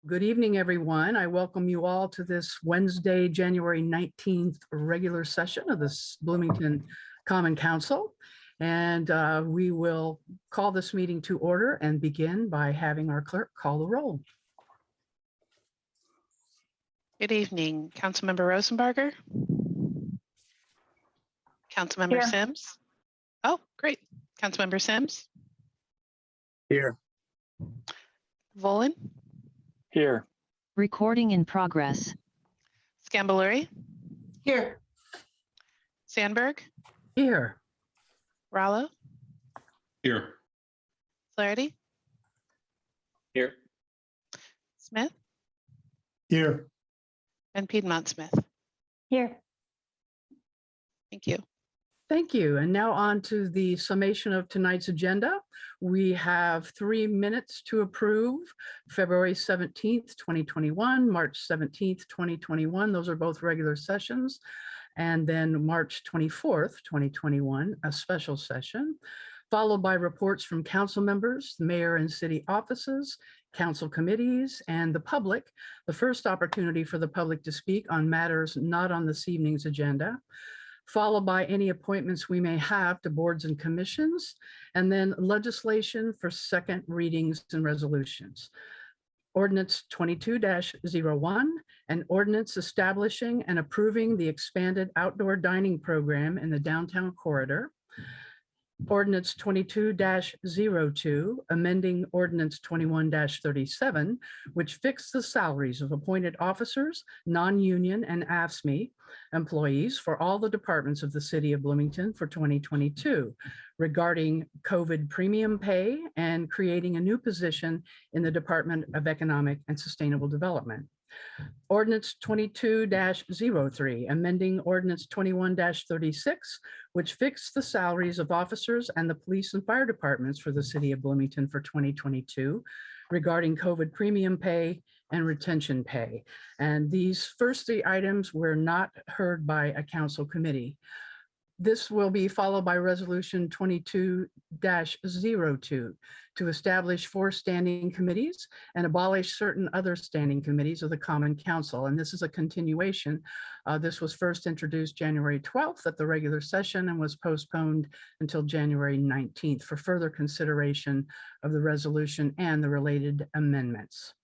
Good evening, everyone. I welcome you all to this Wednesday, January 19th regular session of this Bloomington Common Council. And we will call this meeting to order and begin by having our clerk call the roll. Good evening, Councilmember Rosenbarger. Councilmember Here. Sims. Oh, great. Councilmember Sims. Here. Volin. Here. Recording in progress. Scambaluri. Here. Sandberg. Here. Rallo. Here. Flaherty. Here. Smith. Here. And Piedmont Smith. Here. Thank you. Thank you. And now on to the summation of tonight's agenda. We have 3 minutes to approve: February 17th, 2021, March 17th, 2021. Those are both regular sessions. And then March 24th, 2021, a special session, followed by reports from council members, mayor and city offices, council committees, and the public. The first opportunity for the public to speak on matters not on this evening's agenda, followed by any appointments we may have to boards and commissions, and then legislation for second readings and resolutions. Ordinance 22-01, an ordinance establishing and approving the expanded outdoor dining program in the downtown corridor. Ordinance 22-02, amending Ordinance 21-37, which fixed the salaries of appointed officers, non-union and AFSCME employees for all the departments of the city of Bloomington for 2022, regarding COVID premium pay and creating a new position in the Department of Economic and Sustainable Development. Ordinance 22-03, amending Ordinance 21-36, which fixed the salaries of officers and the police and fire departments for the city of Bloomington for 2022, regarding COVID premium pay and retention pay. And these first 3 items were not heard by a council committee. This will be followed by Resolution 22-02 to establish 4 standing committees and abolish certain other standing committees of the Common Council. And this is a continuation. This was first introduced January 12th at the regular session and was postponed until January 19th for further consideration of the resolution and the related amendments.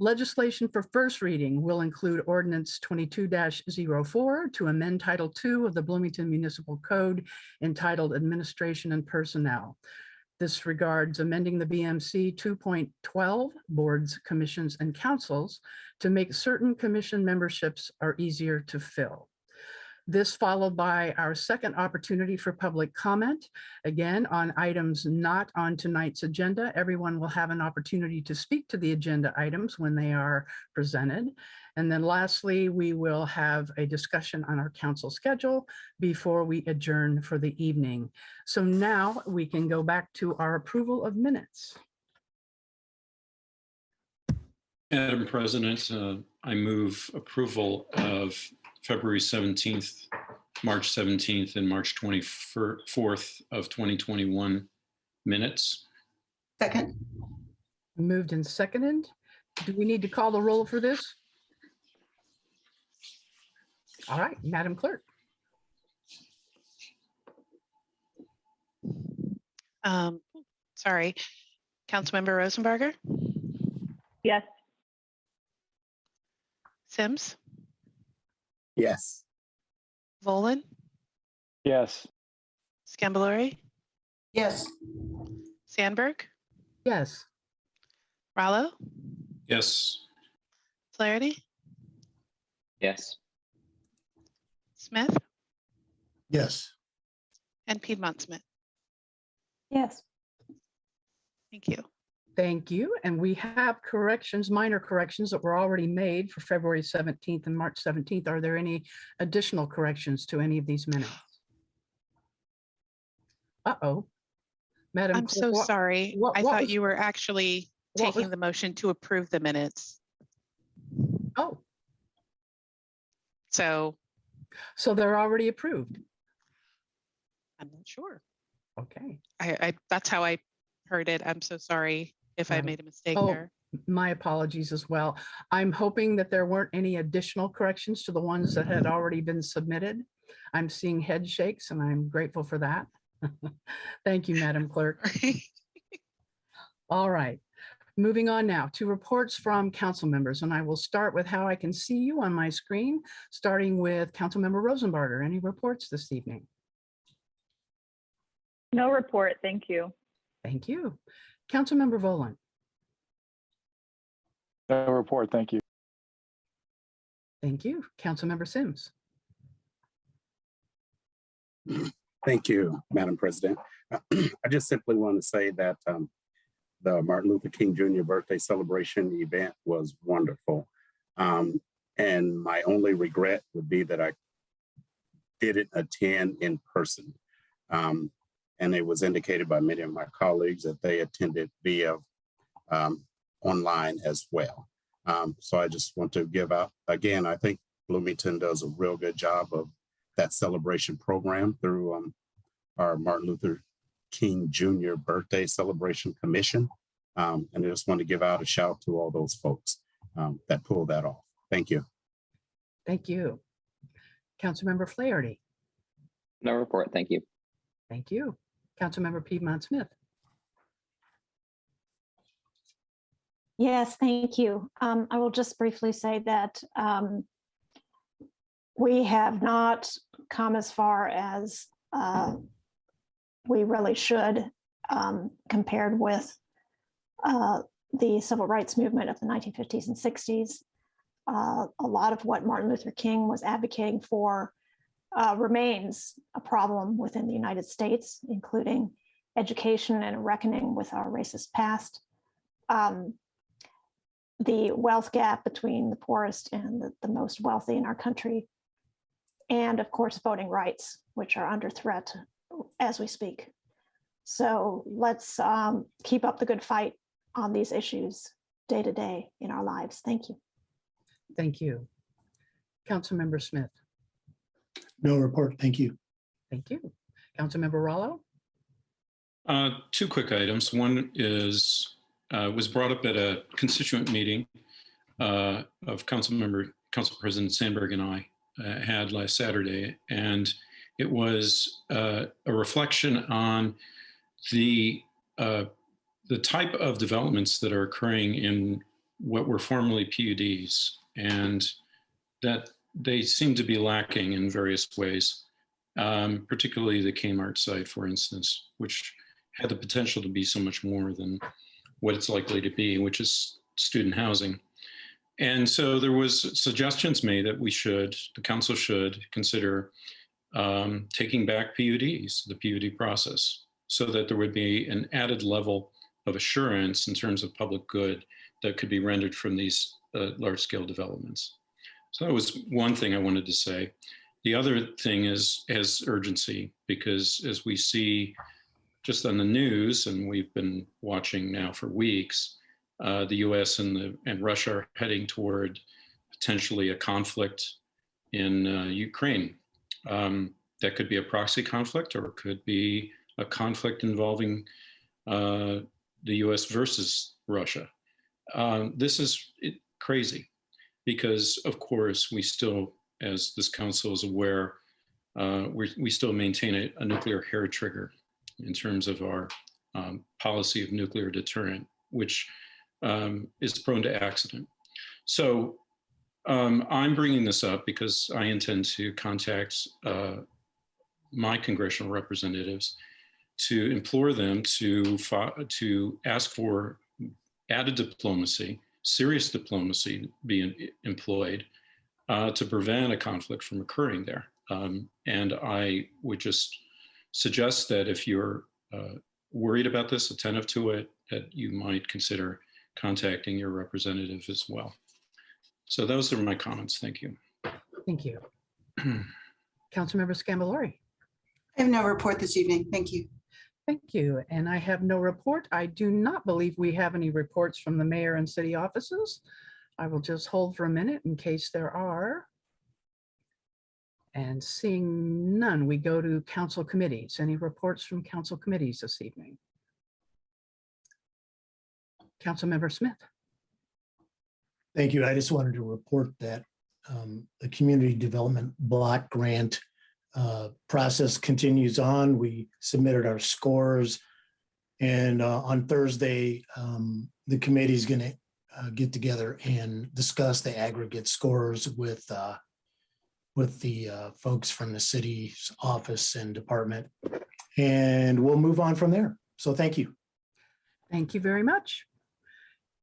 Legislation for first reading will include Ordinance 22-04 to amend Title II of the Bloomington Municipal Code entitled Administration and Personnel. This regards amending the BMC 2.12 boards, commissions, and councils to make certain commission memberships are easier to fill. This followed by our second opportunity for public comment, again on items not on tonight's agenda. Everyone will have an opportunity to speak to the agenda items when they are presented. And then lastly, we will have a discussion on our council schedule before we adjourn for the evening. So now we can go back to our approval of minutes. Madam President, I move approval of February 17th, March 17th, and March 24th of 2021 minutes. Second. Moved and seconded. Do we need to call the roll for this? All right, Madam Clerk. Sorry. Councilmember Rosenbarger. Yes. Sims. Yes. Volin. Yes. Scambaluri. Yes. Sandberg. Yes. Rallo. Yes. Flaherty. Yes. Smith. Yes. And Piedmont Smith. Yes. Thank you. Thank you. And we have corrections, minor corrections that were already made for February 17th and March 17th. Are there any additional corrections to any of these minutes? Uh-oh. Madam I'm Clerk, so sorry. what I thought was- you were actually what taking was- the motion to approve the minutes. Oh, So so they're already approved. I'm not sure. Okay. That's how I heard it. I'm so sorry if I Right. made a mistake Oh, there. My apologies as well. I'm hoping that there weren't any additional corrections to the ones that had already been submitted. I'm seeing head shakes and I'm grateful for that. Thank you, Madam Clerk. All right, moving on now to reports from council members, and I will start with how I can see you on my screen, starting with Councilmember Rosenbarger. Any reports this evening? No report, thank you. Thank you. Councilmember Volant. No report, thank you. Thank you. Councilmember Sims. Thank you, Madam President. I just simply want to say that the Martin Luther King Jr. birthday celebration event was wonderful. And my only regret would be that I didn't attend in person. And it was indicated by many of my colleagues that they attended via online as well. So I just want to give out, again, I think Bloomington does a real good job of that celebration program through our Martin Luther King Jr. birthday celebration commission. And I just want to give out a shout to all those folks that pulled that off. Thank you. Thank you. Councilmember Flaherty. No report, thank you. Thank you. Councilmember Piedmont Smith. Yes, thank you. I will just briefly say that we have not come as far as we really should compared with the civil rights movement of the 1950s and 60s. A lot of what Martin Luther King was advocating for remains a problem within the United States, including education and a reckoning with our racist past. The wealth gap between the poorest and the most wealthy in our country, and of course, voting rights, which are under threat as we speak. So let's keep up the good fight on these issues day to day in our lives. Thank you. Thank you. Councilmember Smith. No report, thank you. Thank you. Councilmember Rollo. Two quick items. One is was brought up at a constituent meeting of Council President Sandberg and I had last Saturday, and it was a reflection on the type of developments that are occurring in what were formerly PUDs, and that they seem to be lacking in various ways, particularly the Kmart site, for instance, which had the potential to be so much more than what it's likely to be, which is student housing. And so there was suggestions made that the council should consider taking back PUDs, the PUD process, so that there would be an added level of assurance in terms of public good that could be rendered from these large-scale developments. So that was one thing I wanted to say. The other thing has urgency, because as we see just on the news, and we've been watching now for weeks, the US and Russia are heading toward potentially a conflict in Ukraine. That could be a proxy conflict, or it could be a conflict involving the US versus Russia. This is crazy, because of course we still, as this council is aware, we still maintain a nuclear hair trigger in terms of our policy of nuclear deterrent, which is prone to accident. So I'm bringing this up because I intend to contact my congressional representatives to implore them to ask for added diplomacy, serious diplomacy being employed to prevent a conflict from occurring there. And I would just suggest that if you're worried about this, attentive to it, that you might consider contacting your representative as well. So those are my comments. Thank you. Thank you. Councilmember Scambolari. I have no report this evening. Thank you. Thank you. And I have no report. I do not believe we have any reports from the mayor and city offices. I will just hold for a minute in case there are. And seeing none, we go to council committees. Any reports from council committees this evening? Councilmember Smith. Thank you. I just wanted to report that the Community Development Block Grant process continues on. We submitted our scores, and on Thursday, the committee is going to get together and discuss the aggregate scores with the folks from the city's office and department, and we'll move on from there. So thank you. Thank you very much.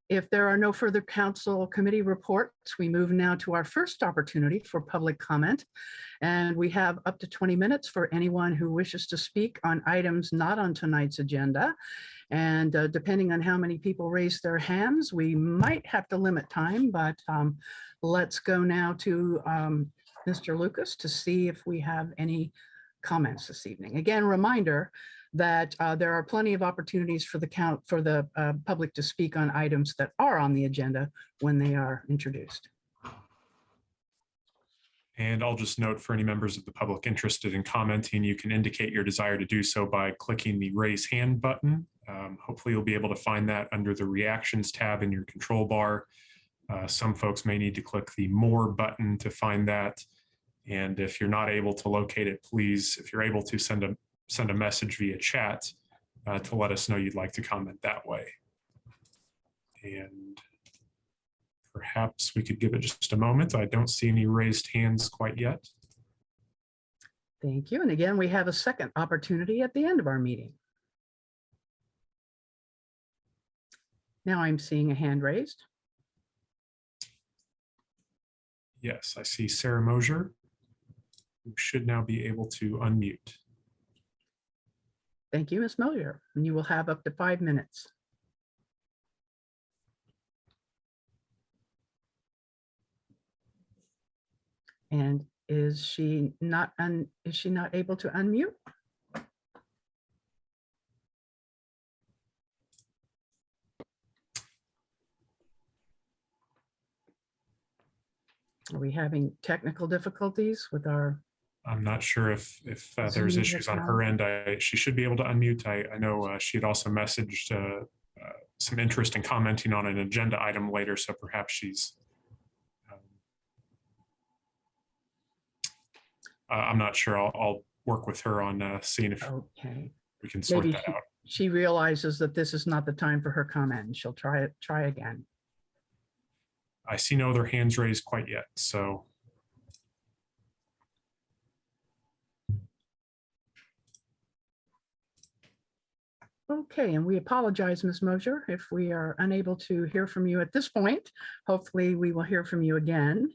If there are no further council committee reports, we move now to our first opportunity for public comment. And we have up to 20 minutes for anyone who wishes to speak on items not on tonight's agenda. And depending on how many people raise their hands, we might have to limit time, but let's go now to Mr. Lucas to see if we have any comments this evening. Again, reminder that there are plenty of opportunities for the public to speak on items that are on the agenda when they are introduced. And I'll just note for any members of the public interested in commenting, you can indicate your desire to do so by clicking the raise hand button. Hopefully you'll be able to find that under the reactions tab in your control bar. Some folks may need to click the more button to find that. And if you're not able to locate it, please, if you're able to send a message via chat to let us know you'd like to comment that way. And perhaps we could give it just a moment. I don't see any raised hands quite yet. Thank you. And again, we have a second opportunity at the end of our meeting. Now I'm seeing a hand raised. Yes, I see Sarah Mosier, who should now be able to unmute. Thank you, Ms. Mosier, and you will have up to 5 minutes. And is she not able to unmute? Are we having technical difficulties with our? I'm not sure if there's Zoom issues on her end. She should be able to unmute. I know she had also messaged some interest in commenting on an agenda item later, so perhaps she's. I'm not sure. I'll work with her on seeing if we can sort Maybe that out. she realizes that this is not the time for her comment and she'll try again. I see no other hands raised quite yet, so. Okay, and we apologize, Ms. Mosier, if we are unable to hear from you at this point. Hopefully we will hear from you again.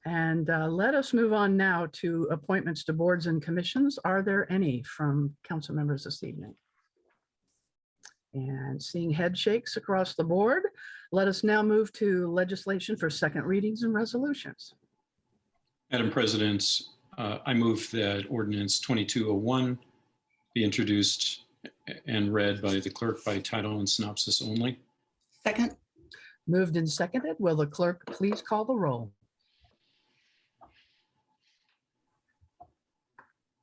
And let us move on now to appointments to boards and commissions. Are there any from council members this evening? And seeing head shakes across the board, let us now move to legislation for second readings and resolutions. Madam President, I move that ordinance 2201 be introduced and read by the clerk by title and synopsis only. Second. Moved and seconded. Will the clerk please call the roll?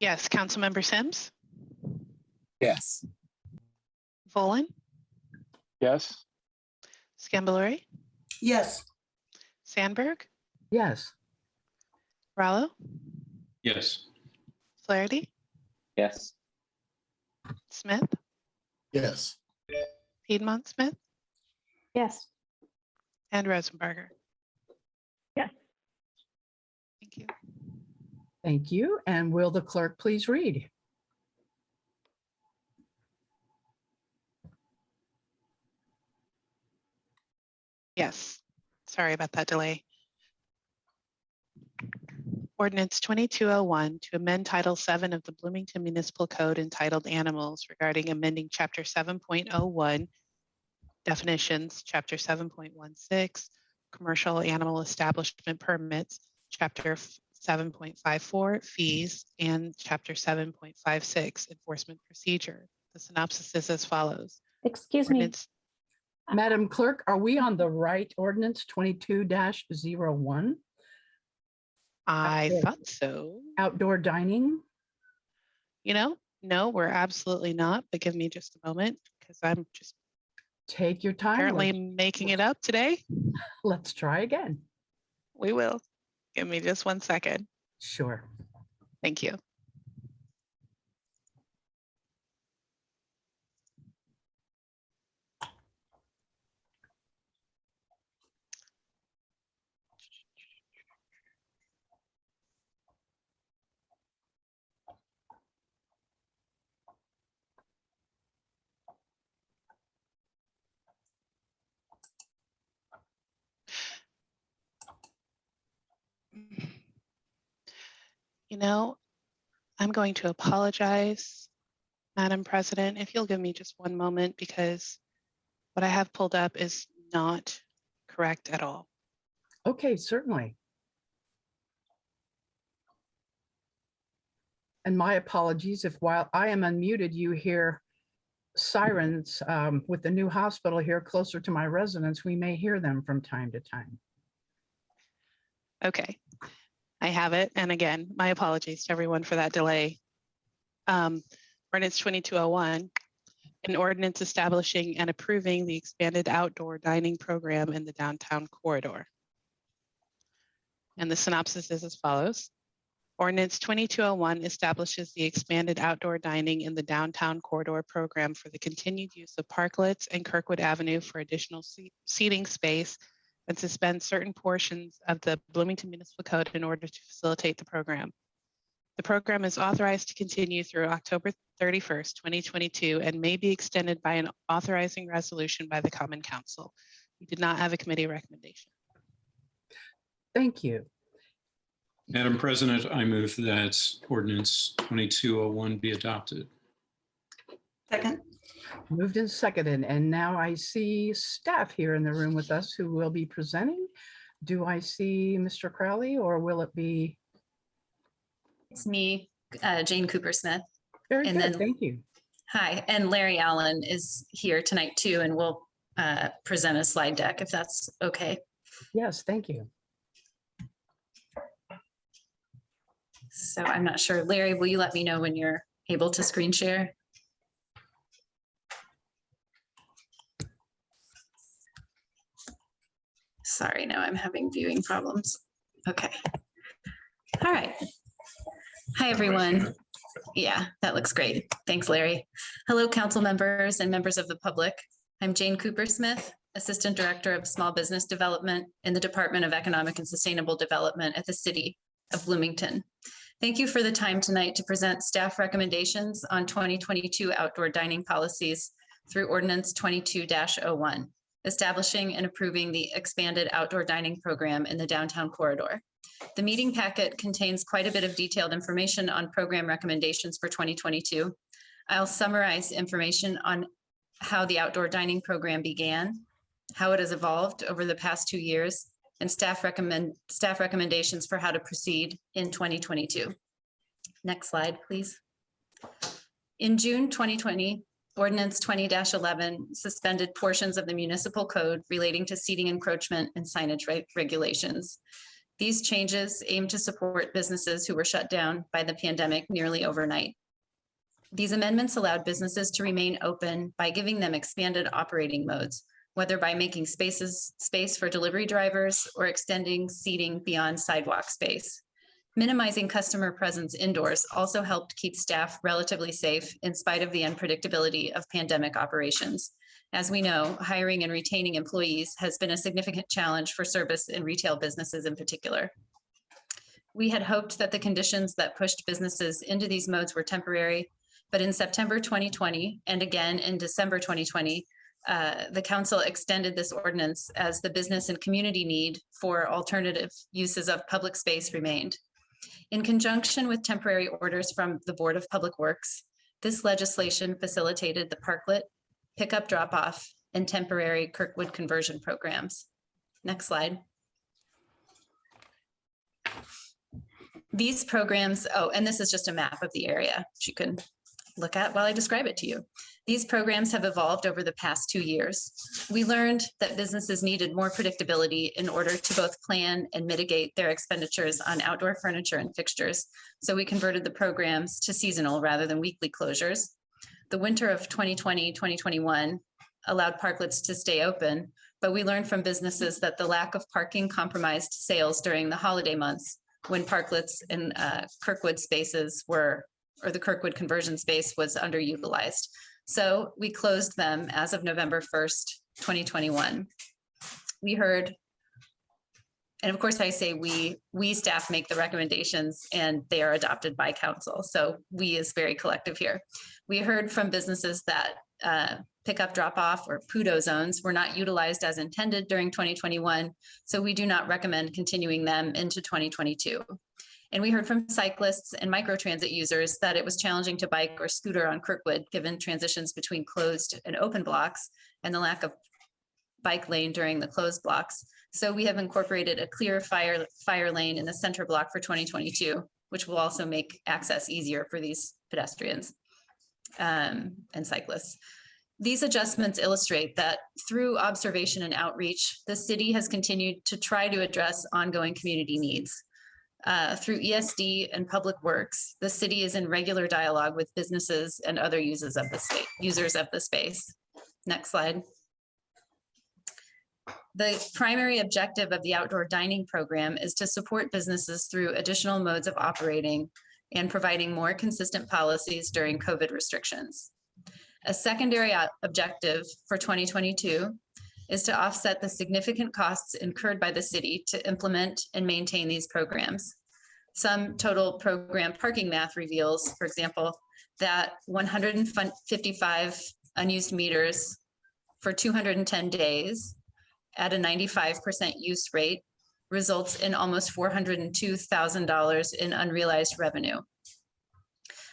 Yes, Councilmember Sims, Yes. Volin, Yes. Scambalori, Yes. Sandberg, Yes. Rallo, Yes. Flaherty, Yes. Smith, Yes. Piedmont Smith, Yes. and Rosenberger. Yes. Thank you. Thank you. And will the clerk please read? Yes, sorry about that delay. Ordinance 2201 to amend Title 7 of the Bloomington Municipal Code entitled Animals regarding amending Chapter 7.01 definitions, Chapter 7.16 commercial animal establishment permits, Chapter 7.54 fees, and Chapter 7.56 enforcement procedure. The synopsis is as follows. Excuse me. Ordinance Madam Clerk, are we on the right ordinance 22-01? I Outdoor. thought so. Outdoor dining? No, we're absolutely not, but give me just a moment because I'm just Take your time. Apparently making it up today. Let's try again. We will. Give me just 1 second. Sure. Thank you. You know, I'm going to apologize, Madam President, if you'll give me just one moment, because what I have pulled up is not correct at all. Okay, certainly. And my apologies if while I am unmuted, you hear sirens with the new hospital here closer to my residence. We may hear them from time to time. Okay, I have it. And again, my apologies to everyone for that delay. Ordinance 2201, an ordinance establishing and approving the expanded outdoor dining program in the downtown corridor. And the synopsis is as follows. Ordinance 2201 establishes the expanded outdoor dining in the downtown corridor program for the continued use of Parklets and Kirkwood Avenue for additional seating space, and suspend certain portions of the Bloomington Municipal Code in order to facilitate the program. The program is authorized to continue through October 31st, 2022, and may be extended by an authorizing resolution by the Common Council. We did not have a committee recommendation. Thank you. Madam President, I move that ordinance 2201 be adopted. Second. Moved and seconded, and now I see staff here in the room with us who will be presenting. Do I see Mr. Crowley, or will it be? It's me, Jane Cooper Smith. Very And good, then- thank you. Hi, and Larry Allen is here tonight too, and will present a slide deck if that's okay. Yes, thank you. So I'm not sure. Larry, will you let me know when you're able to screen share? Sorry, now I'm having viewing problems. Okay. All right. Hi, everyone. Yeah, that looks great. Thanks, Larry. Hello, council members and members of the public. I'm Jane Cooper Smith, Assistant Director of Small Business Development in the Department of Economic and Sustainable Development at the City of Bloomington. Thank you for the time tonight to present staff recommendations on 2022 outdoor dining policies through Ordinance 22-01, establishing and approving the expanded outdoor dining program in the downtown corridor. The meeting packet contains quite a bit of detailed information on program recommendations for 2022. I'll summarize information on how the outdoor dining program began, how it has evolved over the past 2 years, and staff recommendations for how to proceed in 2022. Next slide, please. In June 2020, Ordinance 20-11 suspended portions of the municipal code relating to seating encroachment and signage regulations. These changes aim to support businesses who were shut down by the pandemic nearly overnight. These amendments allowed businesses to remain open by giving them expanded operating modes, whether by making space for delivery drivers or extending seating beyond sidewalk space. Minimizing customer presence indoors also helped keep staff relatively safe in spite of the unpredictability of pandemic operations. As we know, hiring and retaining employees has been a significant challenge for service and retail businesses in particular. We had hoped that the conditions that pushed businesses into these modes were temporary, but in September 2020 and again in December 2020, the council extended this ordinance as the business and community need for alternative uses of public space remained. In conjunction with temporary orders from the Board of Public Works, this legislation facilitated the parklet, pickup drop-off, and temporary Kirkwood conversion programs. Next slide. These programs, oh, and this is just a map of the area, which you can look at while I describe it to you. These programs have evolved over the past 2 years. We learned that businesses needed more predictability in order to both plan and mitigate their expenditures on outdoor furniture and fixtures. So we converted the programs to seasonal rather than weekly closures. The winter of 2020-2021 allowed parklets to stay open, but we learned from businesses that the lack of parking compromised sales during the holiday months when parklets in Kirkwood spaces were, or the Kirkwood conversion space was underutilized. So we closed them as of November 1st, 2021. We heard, and of course I say we staff make the recommendations and they are adopted by council. So we is very collective here. We heard from businesses that pickup drop-off or PUDO zones were not utilized as intended during 2021. So we do not recommend continuing them into 2022. And we heard from cyclists and microtransit users that it was challenging to bike or scooter on Kirkwood, given transitions between closed and open blocks and the lack of bike lane during the closed blocks. So we have incorporated a clear fire lane in the center block for 2022, which will also make access easier for these pedestrians and cyclists. These adjustments illustrate that through observation and outreach, the city has continued to try to address ongoing community needs. Through ESD and Public Works, the city is in regular dialogue with businesses and other users of the space. Next slide. The primary objective of the outdoor dining program is to support businesses through additional modes of operating and providing more consistent policies during COVID restrictions. A secondary objective for 2022 is to offset the significant costs incurred by the city to implement and maintain these programs. Some total program parking math reveals, for example, that 155 unused meters for 210 days at a 95% use rate results in almost $402,000 in unrealized revenue.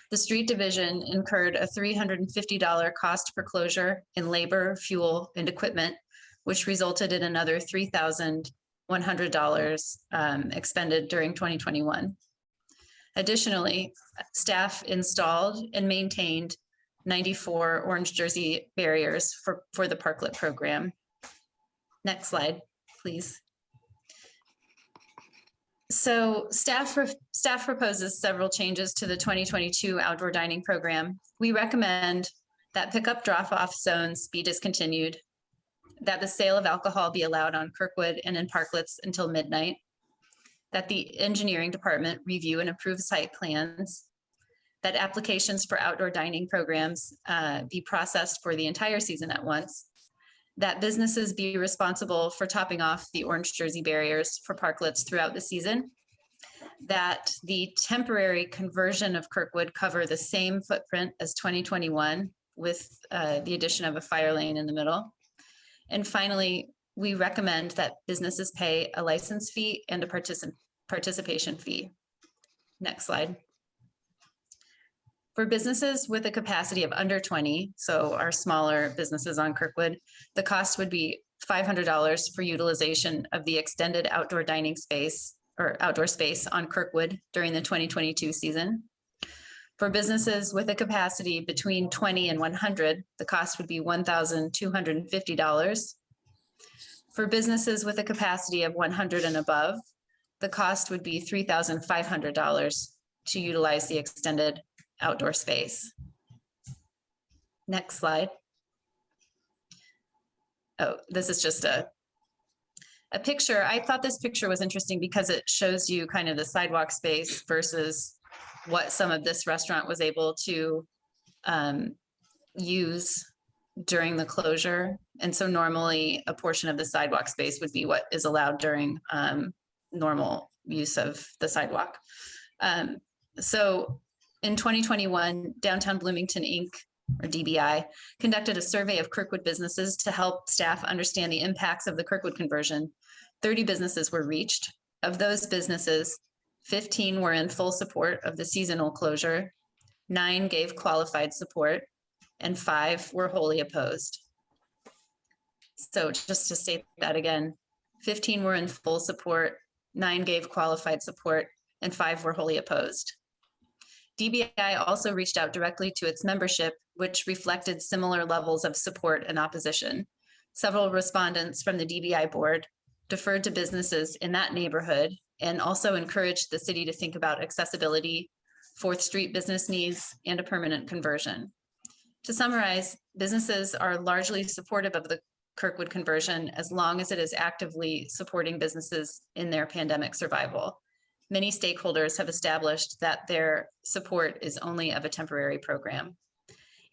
The street division incurred a $350 cost per closure in labor, fuel, and equipment, which resulted in another $3,100 expended during 2021. Additionally, staff installed and maintained 94 orange jersey barriers for the parklet program. Next slide, please. So staff proposes several changes to the 2022 outdoor dining program. We recommend that pickup drop-off zones be discontinued, that the sale of alcohol be allowed on Kirkwood and in parklets until midnight, that the engineering department review and approve site plans, that applications for outdoor dining programs be processed for the entire season at once, that businesses be responsible for topping off the orange jersey barriers for parklets throughout the season, that the temporary conversion of Kirkwood cover the same footprint as 2021 with the addition of a fire lane in the middle. And finally, we recommend that businesses pay a license fee and a participation fee. Next slide. For businesses with a capacity of under 20, so our smaller businesses on Kirkwood, the cost would be $500 for utilization of the extended outdoor dining space or outdoor space on Kirkwood during the 2022 season. For businesses with a capacity between 20 and 100, the cost would be $1,250. For businesses with a capacity of 100 and above, the cost would be $3,500 to utilize the extended outdoor space. Next slide. Oh, this is just a picture. I thought this picture was interesting because it shows you kind of the sidewalk space versus what some of this restaurant was able to use during the closure. And so normally a portion of the sidewalk space would be what is allowed during normal use of the sidewalk. So in 2021, Downtown Bloomington Inc., or DBI, conducted a survey of Kirkwood businesses to help staff understand the impacts of the Kirkwood conversion. 30 businesses were reached. Of those businesses, 15 were in full support of the seasonal closure, 9 gave qualified support, and 5 were wholly opposed. So just to state that again, 15 were in full support, 9 gave qualified support, and 5 were wholly opposed. DBI also reached out directly to its membership, which reflected similar levels of support and opposition. Several respondents from the DBI board deferred to businesses in that neighborhood and also encouraged the city to think about accessibility, 4th Street business needs, and a permanent conversion. To summarize, businesses are largely supportive of the Kirkwood conversion as long as it is actively supporting businesses in their pandemic survival. Many stakeholders have established that their support is only of a temporary program.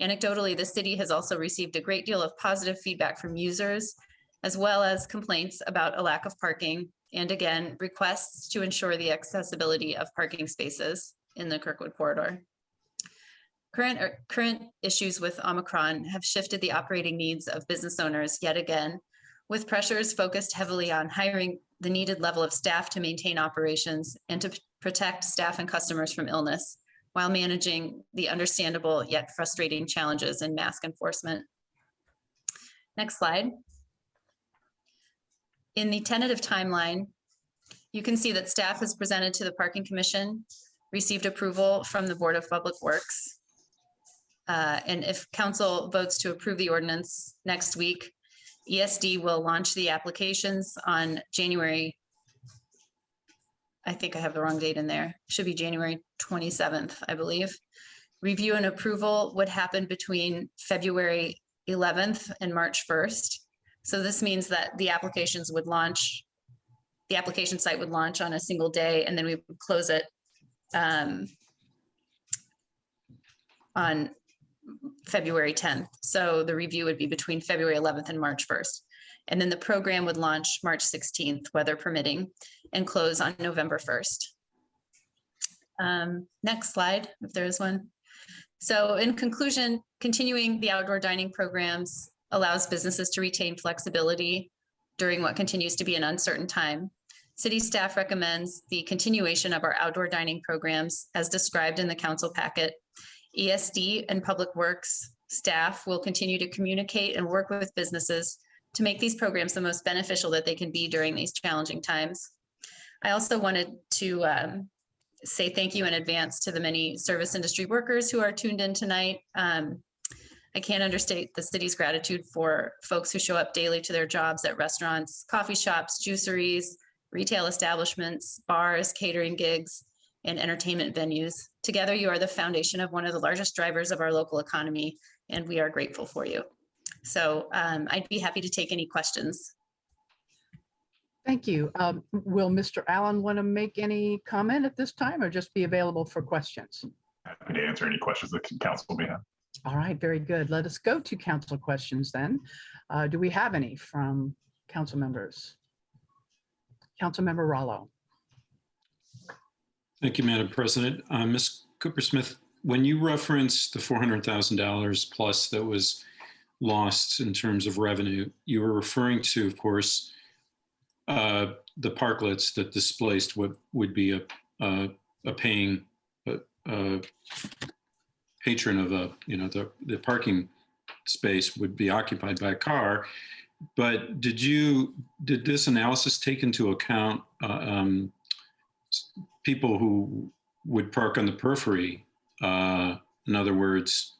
Anecdotally, the city has also received a great deal of positive feedback from users, as well as complaints about a lack of parking, and again, requests to ensure the accessibility of parking spaces in the Kirkwood corridor. Current issues with Omicron have shifted the operating needs of business owners yet again, with pressures focused heavily on hiring the needed level of staff to maintain operations and to protect staff and customers from illness, while managing the understandable yet frustrating challenges in mask enforcement. Next slide. In the tentative timeline, you can see that staff has presented to the Parking Commission, received approval from the Board of Public Works. And if council votes to approve the ordinance next week, ESD will launch the applications on January, I think I have the wrong date in there, should be January 27th, I believe. Review and approval would happen between February 11th and March 1st. So this means that the applications would launch, the application site would launch on a single day, and then we would close it on February 10th. So the review would be between February 11th and March 1st. And then the program would launch March 16th, weather permitting, and close on November 1st. Next slide, if there is one. So in conclusion, continuing the outdoor dining programs allows businesses to retain flexibility during what continues to be an uncertain time. City staff recommends the continuation of our outdoor dining programs as described in the council packet. ESD and Public Works staff will continue to communicate and work with businesses to make these programs the most beneficial that they can be during these challenging times. I also wanted to say thank you in advance to the many service industry workers who are tuned in tonight. I can't understate the city's gratitude for folks who show up daily to their jobs at restaurants, coffee shops, juiceries, retail establishments, bars, catering gigs, and entertainment venues. Together, you are the foundation of one of the largest drivers of our local economy, and we are grateful for you. So I'd be happy to take any questions. Thank you. Will Mr. Allen want to make any comment at this time or just be available for questions? Happy to answer any questions that council may have. All right, very good. Let us go to council questions then. Do we have any from council members? Councilmember Rollo. Thank you, Madam President. Ms. Cooper-Smith, when you referenced the $400,000 plus that was lost in terms of revenue, you were referring to, of course, the parklets that displaced what would be a paying patron of the parking space would be occupied by a car. But did this analysis take into account people who would park on the periphery? In other words,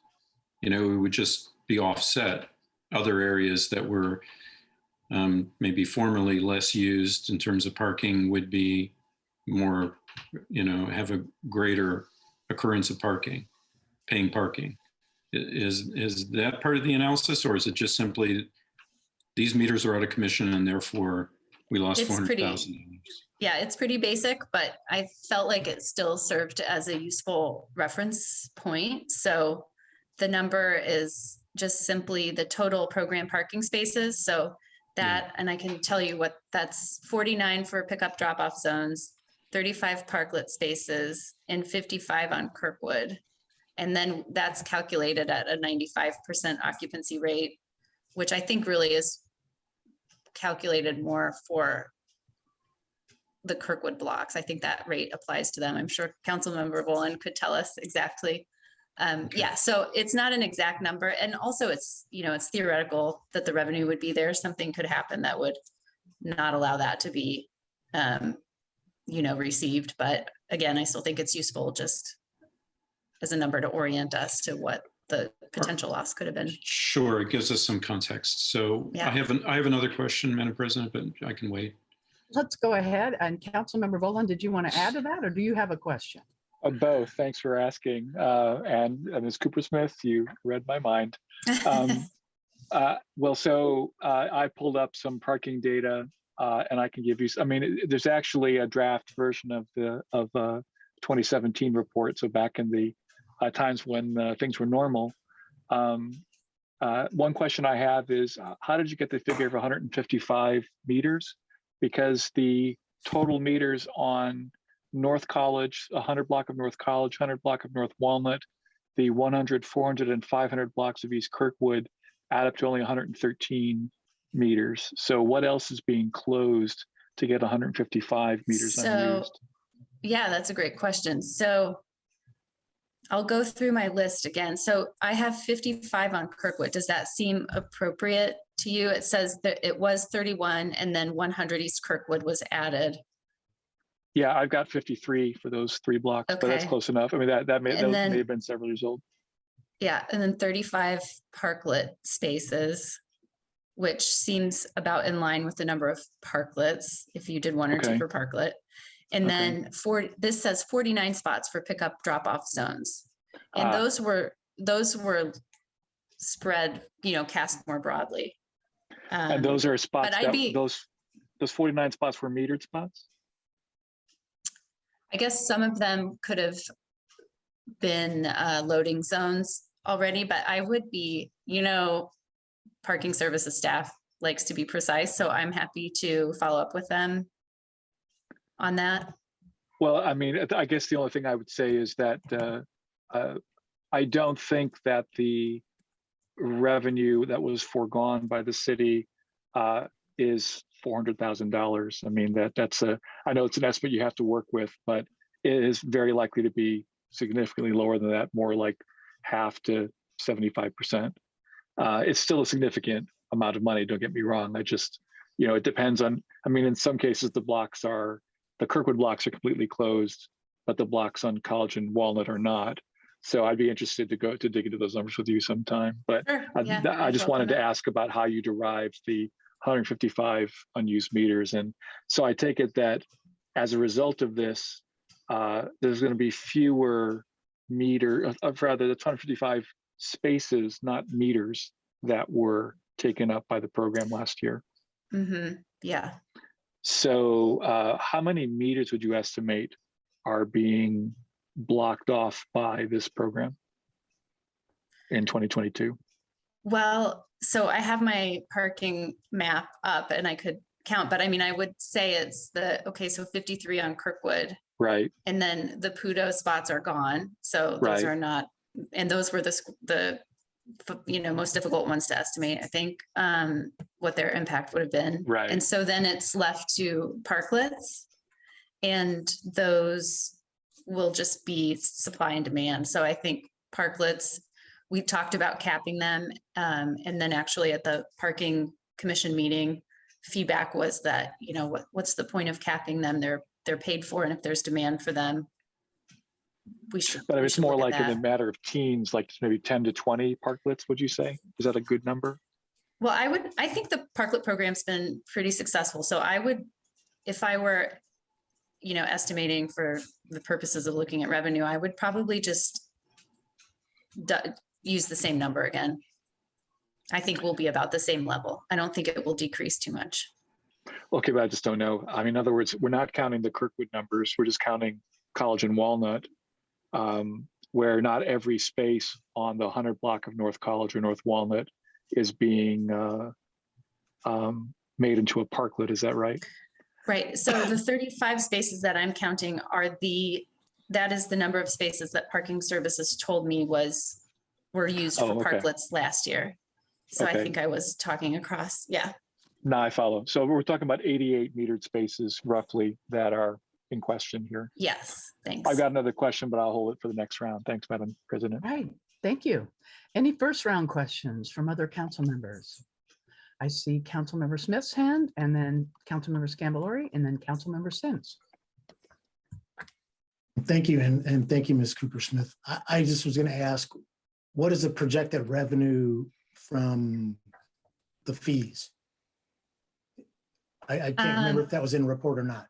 it would just be offset. Other areas that were maybe formerly less used in terms of parking would be more, have a greater occurrence of parking, paying parking. Is that part of the analysis, or is it just simply these meters are out of commission and therefore we lost $400,000? Yeah, it's pretty basic, but I felt like it still served as a useful reference point. So the number is just simply the total program parking spaces. So that, and I can tell you what that's 49 for pickup drop-off zones, 35 parklet spaces, and 55 on Kirkwood. And then that's calculated at a 95% occupancy rate, which I think really is calculated more for the Kirkwood blocks. I think that rate applies to them. I'm sure Councilmember Boland could tell us exactly. Yeah, so it's not an exact number. And also it's, it's theoretical that the revenue would be there. Something could happen that would not allow that to be, received. But again, I still think it's useful just as a number to orient us to what the potential loss could have been. Sure, it gives us some context. So yeah. I have another question, Madam President, but I can wait. Let's go ahead. And Councilmember Boland, did you want to add to that, or do you have a question? Both. Thanks for asking. And Ms. Coopersmith, you read my mind. So I pulled up some parking data, and I can give you. I mean, there's actually a draft version of the 2017 report. So back in the times when things were normal. One question I have is, how did you get the figure of 155 meters? Because the total meters on North College, 100 block of North College, 100 block of North Walnut, the 100, 400, and 500 blocks of East Kirkwood add up to only 113 meters. So what else is being closed to get 155 meters unused? Yeah, that's a great question. So I'll go through my list again. So I have 55 on Kirkwood. Does that seem appropriate to you? It says that it was 31 and then 100 East Kirkwood was added. Yeah, I've got 53 for those 3 blocks, but that's Okay. close enough. I mean, that may have been several years old. Yeah, and then 35 parklet spaces, which seems about in line with the number of parklets, if you did 1 or 2 per parklet. And then this says 49 spots for pickup drop-off zones. And those were spread, cast more broadly. And those are spots those 49 spots were metered spots? I guess some of them could have been loading zones already, but I would be, parking services staff likes to be precise. So I'm happy to follow up with them on that. Well, I mean, I guess the only thing I would say is that I don't think that the revenue that was foregone by the city is $400,000. I mean, I know it's an estimate you have to work with, but it is very likely to be significantly lower than that, more like half to 75%. It's still a significant amount of money, don't get me wrong. I just, it depends on, I mean, in some cases, the Kirkwood blocks are completely closed, but the blocks on College and Walnut are not. So I'd be interested to dig into those numbers with you sometime. But Sure. I just wanted to ask about how you derived the 155 unused meters. And so I take it that as a result of this, there's going to be fewer the 255 spaces, not meters, that were taken up by the program last year. Mm-hmm. Yeah. So how many meters would you estimate are being blocked off by this program in 2022? Well, so I have my parking map up and I could count, but I mean, I would say it's so 53 on Kirkwood. Right. And then the Pudo spots are gone. So those are not, and those were the most difficult ones to estimate, I think, what their impact would have been. Right. And so then it's left to parklets, and those will just be supply and demand. So I think parklets, we talked about capping them. And then actually at the parking commission meeting, feedback was that, what's the point of capping them? They're paid for, and if there's demand for them, we should. But if it's more like in a matter of teens, like maybe 10 to 20 parklets, would you say? Is that a good number? Well, I think the parklet program's been pretty successful. So I would, if I were, estimating for the purposes of looking at revenue, I would probably just use the same number again. I think we'll be about the same level. I don't think it will decrease too much. Okay, but I just don't know. I mean, in other words, we're not counting the Kirkwood numbers. We're just counting College and Walnut, where not every space on the 100 block of North College or North Walnut is being made into a parklet. Is that right? Right. So the 35 spaces that I'm counting that is the number of spaces that parking services told me were used for parklets last year. So I think I was talking across. Yeah. No, I follow. So we're talking about 88 metered spaces roughly that are in question here. Yes. Thanks. I've got another question, but I'll hold it for the next round. Thanks, Madam President. All right. Thank you. Any first round questions from other council members? I see Councilmember Smith's hand, and then Councilmember Scambolori, and then Councilmember Sims. Thank you, and thank you, Ms. Coopersmith. I just was going to ask, what is the projected revenue from the fees? I can't remember if that was in the report or not.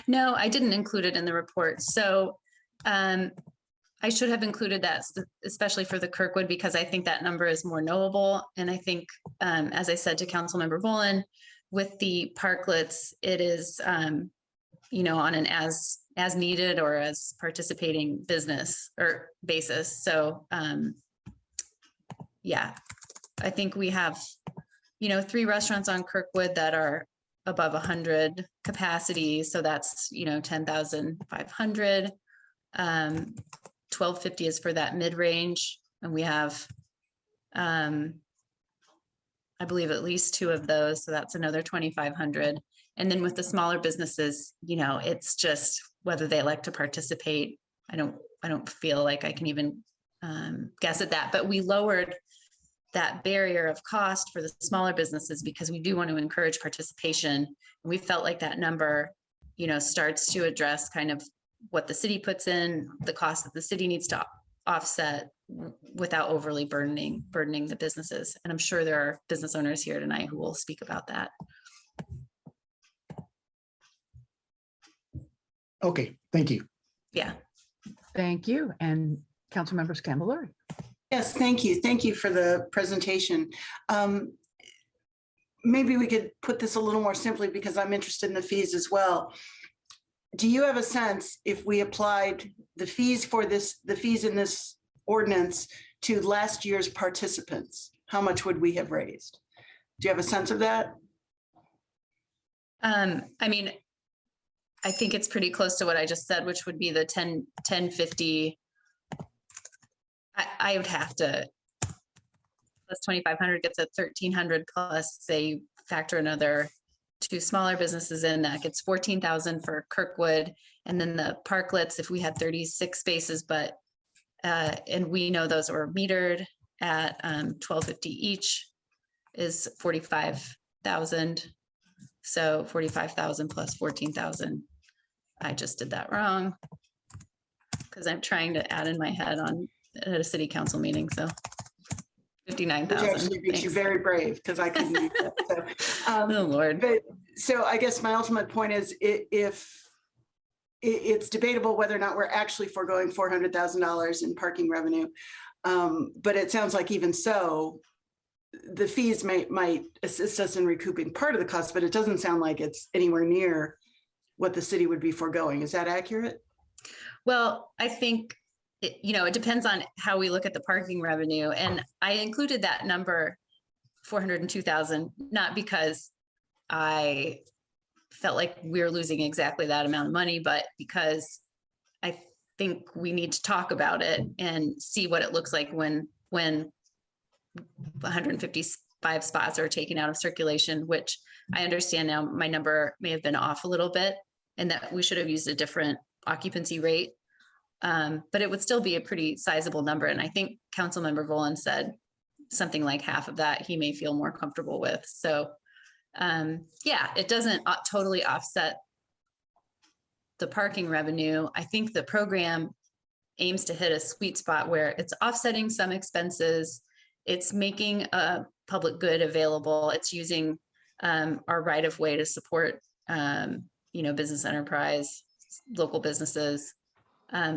No, I didn't include it in the report. So I should have included that, especially for the Kirkwood, because I think that number is more knowable. And I think, as I said to Councilmember Volin, with the parklets, it is, you know, on an as needed or as participating business or basis. So, yeah, I think we have, you know, 3 restaurants on Kirkwood that are above 100 capacity. So that's, you know, 10,500. 1250 is for that mid-range. And we have, I believe at least 2 of those. So that's another 2,500. And then with the smaller businesses, you know, it's just whether they elect to participate. I don't feel like I can even guess at that, but we lowered that barrier of cost for the smaller businesses because we do want to encourage participation. And we felt like that number, you know, starts to address kind of what the city puts in, the cost that the city needs to offset without overly burdening the businesses. And I'm sure there are business owners here tonight who will speak about that. Okay, thank you. Yeah. Thank you. And Councilmember Scambalori. Yes, thank you. Thank you for the presentation. Maybe we could put this a little more simply because I'm interested in the fees as well. Do you have a sense if we applied the fees for this, the fees in this ordinance to last year's participants, how much would we have raised? Do you have a sense of that? I mean, I think it's pretty close to what I just said, which would be the 1050. I would have to, plus 2,500 gets at 1,300 plus, say, factor another 2 smaller businesses in, that gets 14,000 for Kirkwood. And then the parklets, if we had 36 spaces, but, and we know those were metered at 1,250 each, is 45,000. So 45,000 plus 14,000. I just did that wrong because I'm trying to add in my head at a city council meeting. So 59,000. Which actually makes you very brave because I couldn't do that. So, oh Lord. But, so I guess my ultimate point is if it's debatable whether or not we're actually foregoing $400,000 in parking revenue. But it sounds like even so, the fees might assist us in recouping part of the cost, but it doesn't sound like it's anywhere near what the city would be foregoing. Is that accurate? Well, I think, you know, it depends on how we look at the parking revenue. And I included that number, 402,000, not because I felt like we were losing exactly that amount of money, but because I think we need to talk about it and see what it looks like when 155 spots are taken out of circulation, which I understand now my number may have been off a little bit and that we should have used a different occupancy rate. But it would still be a pretty sizable number. And I think Councilmember Volin said something like half of that he may feel more comfortable with. So yeah, it doesn't totally offset the parking revenue. I think the program aims to hit a sweet spot where it's offsetting some expenses. It's making a public good available. It's using our right of way to support, you know, business enterprise, local businesses.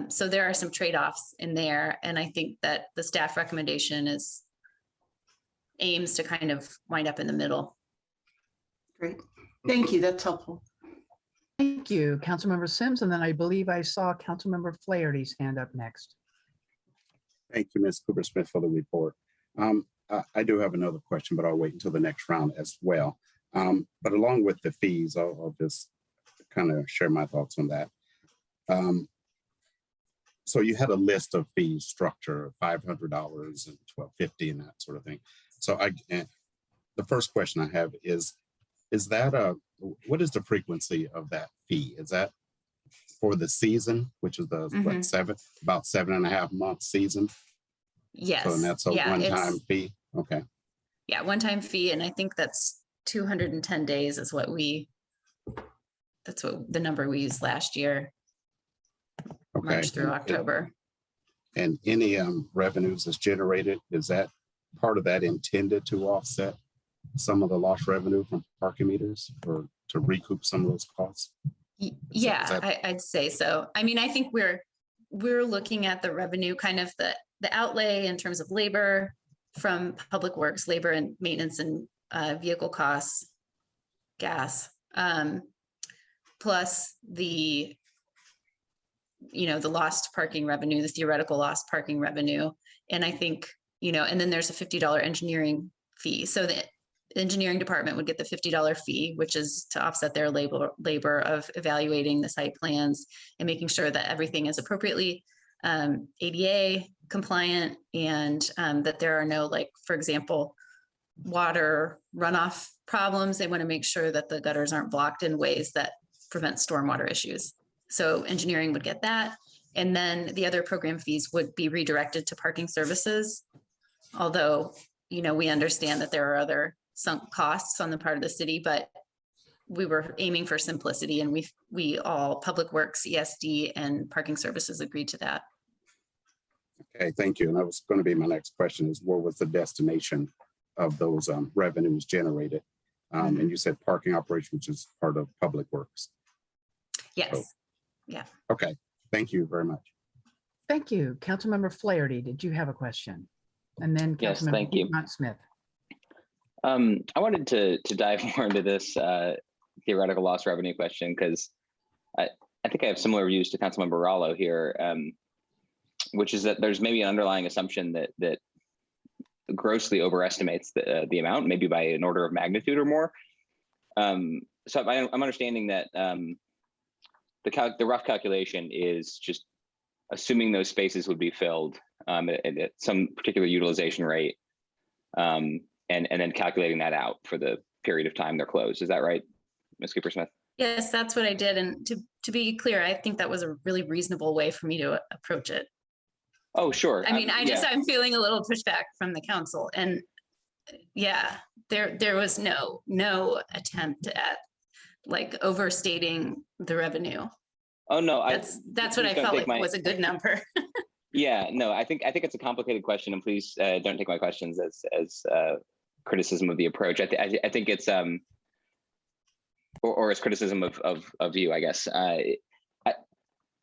So there are some trade-offs in there. And I think that the staff recommendation aims to kind of wind up in the middle. Great. Thank you. That's helpful. Thank you, Councilmember Sims. And then I believe I saw Councilmember Flaherty's hand up next. Thank you, Ms. Cooper Smith, for the report. I do have another question, but I'll wait until the next round as well. But along with the fees, I'll just kind of share my thoughts on that. So you had a list of fees structure, $500 and $1,250 and that sort of thing. So the first question I have is that what is the frequency of that fee? Is that for the season, which is the about 7.5 month season? Yes. So and that's a one-time fee. Okay. Yeah, one-time fee, and I think that's 210 days is what that's what the number we used last year. Okay. March through October. And any revenues that's generated, is that part of that intended to offset some of the lost revenue from parking meters or to recoup some of those costs? Yeah, I'd say so. I mean, I think we're looking at the revenue, kind of the outlay in terms of labor from Public Works, labor and maintenance and vehicle costs, gas, plus the lost parking revenue, the theoretical lost parking revenue. And I think, and then there's a $50 engineering fee. So the engineering department would get the $50 fee, which is to offset their labor of evaluating the site plans and making sure that everything is appropriately ADA compliant, and that there are no, like, for example, water runoff problems. They want to make sure that the gutters aren't blocked in ways that prevent stormwater issues. So engineering would get that. And then the other program fees would be redirected to parking services. Although, we understand that there are other sunk costs on the part of the city, but we were aiming for simplicity, and we all, Public Works, ESD, and parking services agreed to that. Okay, thank you. And that was going to be my next question, is what was the destination of those revenues generated? And you said parking operations, which is part of Public Works. Yes. So, yeah. Okay, thank you very much. Thank you. Councilmember Flaherty, did you have a question? And then Yes, Councilmember thank you. Smith. I wanted to dive more into this theoretical loss revenue question, because I think I have similar views to Councilmember Rallo here, which is that there's maybe an underlying assumption that grossly overestimates the amount, maybe by an order of magnitude or more. So I'm understanding that the rough calculation is just assuming those spaces would be filled at some particular utilization rate, and then calculating that out for the period of time they're closed. Is that right, Ms. Cooper-Smith? Yes, that's what I did. And to be clear, I think that was a really reasonable way for me to approach it. Oh, sure. I mean, I'm feeling a little pushback from the council, and yeah, there was no attempt at like overstating the revenue. Oh no, that's what I felt like was a good number. Yeah, no, I think it's a complicated question, and please don't take my questions as criticism of the approach. I think it's or as criticism of you, I guess. I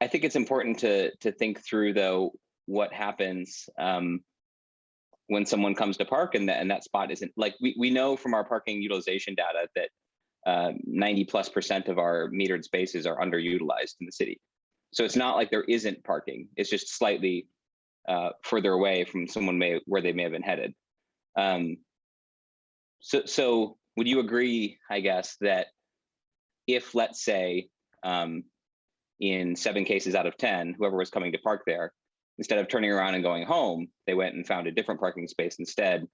think it's important to think through, though, what happens when someone comes to park and that spot isn't, like, we know from our parking utilization data that 90+% of our metered spaces are underutilized in the city. So it's not like there isn't parking. It's just slightly further away from where they may have been headed. So would you agree, I guess, that if, let's say, in 7 cases out of 10, whoever was coming to park there, instead of turning around and going home, they went and found a different parking space instead,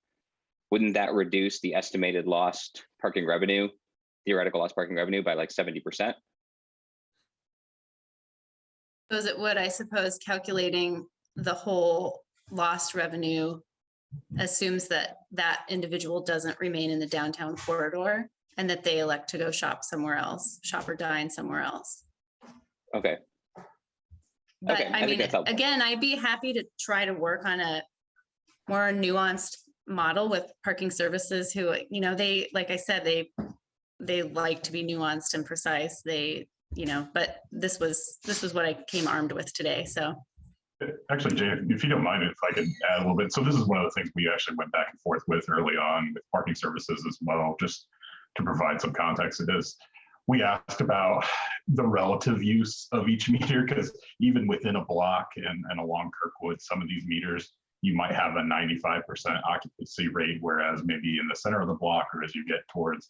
wouldn't that reduce the estimated lost parking revenue, theoretical lost parking revenue, by like 70%? Was it would, I suppose, calculating the whole lost revenue assumes that that individual doesn't remain in the downtown corridor and that they elect to go shop somewhere else, shop or dine somewhere else. Okay. But okay, I mean, again, I'd be happy to try to work on a more nuanced model with parking services who, they, like I said, they like to be nuanced and precise. But this was what I came armed with today. So actually, Jay, if you don't mind, if I could add a little bit. So this is one of the things we actually went back and forth with early on with parking services as well, just to provide some context. We asked about the relative use of each meter, because even within a block and along Kirkwood, some of these meters, you might have a 95% occupancy rate, whereas maybe in the center of the block, or as you get towards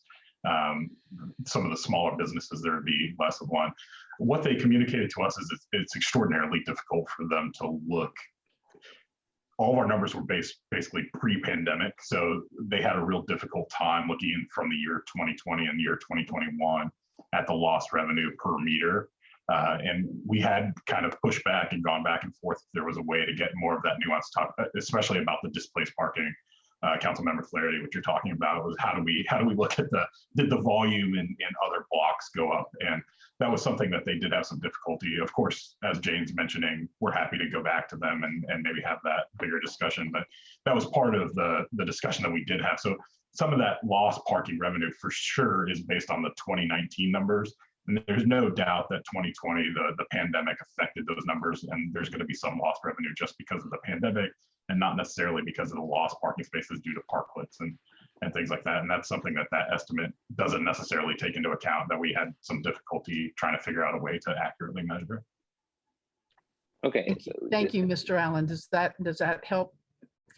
some of the smaller businesses, there would be less of one. What they communicated to us is it's extraordinarily difficult for them to look. All of our numbers were basically pre-pandemic, so they had a real difficult time looking from the year 2020 and the year 2021 at the lost revenue per meter. And we had kind of pushed back and gone back and forth if there was a way to get more of that nuanced talk, especially about the displaced parking. Councilmember Flaherty, what you're talking about was how do we look at did the volume in other blocks go up? And that was something that they did have some difficulty. Of course, as Jane's mentioning, we're happy to go back to them and maybe have that bigger discussion, but that was part of the discussion that we did have. So some of that lost parking revenue for sure is based on the 2019 numbers. And there's no doubt that 2020, the pandemic affected those numbers, and there's going to be some lost revenue just because of the pandemic and not necessarily because of the lost parking spaces due to parklets and things like that. And that's something that estimate doesn't necessarily take into account, that we had some difficulty trying to figure out a way to accurately measure. Okay. Thank you, Mr. Allen. Does that help,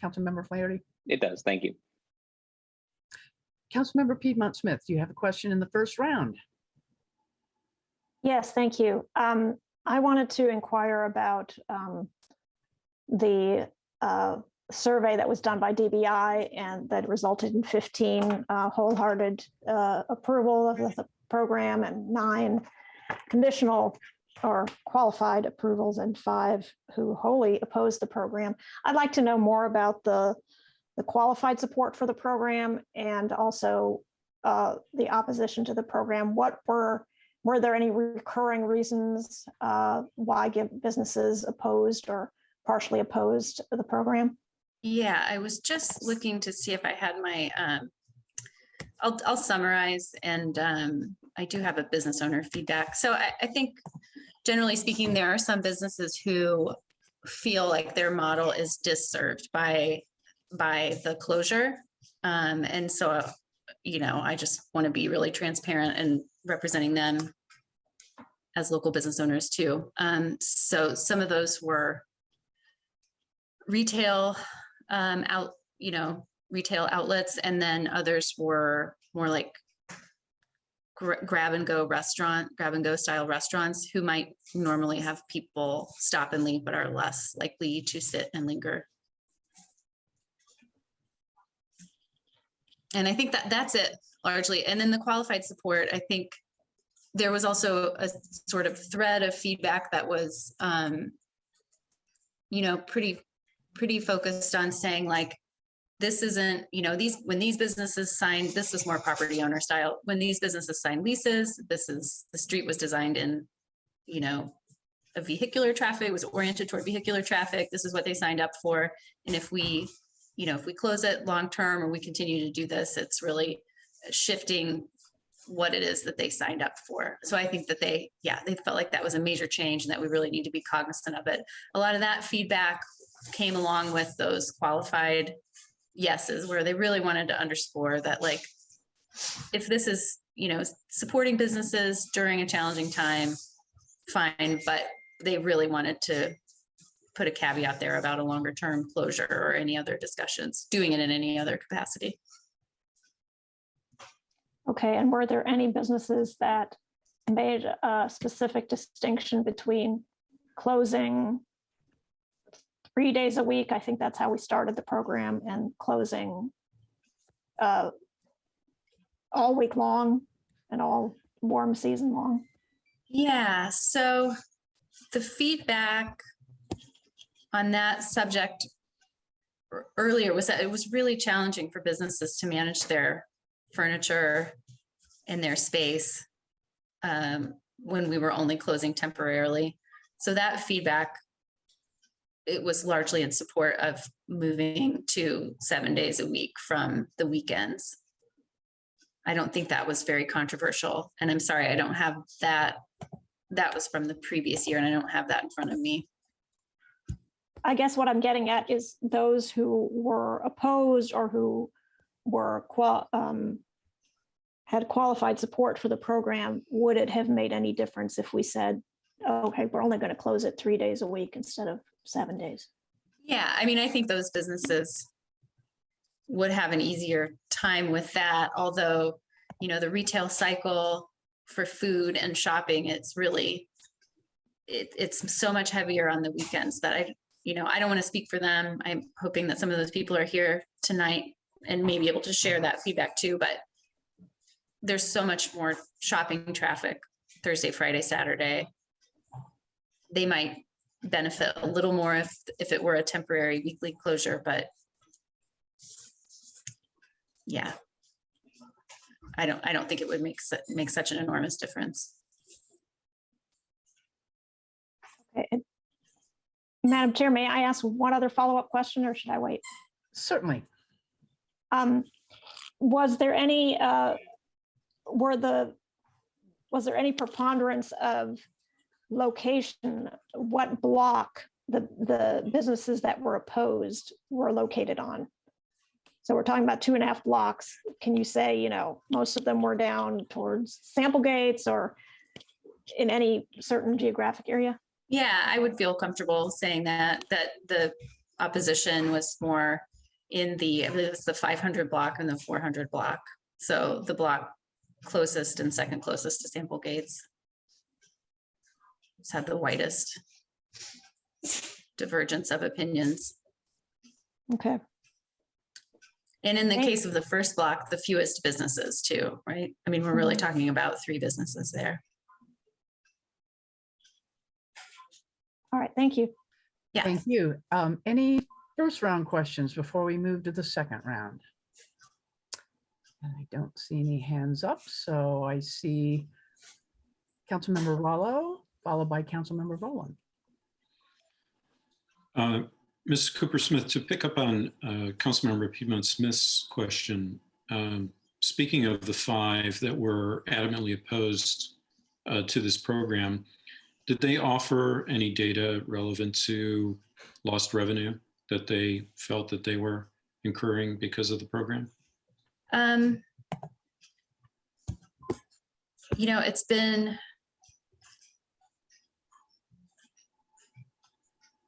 Councilmember Flaherty? It does. Thank you. Councilmember Piedmont Smith, do you have a question in the first round? Yes, thank you. I wanted to inquire about the survey that was done by DBI and that resulted in 15 wholehearted approval of the program and 9 conditional or qualified approvals and 5 who wholly opposed the program. I'd like to know more about the qualified support for the program and also the opposition to the program. Were there any recurring reasons why businesses opposed or partially opposed the program? Yeah, I was just looking to see if I had my, I'll summarize, and I do have a business owner feedback. So I think generally speaking, there are some businesses who feel like their model is disserved by the closure. And so, I just want to be really transparent and representing them as local business owners too. So some of those were retail retail outlets, and then others were more like grab and go style restaurants who might normally have people stop and leave, but are less likely to sit and linger. And I think that's it largely. And then the qualified support, I think there was also a sort of thread of feedback that was, pretty focused on saying like, this isn't, when these businesses signed, this was more property owner style. When these businesses signed leases, the street was designed in, a vehicular traffic, was oriented toward vehicular traffic. This is what they signed up for. And if we close it long-term or we continue to do this, it's really shifting what it is that they signed up for. So I think that they felt like that was a major change and that we really need to be cognizant of it. A lot of that feedback came along with those qualified yeses, where they really wanted to underscore that, like, if this is, supporting businesses during a challenging time, fine, but they really wanted to put a caveat there about a longer term closure or any other discussions, doing it in any other capacity. Okay, and were there any businesses that made a specific distinction between closing 3 days a week? I think that's how we started the program, and closing all week long and all warm season long. Yeah, so the feedback on that subject earlier was that it was really challenging for businesses to manage their furniture in their space when we were only closing temporarily. So that feedback, it was largely in support of moving to 7 days a week from the weekends. I don't think that was very controversial. And I'm sorry, I don't have that. That was from the previous year and I don't have that in front of me. I guess what I'm getting at is those who were opposed or who were had qualified support for the program, would it have made any difference if we said, okay, we're only going to close it 3 days a week instead of 7 days? Yeah, I mean, I think those businesses would have an easier time with that. Although, the retail cycle for food and shopping, it's really, it's so much heavier on the weekends that I don't want to speak for them. I'm hoping that some of those people are here tonight and may be able to share that feedback too, but there's so much more shopping traffic Thursday, Friday, Saturday. They might benefit a little more if it were a temporary weekly closure, but yeah, I don't think it would make such an enormous difference. Okay. Madam Chair, may I ask one other follow-up question, or should I wait? Certainly. Was there any, were the was there any preponderance of location, what block the businesses that were opposed were located on? So we're talking about 2.5 blocks. Can you say, you know, most of them were down towards Sample Gates or in any certain geographic area? Yeah, I would feel comfortable saying that the opposition was more in the, I believe it's the 500 block and the 400 block. So the block closest and second closest to Sample Gates just had the widest divergence of opinions. Okay. And in the Thanks. case of the first block, the fewest businesses too, right? I mean, we're really talking about 3 businesses there. All right, thank you. Yeah. Thank you. Any first round questions before we move to the second round? And I don't see any hands up, so I see Councilmember Rollo, followed by Councilmember Volan. Ms. Cooper Smith, to pick up on Councilmember Piedmont Smith's question, speaking of the 5 that were adamantly opposed to this program, did they offer any data relevant to lost revenue that they felt that they were incurring because of the program? You know, it's been,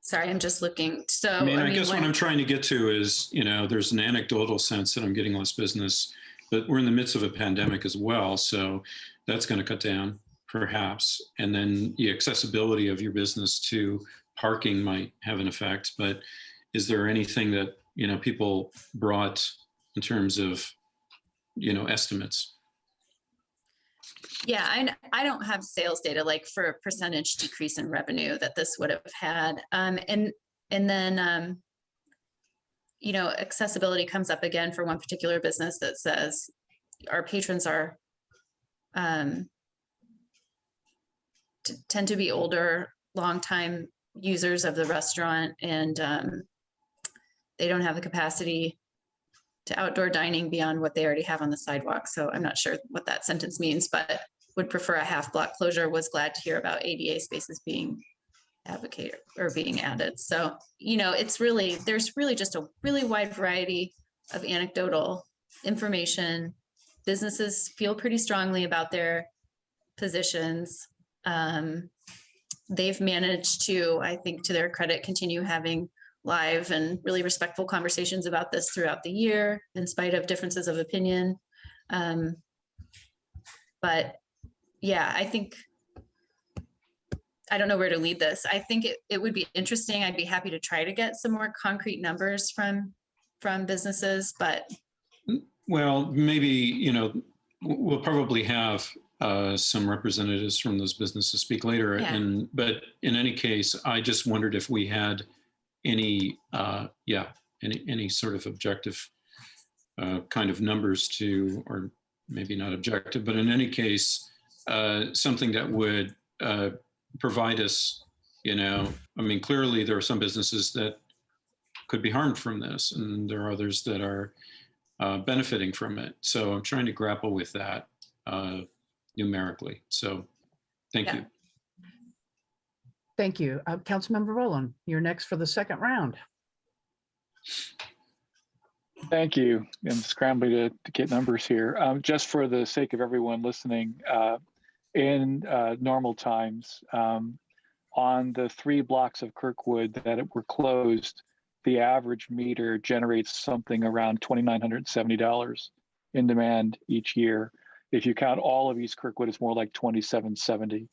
sorry, I'm just looking. So I guess what I'm trying to get to is, you know, there's an anecdotal sense that I'm getting less business, but we're in the midst of a pandemic as well. So that's going to cut down perhaps. And then the accessibility of your business to parking might have an effect, but is there anything that, you know, people brought in terms of, you know, estimates? Yeah, I don't have sales data like for a percentage decrease in revenue that this would have had. And then, you know, accessibility comes up again for one particular business that says our patrons are tend to be older, longtime users of the restaurant, and they don't have the capacity to outdoor dining beyond what they already have on the sidewalk. So I'm not sure what that sentence means, but would prefer a half block closure, was glad to hear about ADA spaces being advocated or being added. So, you know, it's really, there's really just a really wide variety of anecdotal information. Businesses feel pretty strongly about their positions. They've managed to, I think to their credit, continue having live and really respectful conversations about this throughout the year, in spite of differences of opinion. But yeah, I think, I don't know where to lead this. I think it would be interesting. I'd be happy to try to get some more concrete numbers from businesses, but. Well, maybe, you know, we'll probably have some representatives from those businesses speak later. Yeah. But in any case, I just wondered if we had any sort of objective kind of numbers to, or maybe not objective, but in any case, something that would provide us, you know, I mean, clearly there are some businesses that could be harmed from this, and there are others that are benefiting from it. So I'm trying to grapple with that numerically. So thank you. Thank you. Councilmember Rowland, you're next for the second round. Thank you. I'm scrambling to get numbers here. Just for the sake of everyone listening, in normal times, on the 3 blocks of Kirkwood that were closed, the average meter generates something around $2,970 in demand each year. If you count all of East Kirkwood, it's more like $2,770.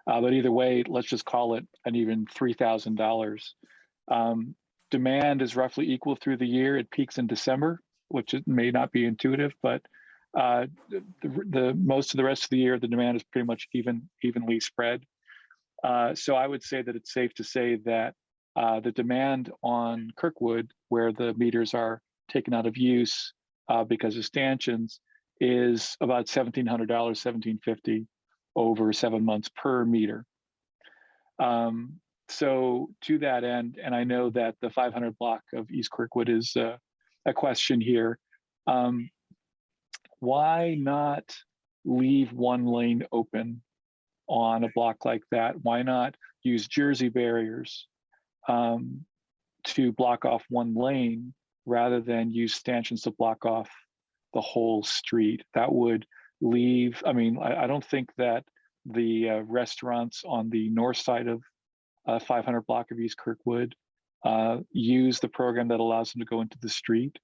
But either way, let's just call it an even $3,000. Demand is roughly equal through the year. It peaks in December, which it may not be intuitive, but the most of the rest of the year, the demand is pretty much evenly spread. So I would say that it's safe to say that the demand on Kirkwood, where the meters are taken out of use because of stanchions, is about $1,700, $1,750 over 7 months per meter. So to that end, and I know that the 500 block of East Kirkwood is a question here. Why not leave one lane open on a block like that? Why not use Jersey barriers to block off one lane rather than use stanchions to block off the whole street? That would leave, I mean, I don't think that the restaurants on the north side of 500 block of East Kirkwood use the program that allows them to go into the street.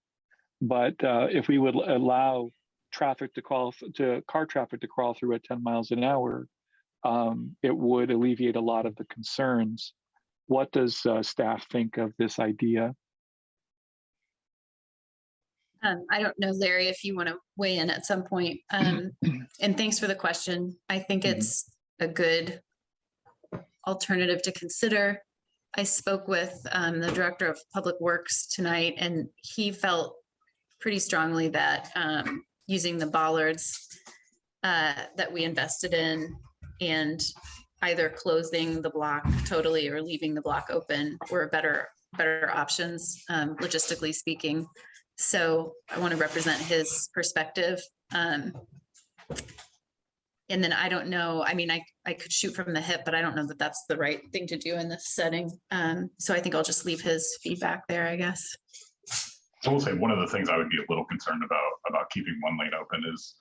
But if we would allow traffic to car traffic to crawl through at 10 miles an hour, it would alleviate a lot of the concerns. What does staff think of this idea? I don't know, Larry, if you want to weigh in at some point. And thanks for the question. I think it's a good alternative to consider. I spoke with the Director of Public Works tonight, and he felt pretty strongly that using the bollards that we invested in and either closing the block totally or leaving the block open were better options, logistically speaking. So I want to represent his perspective. And then I don't know, I mean, I could shoot from the hip, but I don't know that that's the right thing to do in this setting. So I think I'll just leave his feedback there, I guess. So I will say one of the things I would be a little concerned about keeping one lane open is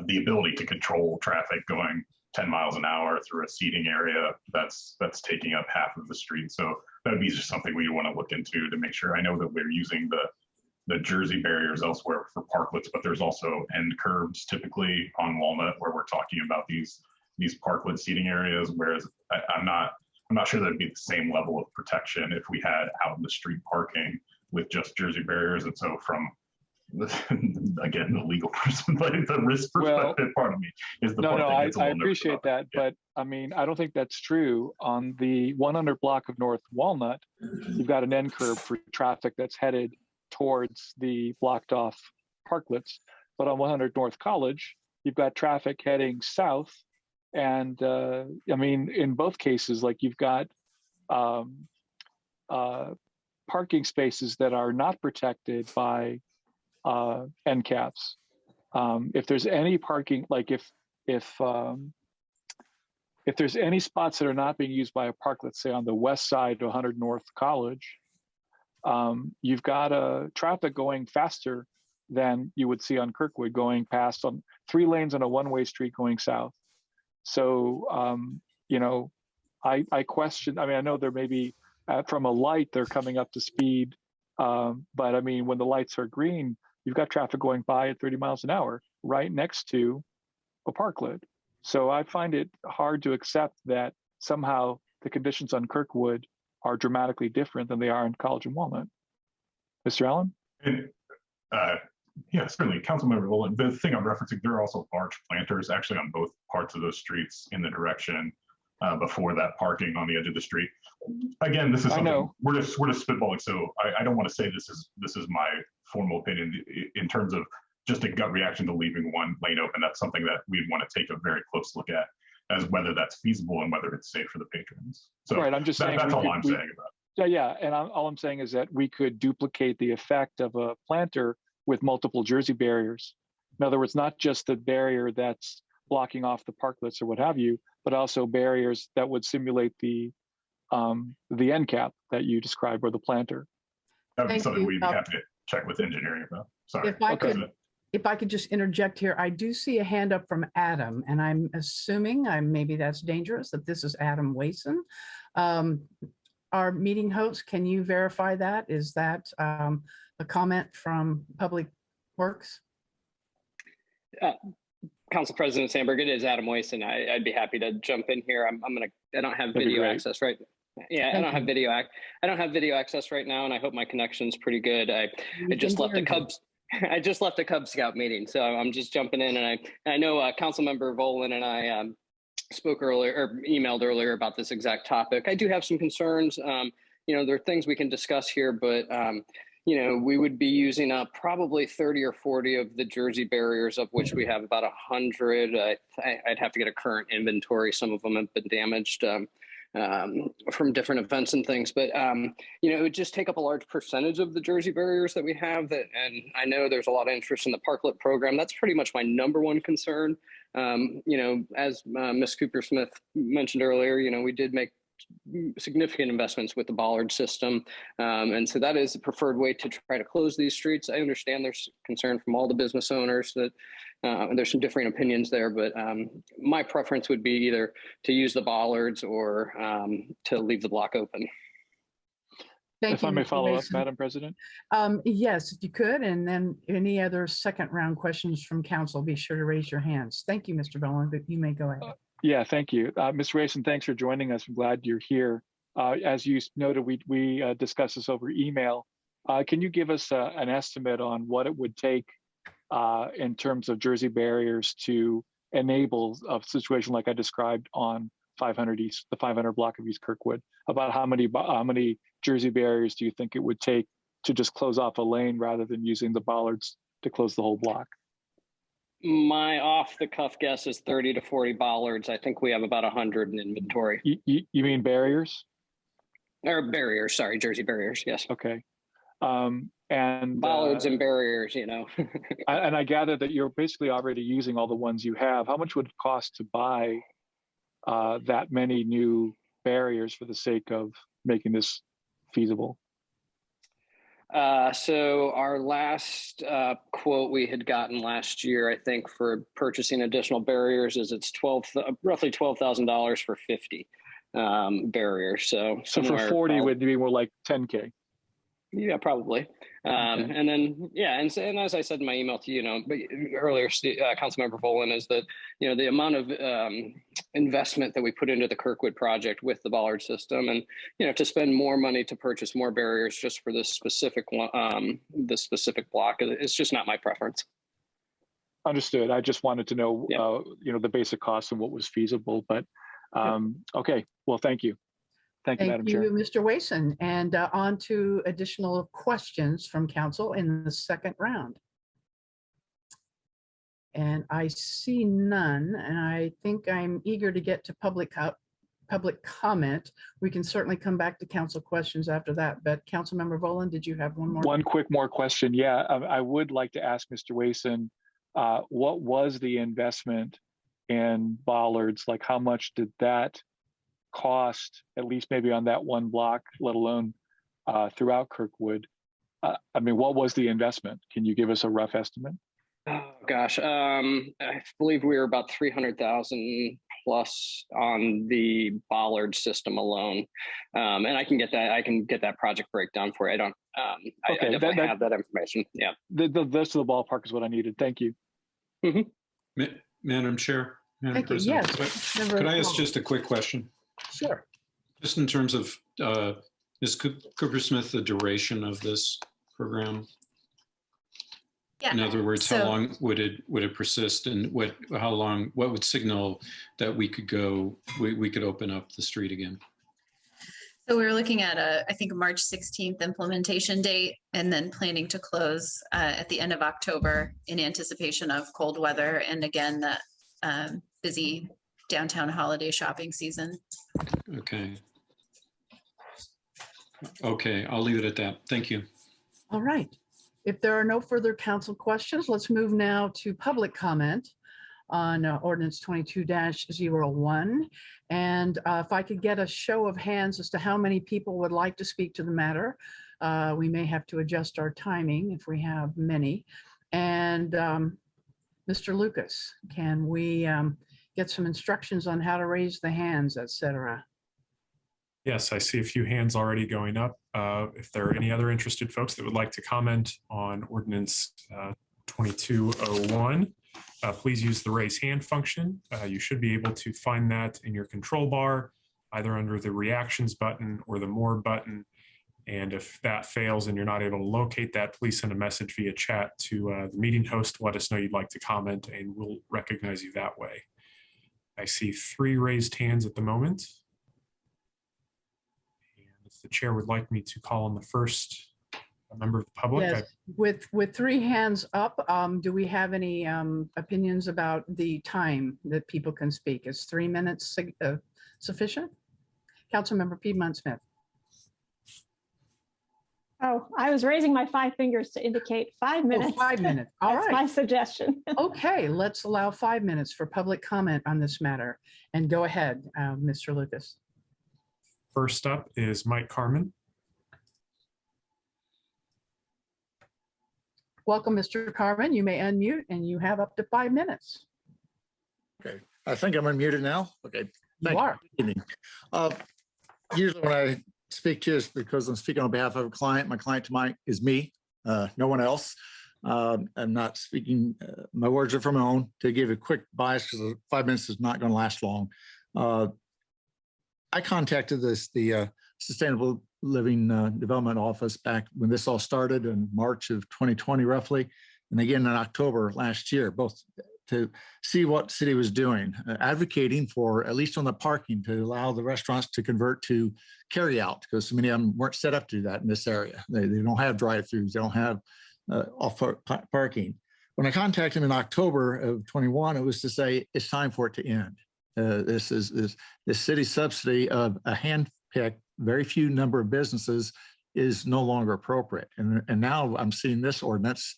the ability to control traffic going 10 miles an hour through a seating area that's taking up half of the street. So that would be just something we want to look into to make sure. I know that we're using the Jersey barriers elsewhere for parklets, but there's also end curbs typically on Walnut where we're talking about these parklet seating areas. Whereas I'm not sure that'd be the same level of protection if we had out in the street parking with just Jersey barriers. And so from again, the legal person, but the risk perspective part of me is the part that gets a little I appreciate that, but I mean, I don't think that's true. On the 100 block of North Walnut, you've got an end curb for traffic that's headed towards the blocked off parklets. But on 100 North College, you've got traffic heading south. And I mean, in both cases, like you've got parking spaces that are not protected by end caps. If there's any parking, like if there's any spots that are not being used by a park, let's say on the west side to 100 North College, you've got traffic going faster than you would see on Kirkwood, going past on 3 lanes on a one-way street going south. So, you know, I question, I mean, I know there may be from a light, they're coming up to speed. But I mean, when the lights are green, you've got traffic going by at 30 miles an hour right next to a parklet. So I find it hard to accept that somehow the conditions on Kirkwood are dramatically different than they are in College and Walnut. Mr. Allen? And, yeah, certainly, Councilmember Rowland. The thing I'm referencing, there are also large planters actually on both parts of those streets in the direction before that parking on the edge of the street. Again, this is something we're just spitballing. So I don't want to say this is my formal opinion in terms of just a gut reaction to leaving one lane open. That's something that we'd want to take a very close look at as whether that's feasible and whether it's safe for the patrons. So right, I'm just saying that's all I'm saying about it. Yeah, and all I'm saying is that we could duplicate the effect of a planter with multiple Jersey barriers. In other words, not just the barrier that's blocking off the parklets or what have you, but also barriers that would simulate the end cap that you described, or the planter. That would be something we'd have to check with engineering about. Sorry. If I could just interject here, I do see a hand up from Adam, and I'm assuming, maybe that's dangerous, that this is Adam Wason. Our meeting host, can you verify that? Is that a comment from Public Works? Council President Sandberg, it is Adam Wason. I'd be happy to jump in here. I don't have video access right. Yeah, I don't have video access right now, and I hope my connection's pretty good. I just left a Cub Scout meeting, so I'm just jumping in, and I know Councilmember Volan and I spoke earlier or emailed earlier about this exact topic. I do have some concerns. You know, there are things we can discuss here, but you know, we would be using up probably 30 or 40 of the Jersey barriers, of which we have about 100. I'd have to get a current inventory. Some of them have been damaged from different events and things, but you know, it would just take up a large percentage of the Jersey barriers that we have. And I know there's a lot of interest in the parklet program. That's pretty much my #1 concern. You know, as Ms. Cooper Smith mentioned earlier, you know, we did make significant investments with the bollard system. And so that is the preferred way to try to close these streets. I understand there's concern from all the business owners that there's some differing opinions there, but my preference would be either to use the bollards or to leave the block open. If I may follow up, Madam President. Yes, if you could, and then any other second round questions from council, be sure to raise your hands. Thank you, Mr. Bowen, but you may go ahead. Yeah, thank you. Ms. Rayson, thanks for joining us. I'm glad you're here. As you noted, we discussed this over email. Can you give us an estimate on what it would take in terms of Jersey barriers to enable a situation like I described on 500 East, the 500 block of East Kirkwood? About how many Jersey barriers do you think it would take to just close off a lane rather than using the bollards to close the whole block? My off-the-cuff guess is 30 to 40 bollards. I think we have about 100 in inventory. You mean barriers? Or barriers, sorry, Jersey barriers, yes. Okay. And bollards and barriers, you know. And I gather that you're basically already using all the ones you have. How much would it cost to buy that many new barriers for the sake of making this feasible? So our last quote we had gotten last year, I think, for purchasing additional barriers is it's roughly $12,000 for 50 barriers. So for 40 would be more like 10K. Yeah, probably. Okay. And then, yeah, and as I said in my email to you, earlier, Councilmember Volan, is that, you know, the amount of investment that we put into the Kirkwood project with the bollard system, and, you know, to spend more money to purchase more barriers just for this specific block, it's just not my preference. Understood. I just wanted to know, you know, the basic cost and what was feasible. But okay, well, thank you. Thank you, Madam Chair. Thank you, Mr. Wason. And on to additional questions from council in the second round. And I see none, and I think I'm eager to get to public comment. We can certainly come back to council questions after that, but Councilmember Volan, did you have one more? One quick more question. Yeah, I would like to ask Mr. Wason, what was the investment in bollards? Like, how much did that cost, at least maybe on that one block, let alone throughout Kirkwood? I mean, what was the investment? Can you give us a rough estimate? Oh gosh, I believe we were about 300,000 plus on the bollard system alone, and I can get that project breakdown for you. I don't. Okay, I definitely have that information. Yeah, the rest of the ballpark is what I needed. Thank you. Mm-hmm. Madam Chair, Madam President, yes. Could I ask just a quick question? Sure. Just in terms of Ms. Cooper Smith, the duration of this program. Yeah. In other words, how long would it persist, and what would signal that we could open up the street again? So we were looking at I think a March 16th implementation date, and then planning to close at the end of October in anticipation of cold weather and again the busy downtown holiday shopping season. Okay. Okay, I'll leave it at that. Thank you. All right. If there are no further council questions, let's move now to public comment on Ordinance 22-01. And if I could get a show of hands as to how many people would like to speak to the matter, we may have to adjust our timing if we have many. And Mr. Lucas, can we get some instructions on how to raise the hands, etc.? Yes, I see a few hands already going up. If there are any other interested folks that would like to comment on Ordinance 2201, please use the raise hand function. You should be able to find that in your control bar, either under the reactions button or the more button. And if that fails and you're not able to locate that, please send a message via chat to the meeting host. Let us know you'd like to comment and we'll recognize you that way. I see 3 raised hands at the moment. And if the chair would like me to call on the first member of the public. Yes, with 3 hands up, do we have any opinions about the time that people can speak? Is 3 minutes sufficient? Councilmember Piedmont Smith. Oh, I was raising my 5 fingers to indicate 5 minutes. 5 minutes. All That's right. my suggestion. Okay, let's allow 5 minutes for public comment on this matter. And go ahead, Mr. Lucas. First up is Mike Carmen. Welcome, Mr. Carmen. You may unmute and you have up to 5 minutes. Okay, I think I'm unmuted now. Okay. You are. Good evening. Usually when I speak to you, it's because I'm speaking on behalf of a client. My client tonight is me, no one else. I'm not speaking, my words are from my own. To give a quick bias, because 5 minutes is not going to last long. I contacted the Sustainable Living Development Office back when this all started in March of 2020, roughly, and again in October last year, both to see what city was doing, advocating for, at least on the parking, to allow the restaurants to convert to carry out, because so many of them weren't set up to do that in this area. They don't have drive-throughs, they don't have off parking. When I contacted him in October of 21, it was to say it's time for it to end. This city subsidy of a hand-picked, very few number of businesses is no longer appropriate. And now I'm seeing this ordinance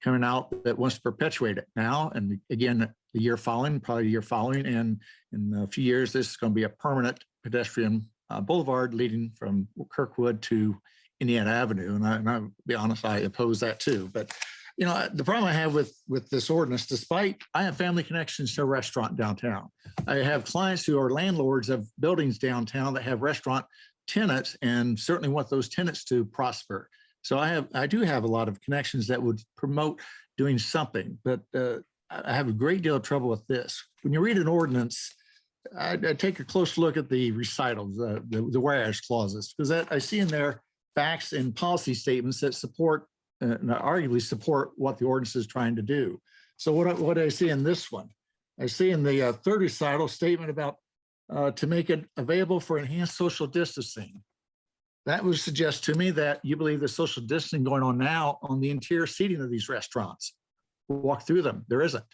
coming out that wants to perpetuate it now. And again, the year following, probably the year following, and in a few years, this is going to be a permanent pedestrian boulevard leading from Kirkwood to Indiana Avenue. And I'll be honest, I oppose that too. But you know, the problem I have with this ordinance, despite I have family connections to a restaurant downtown. I have clients who are landlords of buildings downtown that have restaurant tenants and certainly want those tenants to prosper. So I do have a lot of connections that would promote doing something, but I have a great deal of trouble with this. When you read an ordinance, I take a close look at the recitals, the whereas clauses, because I see in there facts and policy statements that support, arguably support what the ordinance is trying to do. So what I see in this one, I see in the third recital statement about to make it available for enhanced social distancing. That would suggest to me that you believe the social distancing going on now on the interior seating of these restaurants. Walk through them, there isn't.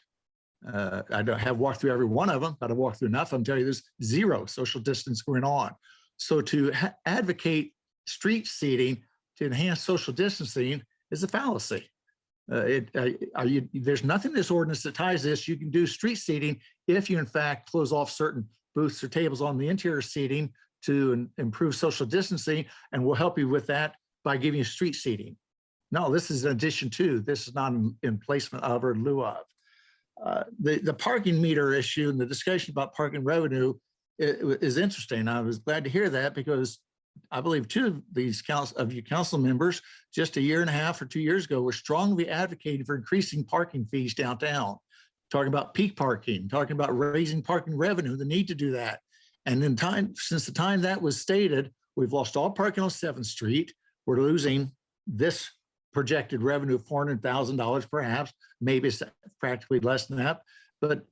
I don't have walked through every one of them, but I've walked through enough. I'm telling you, there's zero social distance going on. So to advocate street seating to enhance social distancing is a fallacy. There's nothing in this ordinance that ties this. You can do street seating if you in fact close off certain booths or tables on the interior seating to improve social distancing, and we'll help you with that by giving you street seating. No, this is in addition to, this is not in placement of or in lieu of. The parking meter issue and the discussion about parking revenue is interesting. I was glad to hear that because I believe two of these council members just a year and a half or 2 years ago were strongly advocating for increasing parking fees downtown, talking about peak parking, talking about raising parking revenue, the need to do that. And in time, since the time that was stated, we've lost all parking on 7th Street. We're losing this projected revenue of $400,000 perhaps, maybe it's practically less than that. But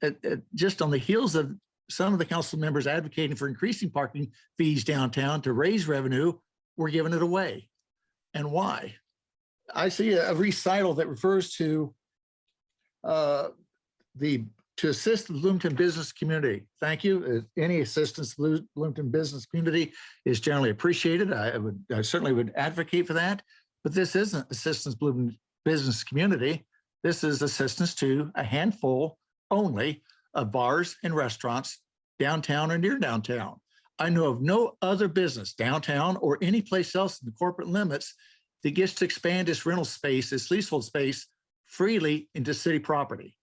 just on the heels of some of the council members advocating for increasing parking fees downtown to raise revenue, we're giving it away. And why? I see a recital that refers to to assist the Bloomington business community. Thank you. Any assistance to the Bloomington business community is generally appreciated. I certainly would advocate for that, but this isn't assistance to Bloomington business community. This is assistance to a handful only of bars and restaurants downtown or near downtown. I know of no other business downtown or any place else in the corporate limits that gets to expand its rental space, its leasehold space freely into city property.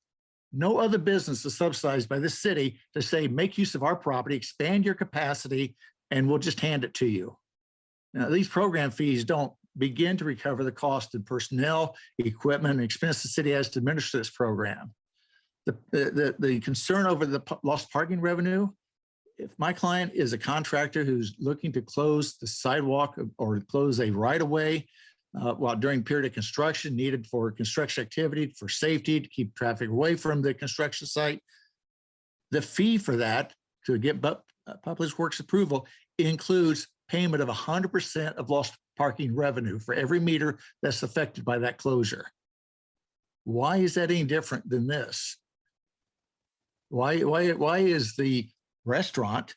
No other business is subsidized by this city to say, make use of our property, expand your capacity, and we'll just hand it to you. Now, these program fees don't begin to recover the cost of personnel, equipment, and expense the city has to administer this program. The concern over the lost parking revenue, if my client is a contractor who's looking to close the sidewalk or close a right-of-way while during period of construction needed for construction activity, for safety, to keep traffic away from the construction site, the fee for that to get Public Works approval includes payment of 100% of lost parking revenue for every meter that's affected by that closure. Why is that any different than this? Why is the restaurant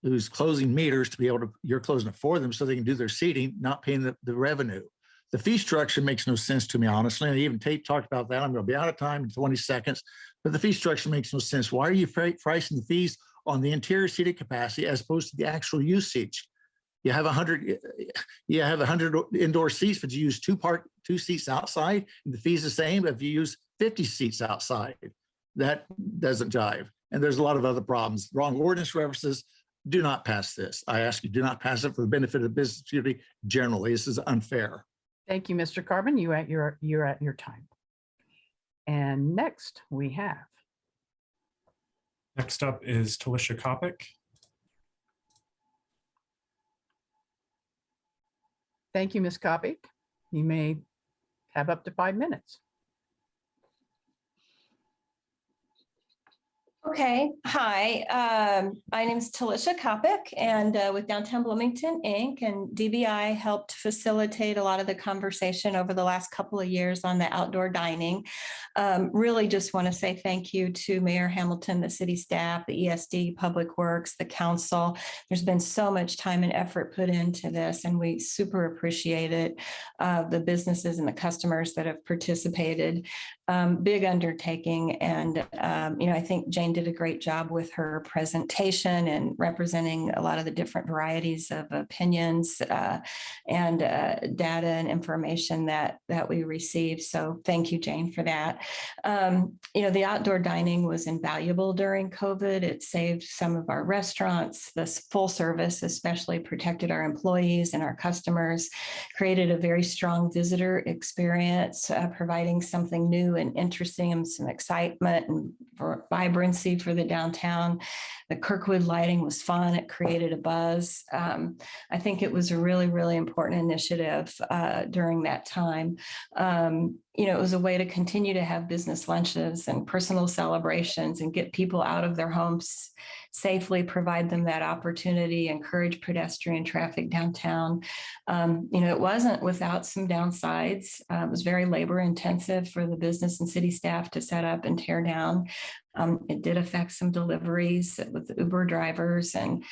who's closing meters to be able to, you're closing it for them so they can do their seating, not paying the revenue. The fee structure makes no sense to me, honestly. And even Tate talked about that. I'm going to be out of time in 20 seconds, but the fee structure makes no sense. Why are you pricing the fees on the interior seating capacity as opposed to the actual usage? You have 100 indoor seats, but you use two seats outside, and the fee's the same if you use 50 seats outside. That doesn't jive. And there's a lot of other problems. Wrong ordinance references. Do not pass this. I ask you, do not pass it for the benefit of the business community generally. This is unfair. Thank you, Mr. Carbon. You're at your time. And next we have. Next up is Talisha Kopic. Thank you, Ms. Kopic. You may have up to 5 minutes. Okay, hi, my name is Talisha Kopic, and with Downtown Bloomington, Inc. and DBI helped facilitate a lot of the conversation over the last couple of years on the outdoor dining. Really just want to say thank you to Mayor Hamilton, the city staff, the ESD, Public Works, the council. There's been so much time and effort put into this, and we super appreciate it. The businesses and the customers that have participated. Big undertaking, and I think Jane did a great job with her presentation and representing a lot of the different varieties of opinions and data and information that we received. So thank you, Jane, for that. The outdoor dining was invaluable during COVID. It saved some of our restaurants. This full service especially protected our employees and our customers, created a very strong visitor experience, providing something new and interesting and some excitement and vibrancy for the downtown. The Kirkwood lighting was fun. It created a buzz. I think it was a really, really important initiative during that time. It was a way to continue to have business lunches and personal celebrations and get people out of their homes safely, provide them that opportunity, encourage pedestrian traffic downtown. It wasn't without some downsides. It was very labor intensive for the business and city staff to set up and tear down. It did affect some deliveries with Uber drivers and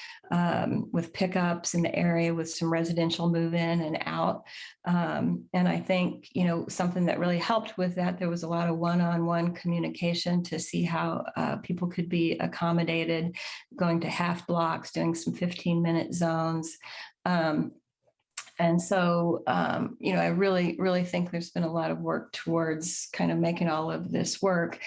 with pickups in the area with some residential move in and out. And I think, something that really helped with that, there was a lot of one-on-one communication to see how people could be accommodated, going to half blocks, doing some 15-minute zones. And so, I really, really think there's been a lot of work towards kind of making all of this work.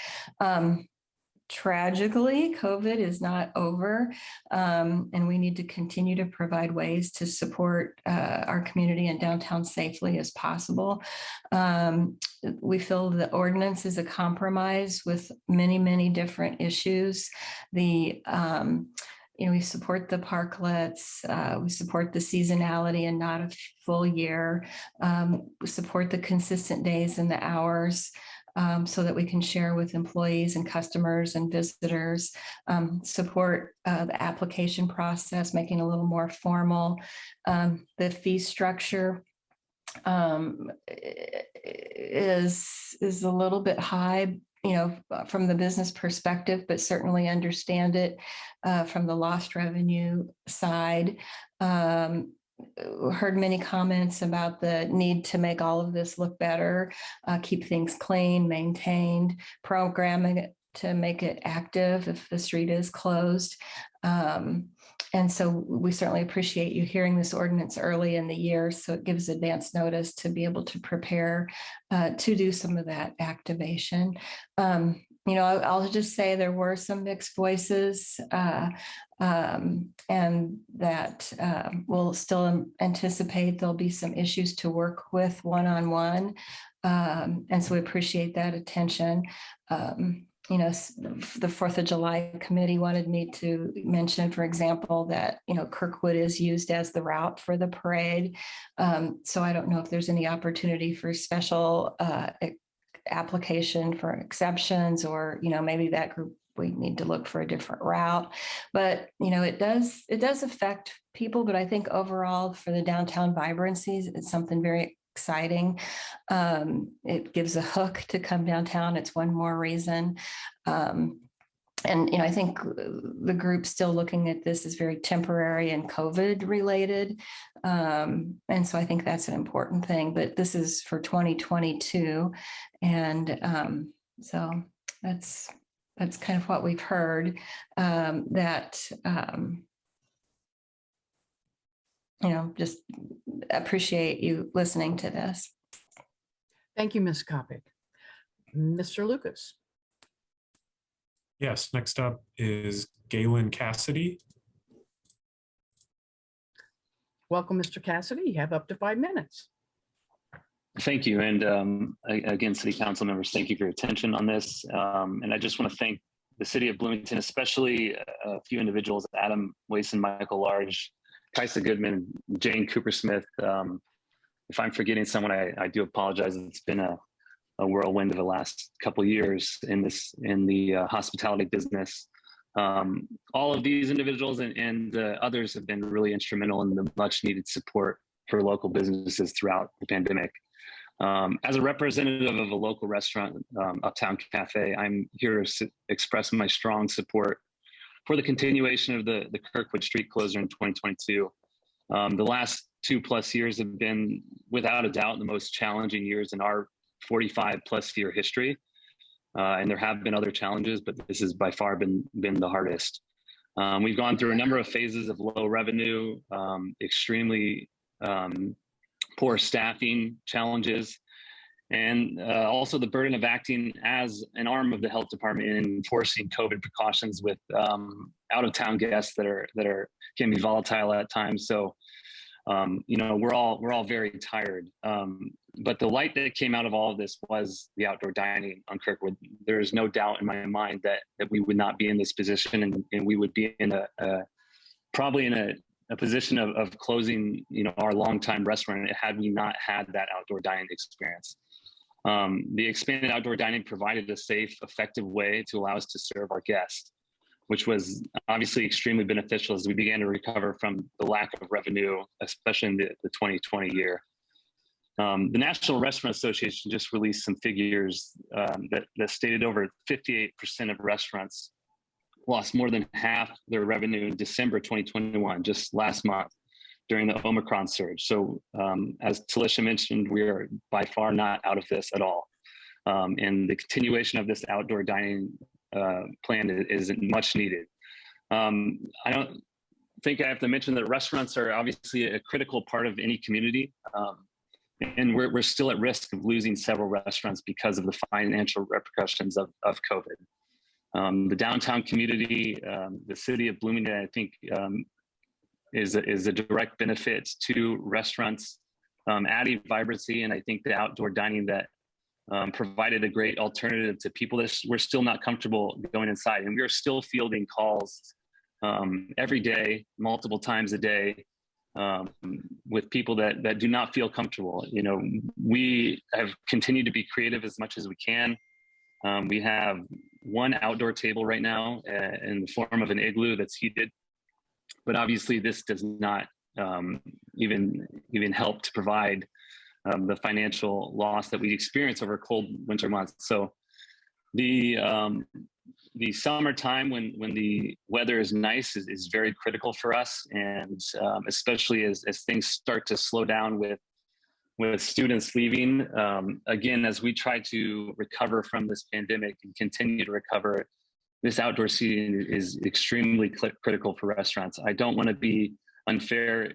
Tragically, COVID is not over, and we need to continue to provide ways to support our community and downtown safely as possible. We feel the ordinance is a compromise with many, many different issues. We support the parklets, we support the seasonality and not a full year. We support the consistent days and the hours. So that we can share with employees and customers and visitors, support the application process, making it a little more formal. The fee structure is a little bit high, from the business perspective, but certainly understand it from the lost revenue side. Heard many comments about the need to make all of this look better, keep things clean, maintained, programming it to make it active if the street is closed. And so we certainly appreciate you hearing this ordinance early in the year, so it gives advance notice to be able to prepare to do some of that activation. I'll just say there were some mixed voices, and that we'll still anticipate there'll be some issues to work with one-on-one. And so we appreciate that attention. The 4th of July committee wanted me to mention, for example, that, Kirkwood is used as the route for the parade. So I don't know if there's any opportunity for special application for exceptions, or, maybe that group, we need to look for a different route. But, it does affect people, but I think overall for the downtown vibrancies, it's something very exciting. It gives a hook to come downtown. It's one more reason. I think the group's still looking at this as very temporary and COVID related. And so I think that's an important thing, but this is for 2022. And so that's kind of what we've heard, just appreciate you listening to this. Thank you, Ms. Kopic. Mr. Lucas. Yes, next up is Galen Cassidy. Welcome, Mr. Cassidy. You have up to 5 minutes. Thank you. And again, City Council members, thank you for your attention on this. And I just want to thank the City of Bloomington, especially a few individuals, Adam Wason, Michael Large, Kaisa Goodman, Jane Cooper-Smith. If I'm forgetting someone, I do apologize. It's been a whirlwind of the last couple of years in the hospitality business. All of these individuals and others have been really instrumental in the much needed support for local businesses throughout the pandemic. As a representative of a local restaurant, Uptown Cafe, I'm here to express my strong support for the continuation of the Kirkwood Street closure in 2022. The last 2+ years have been, without a doubt, the most challenging years in our 45+ year history. And there have been other challenges, but this has by far been the hardest. We've gone through a number of phases of low revenue, extremely poor staffing challenges, and also the burden of acting as an arm of the health department in enforcing COVID precautions with out-of-town guests that can be volatile at times. So, we're all very tired. But the light that came out of all of this was the outdoor dining on Kirkwood. There is no doubt in my mind that we would not be in this position, and we would be in probably in a position of closing, our longtime restaurant had we not had that outdoor dining experience. The expanded outdoor dining provided a safe, effective way to allow us to serve our guests, which was obviously extremely beneficial as we began to recover from the lack of revenue, especially in the 2020 year. The National Restaurant Association just released some figures that stated over 58% of restaurants lost more than half their revenue in December 2021, just last month during the Omicron surge. So as Talisha mentioned, we are by far not out of this at all. And the continuation of this outdoor dining plan is much needed. I don't think I have to mention that restaurants are obviously a critical part of any community. And we're still at risk of losing several restaurants because of the financial repercussions of COVID. The downtown community, the city of Bloomington, I think is a direct benefit to restaurants, adding vibrancy. And I think the outdoor dining that provided a great alternative to people that were still not comfortable going inside. And we are still fielding calls every day, multiple times a day, with people that do not feel comfortable. We have continued to be creative as much as we can. We have one outdoor table right now in the form of an igloo that's heated, but obviously this does not even help to provide the financial loss that we experience over cold winter months. So the summertime when the weather is nice is very critical for us, and especially as things start to slow down with students leaving. Again, as we try to recover from this pandemic and continue to recover, this outdoor seating is extremely critical for restaurants. I don't want to be unfair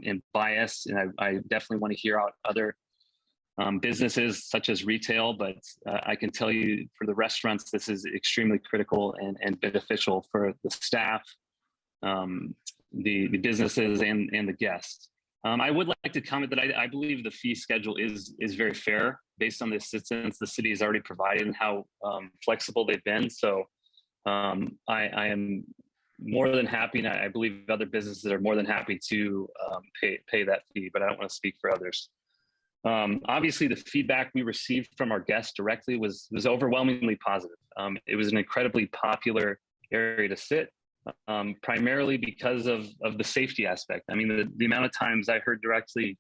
and biased, and I definitely want to hear out other businesses such as retail, but I can tell you for the restaurants, this is extremely critical and beneficial for the staff, the businesses and the guests. I would like to comment that I believe the fee schedule is very fair based on the assistance the city has already provided and how flexible they've been. So I am more than happy, and I believe other businesses are more than happy to pay that fee, but I don't want to speak for others. Obviously, the feedback we received from our guests directly was overwhelmingly positive. It was an incredibly popular area to sit, primarily because of the safety aspect. I mean, the amount of times I heard directly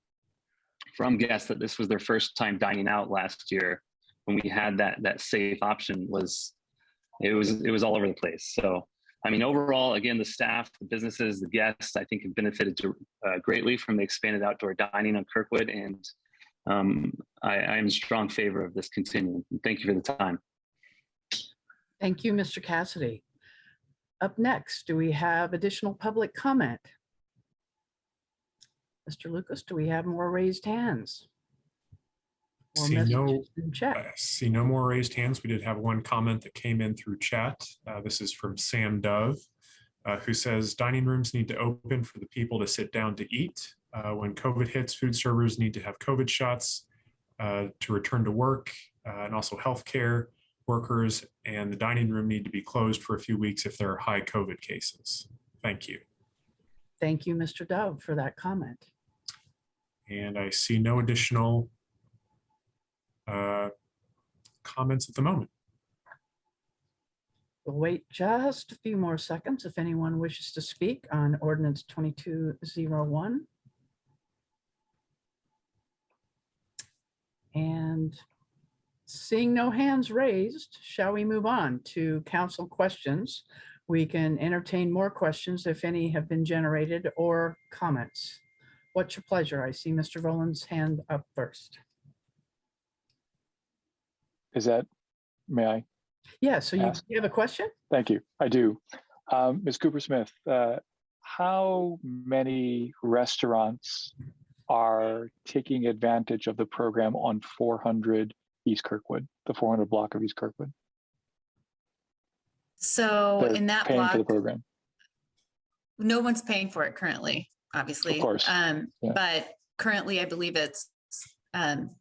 from guests that this was their first time dining out last year when we had that safe option was it was all over the place. So, I mean, overall, again, the staff, the businesses, the guests, I think have benefited greatly from the expanded outdoor dining on Kirkwood. And I am in strong favor of this continuing. Thank you for the time. Thank you, Mr. Cassidy. Up next, do we have additional public comment? Mr. Lucas, do we have more raised hands? Or See messages in chat? I see no more raised hands. We did have one comment that came in through chat. This is from Sam Dove, who says dining rooms need to open for the people to sit down to eat. When COVID hits, food servers need to have COVID shots to return to work, and also healthcare workers and the dining room need to be closed for a few weeks if there are high COVID cases. Thank you. Thank you, Mr. Dove, for that comment. And I see no additional comments at the moment. We'll wait just a few more seconds if anyone wishes to speak on Ordinance 2201. And seeing no hands raised, shall we move on to council questions? We can entertain more questions if any have been generated or comments. What's your pleasure? I see Mr. Rowland's hand up first. Is that, may I? Yeah, so you ask? have a question? Thank you, I do. Ms. Cooper-Smith, how many restaurants are taking advantage of the program on 400 East Kirkwood, the 400 block of East Kirkwood? So They're in that paying block, for the program. no one's paying for it currently, obviously. Of course. Yeah. But currently, I believe it's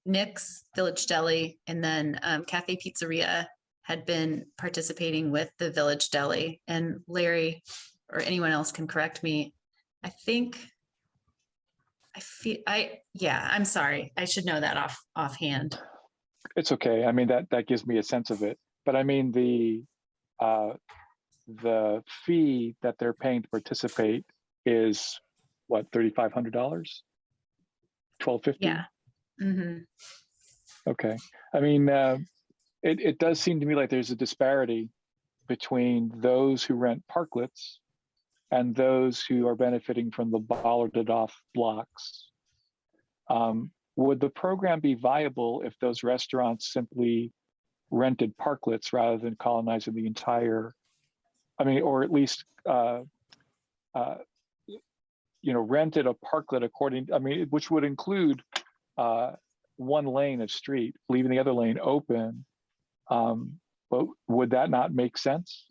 Nick's, Village Deli, and then Cafe Pizzeria had been participating with the Village Deli. And Larry or anyone else can correct me. I'm sorry. I should know that offhand. It's okay. I mean, that gives me a sense of it. But I mean, the fee that they're paying to participate is what, $3,500? $1,250? Yeah. Mm-hmm. Okay. I mean, it does seem to me like there's a disparity between those who rent parklets and those who are benefiting from the bollarded off blocks. Would the program be viable if those restaurants simply rented parklets rather than colonizing the entire, I mean, or at least, rented a parklet according, I mean, which would include one lane of street, leaving the other lane open. But would that not make sense?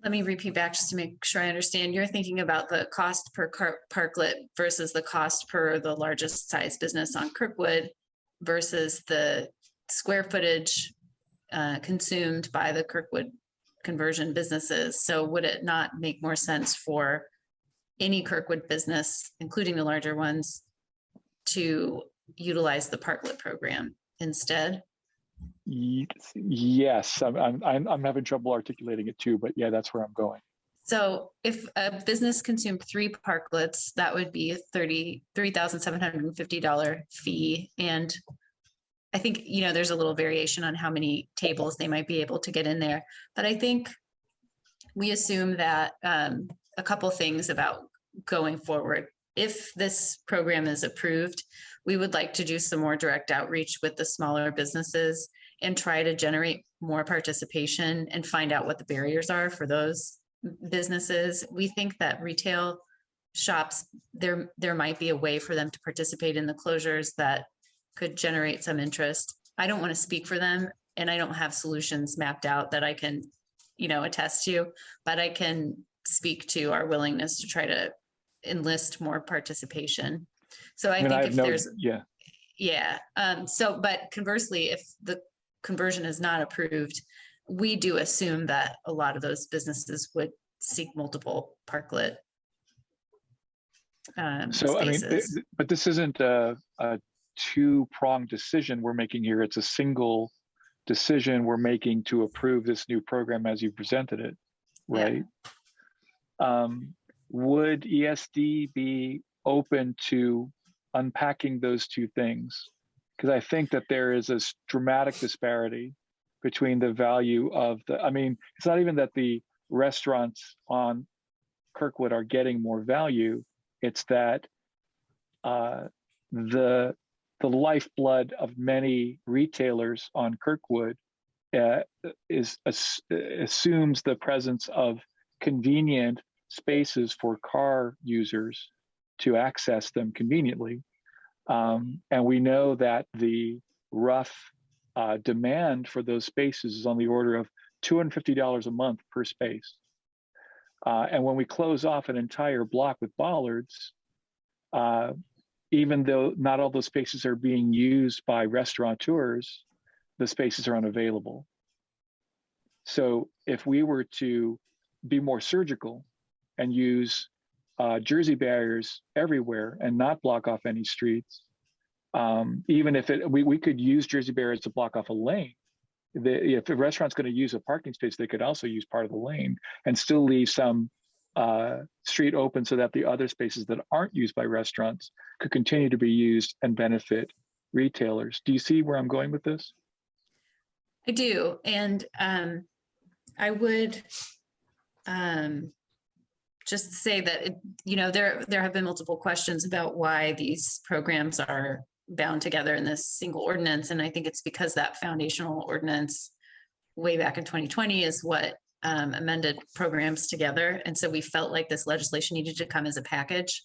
Let me repeat back just to make sure I understand. You're thinking about the cost per parklet versus the cost per the largest size business on Kirkwood versus the square footage consumed by the Kirkwood conversion businesses. So would it not make more sense for any Kirkwood business, including the larger ones, to utilize the parklet program instead? Yes, I'm having trouble articulating it too, but yeah, that's where I'm going. So if a business consumed 3 parklets, that would be a $33,750 fee. And I think, there's a little variation on how many tables they might be able to get in there. But I think we assume that a couple things about going forward. If this program is approved, we would like to do some more direct outreach with the smaller businesses and try to generate more participation and find out what the barriers are for those businesses. We think that retail shops, there might be a way for them to participate in the closures that could generate some interest. I don't want to speak for them, and I don't have solutions mapped out that I can, attest to, but I can speak to our willingness to try to enlist more participation. So I think if there's, but conversely, if the conversion is not approved, we do assume that a lot of those businesses would seek multiple parklet spaces. But this isn't a two-pronged decision we're making here. It's a single decision we're making to approve this new program as you presented it, right? Yeah. Would ESD be open to unpacking those two things? Because I think that there is a dramatic disparity between the value of the, I mean, it's not even that the restaurants on Kirkwood are getting more value, it's that the lifeblood of many retailers on Kirkwood assumes the presence of convenient spaces for car users to access them conveniently. And we know that the rough demand for those spaces is on the order of $250 a month per space. And when we close off an entire block with bollards, even though not all those spaces are being used by restaurateurs, the spaces are unavailable. So if we were to be more surgical and use Jersey barriers everywhere and not block off any streets, even if we could use Jersey barriers to block off a lane. If a restaurant's going to use a parking space, they could also use part of the lane and still leave some street open so that the other spaces that aren't used by restaurants could continue to be used and benefit retailers. Do you see where I'm going with this? I do. And I would just say that, there have been multiple questions about why these programs are bound together in this single ordinance. And I think it's because that foundational ordinance way back in 2020 is what amended programs together. And so we felt like this legislation needed to come as a package.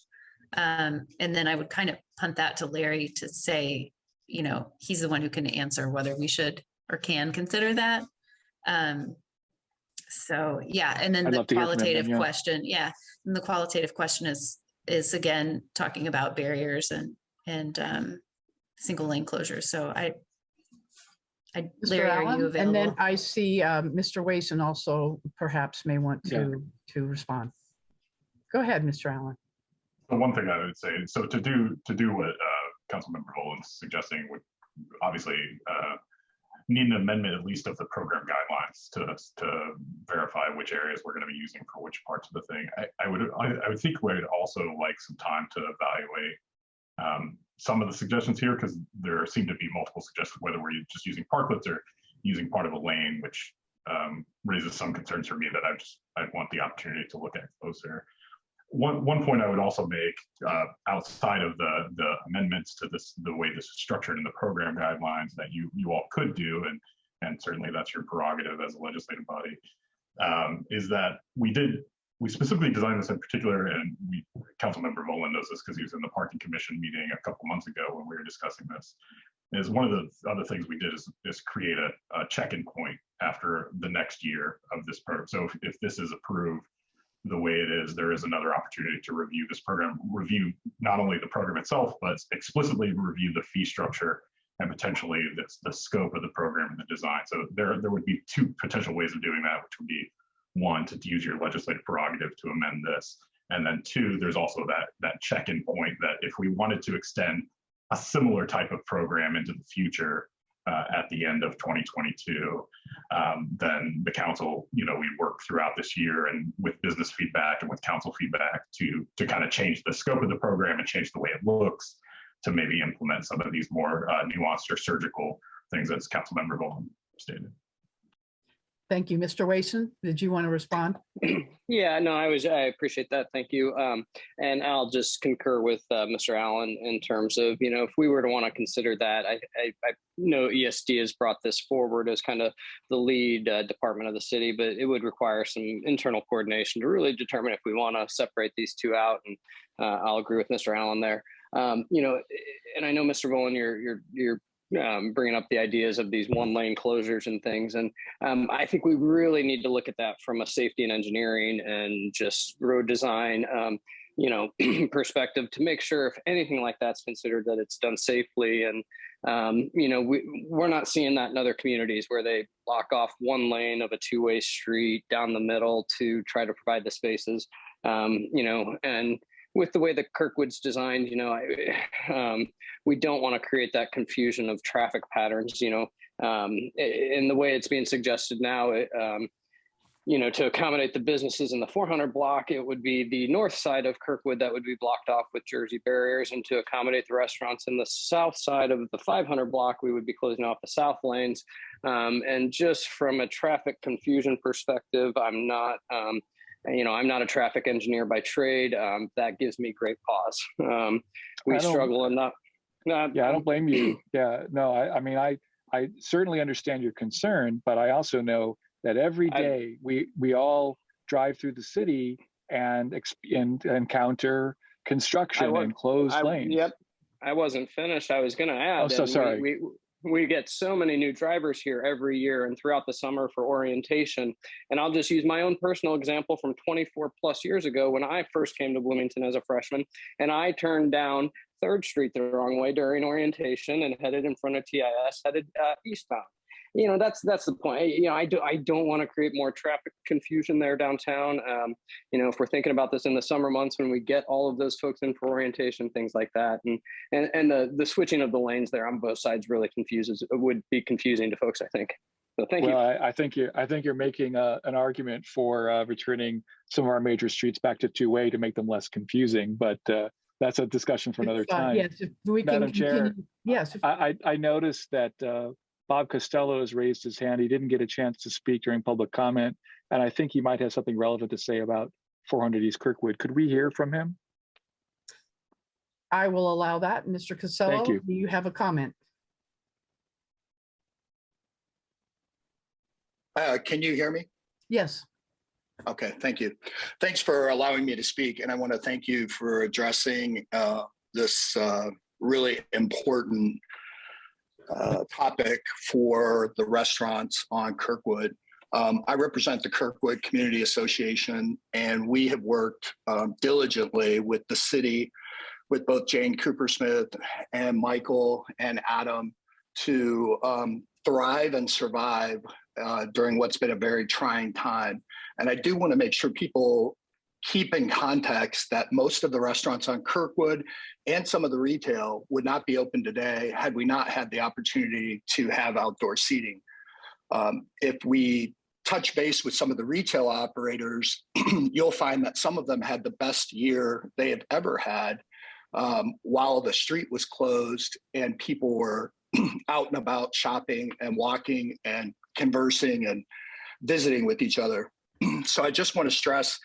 And then I would kind of punt that to Larry to say, he's the one who can answer whether we should or can consider that. So yeah, and then the qualitative question, and the qualitative question is again talking about barriers and single lane closures. So Larry, are you available? And then I see Mr. Wason also perhaps may want to respond. Go ahead, Mr. Allen. The one thing I would say, so to do what Councilmember Boland's suggesting would obviously need an amendment at least of the program guidelines to verify which areas we're going to be using for which parts of the thing. I would think we'd also like some time to evaluate some of the suggestions here, because there seem to be multiple suggestions whether we're just using parklets or using part of a lane, which raises some concerns for me that I'd want the opportunity to look at closer. One point I would also make outside of the amendments to the way this is structured in the program guidelines that you all could do, and certainly that's your prerogative as a legislative body, is that we specifically designed this in particular, and Councilmember Boland knows this because he was in the Parking Commission meeting a couple months ago when we were discussing this, is one of the other things we did is create a check-in point after the next year of this program. So if this is approved the way it is, there is another opportunity to review this program, review not only the program itself, but explicitly review the fee structure and potentially the scope of the program and the design. So there would be two potential ways of doing that, which would be one, to use your legislative prerogative to amend this. And then two, there's also that check-in point that if we wanted to extend a similar type of program into the future at the end of 2022, then the council, we work throughout this year and with business feedback and with council feedback to kind of change the scope of the program and change the way it looks to maybe implement some of these more nuanced or surgical things as Councilmember Boland stated. Thank you. Mr. Wason, did you want to respond? Yeah, no, I appreciate that. Thank you. And I'll just concur with Mr. Allen in terms of, if we were to want to consider that, I know ESD has brought this forward as kind of the lead department of the city, but it would require some internal coordination to really determine if we want to separate these two out. And I'll agree with Mr. Allen there. And I know, Mr. Boland, you're bringing up the ideas of these one lane closures and things. And I think we really need to look at that from a safety and engineering and just road design, perspective to make sure if anything like that's considered that it's done safely. And, we're not seeing that in other communities where they block off one lane of a two-way street down the middle to try to provide the spaces, and with the way that Kirkwood's designed, we don't want to create that confusion of traffic patterns, in the way it's being suggested now. to accommodate the businesses in the 400 block, it would be the north side of Kirkwood that would be blocked off with Jersey barriers. And to accommodate the restaurants in the south side of the 500 block, we would be closing off the south lanes. And just from a traffic confusion perspective, I'm not a traffic engineer by trade. That gives me great pause. We struggle enough. I don't blame you. Yeah, no, I mean, I certainly understand your concern, but I also know that every day we all drive through the city and encounter construction and closed lanes. Yep, I wasn't finished. I was going to add. Oh, so sorry. We get so many new drivers here every year and throughout the summer for orientation. And I'll just use my own personal example from 24 plus years ago when I first came to Bloomington as a freshman, and I turned down 3rd Street the wrong way during orientation and headed in front of TIS, headed eastbound. That's the point. I don't want to create more traffic confusion there downtown. If we're thinking about this in the summer months when we get all of those folks in for orientation, things like that, and the switching of the lanes there on both sides really would be confusing to folks, I think. So thank you. I think you're making an argument for returning some of our major streets back to 2-way to make them less confusing, but that's a discussion for another time. Yes, if we can Madam Chair, yes. I noticed that Bob Costello has raised his hand. He didn't get a chance to speak during public comment, and I think he might have something relevant to say about 400 East Kirkwood. Could we hear from him? I will allow that. Mr. Costello, Thank you. Do you have a comment? Can you hear me? Yes. Okay, thank you. Thanks for allowing me to speak. And I want to thank you for addressing this really important topic for the restaurants on Kirkwood. I represent the Kirkwood Community Association, and we have worked diligently with the city, with both Jane Coopersmith and Michael and Adam to thrive and survive during what's been a very trying time. And I do want to make sure people keep in context that most of the restaurants on Kirkwood and some of the retail would not be open today had we not had the opportunity to have outdoor seating. If we touch base with some of the retail operators, you'll find that some of them had the best year they have ever had while the street was closed and people were out and about shopping and walking and conversing and visiting with each other. So I just want to stress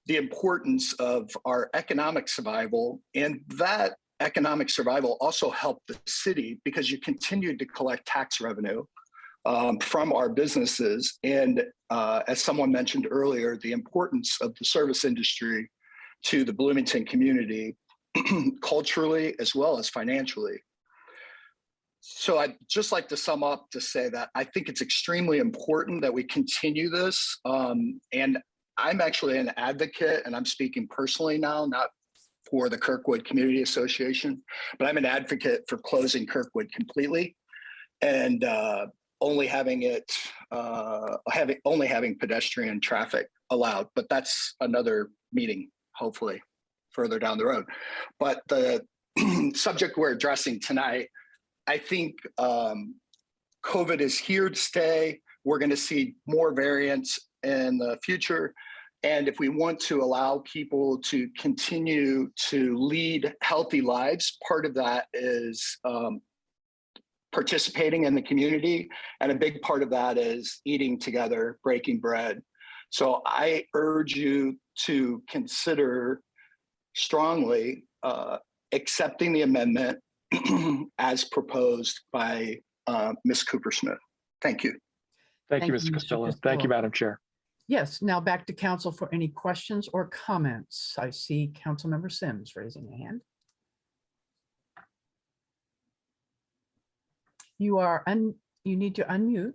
the importance of our economic survival, and that economic survival also helped the city because you continued to collect tax revenue from our businesses. And as someone mentioned earlier, the importance of the service industry to the Bloomington community, culturally as well as financially. So I'd just like to sum up to say that I think it's extremely important that we continue this. And I'm actually an advocate, and I'm speaking personally now, not for the Kirkwood Community Association, but I'm an advocate for closing Kirkwood completely and only having pedestrian traffic allowed. But that's another meeting, hopefully, further down the road. But the subject we're addressing tonight, I think COVID is here to stay. We're going to see more variants in the future. And if we want to allow people to continue to lead healthy lives, part of that is participating in the community. And a big part of that is eating together, breaking bread. So I urge you to consider strongly accepting the amendment as proposed by Ms. Coopersmith. Thank you. Thank you, Mr. Costello. Thank you, Madam Chair. Yes, now back to council for any questions or comments. I see Councilmember Sims raising a hand. You need to unmute.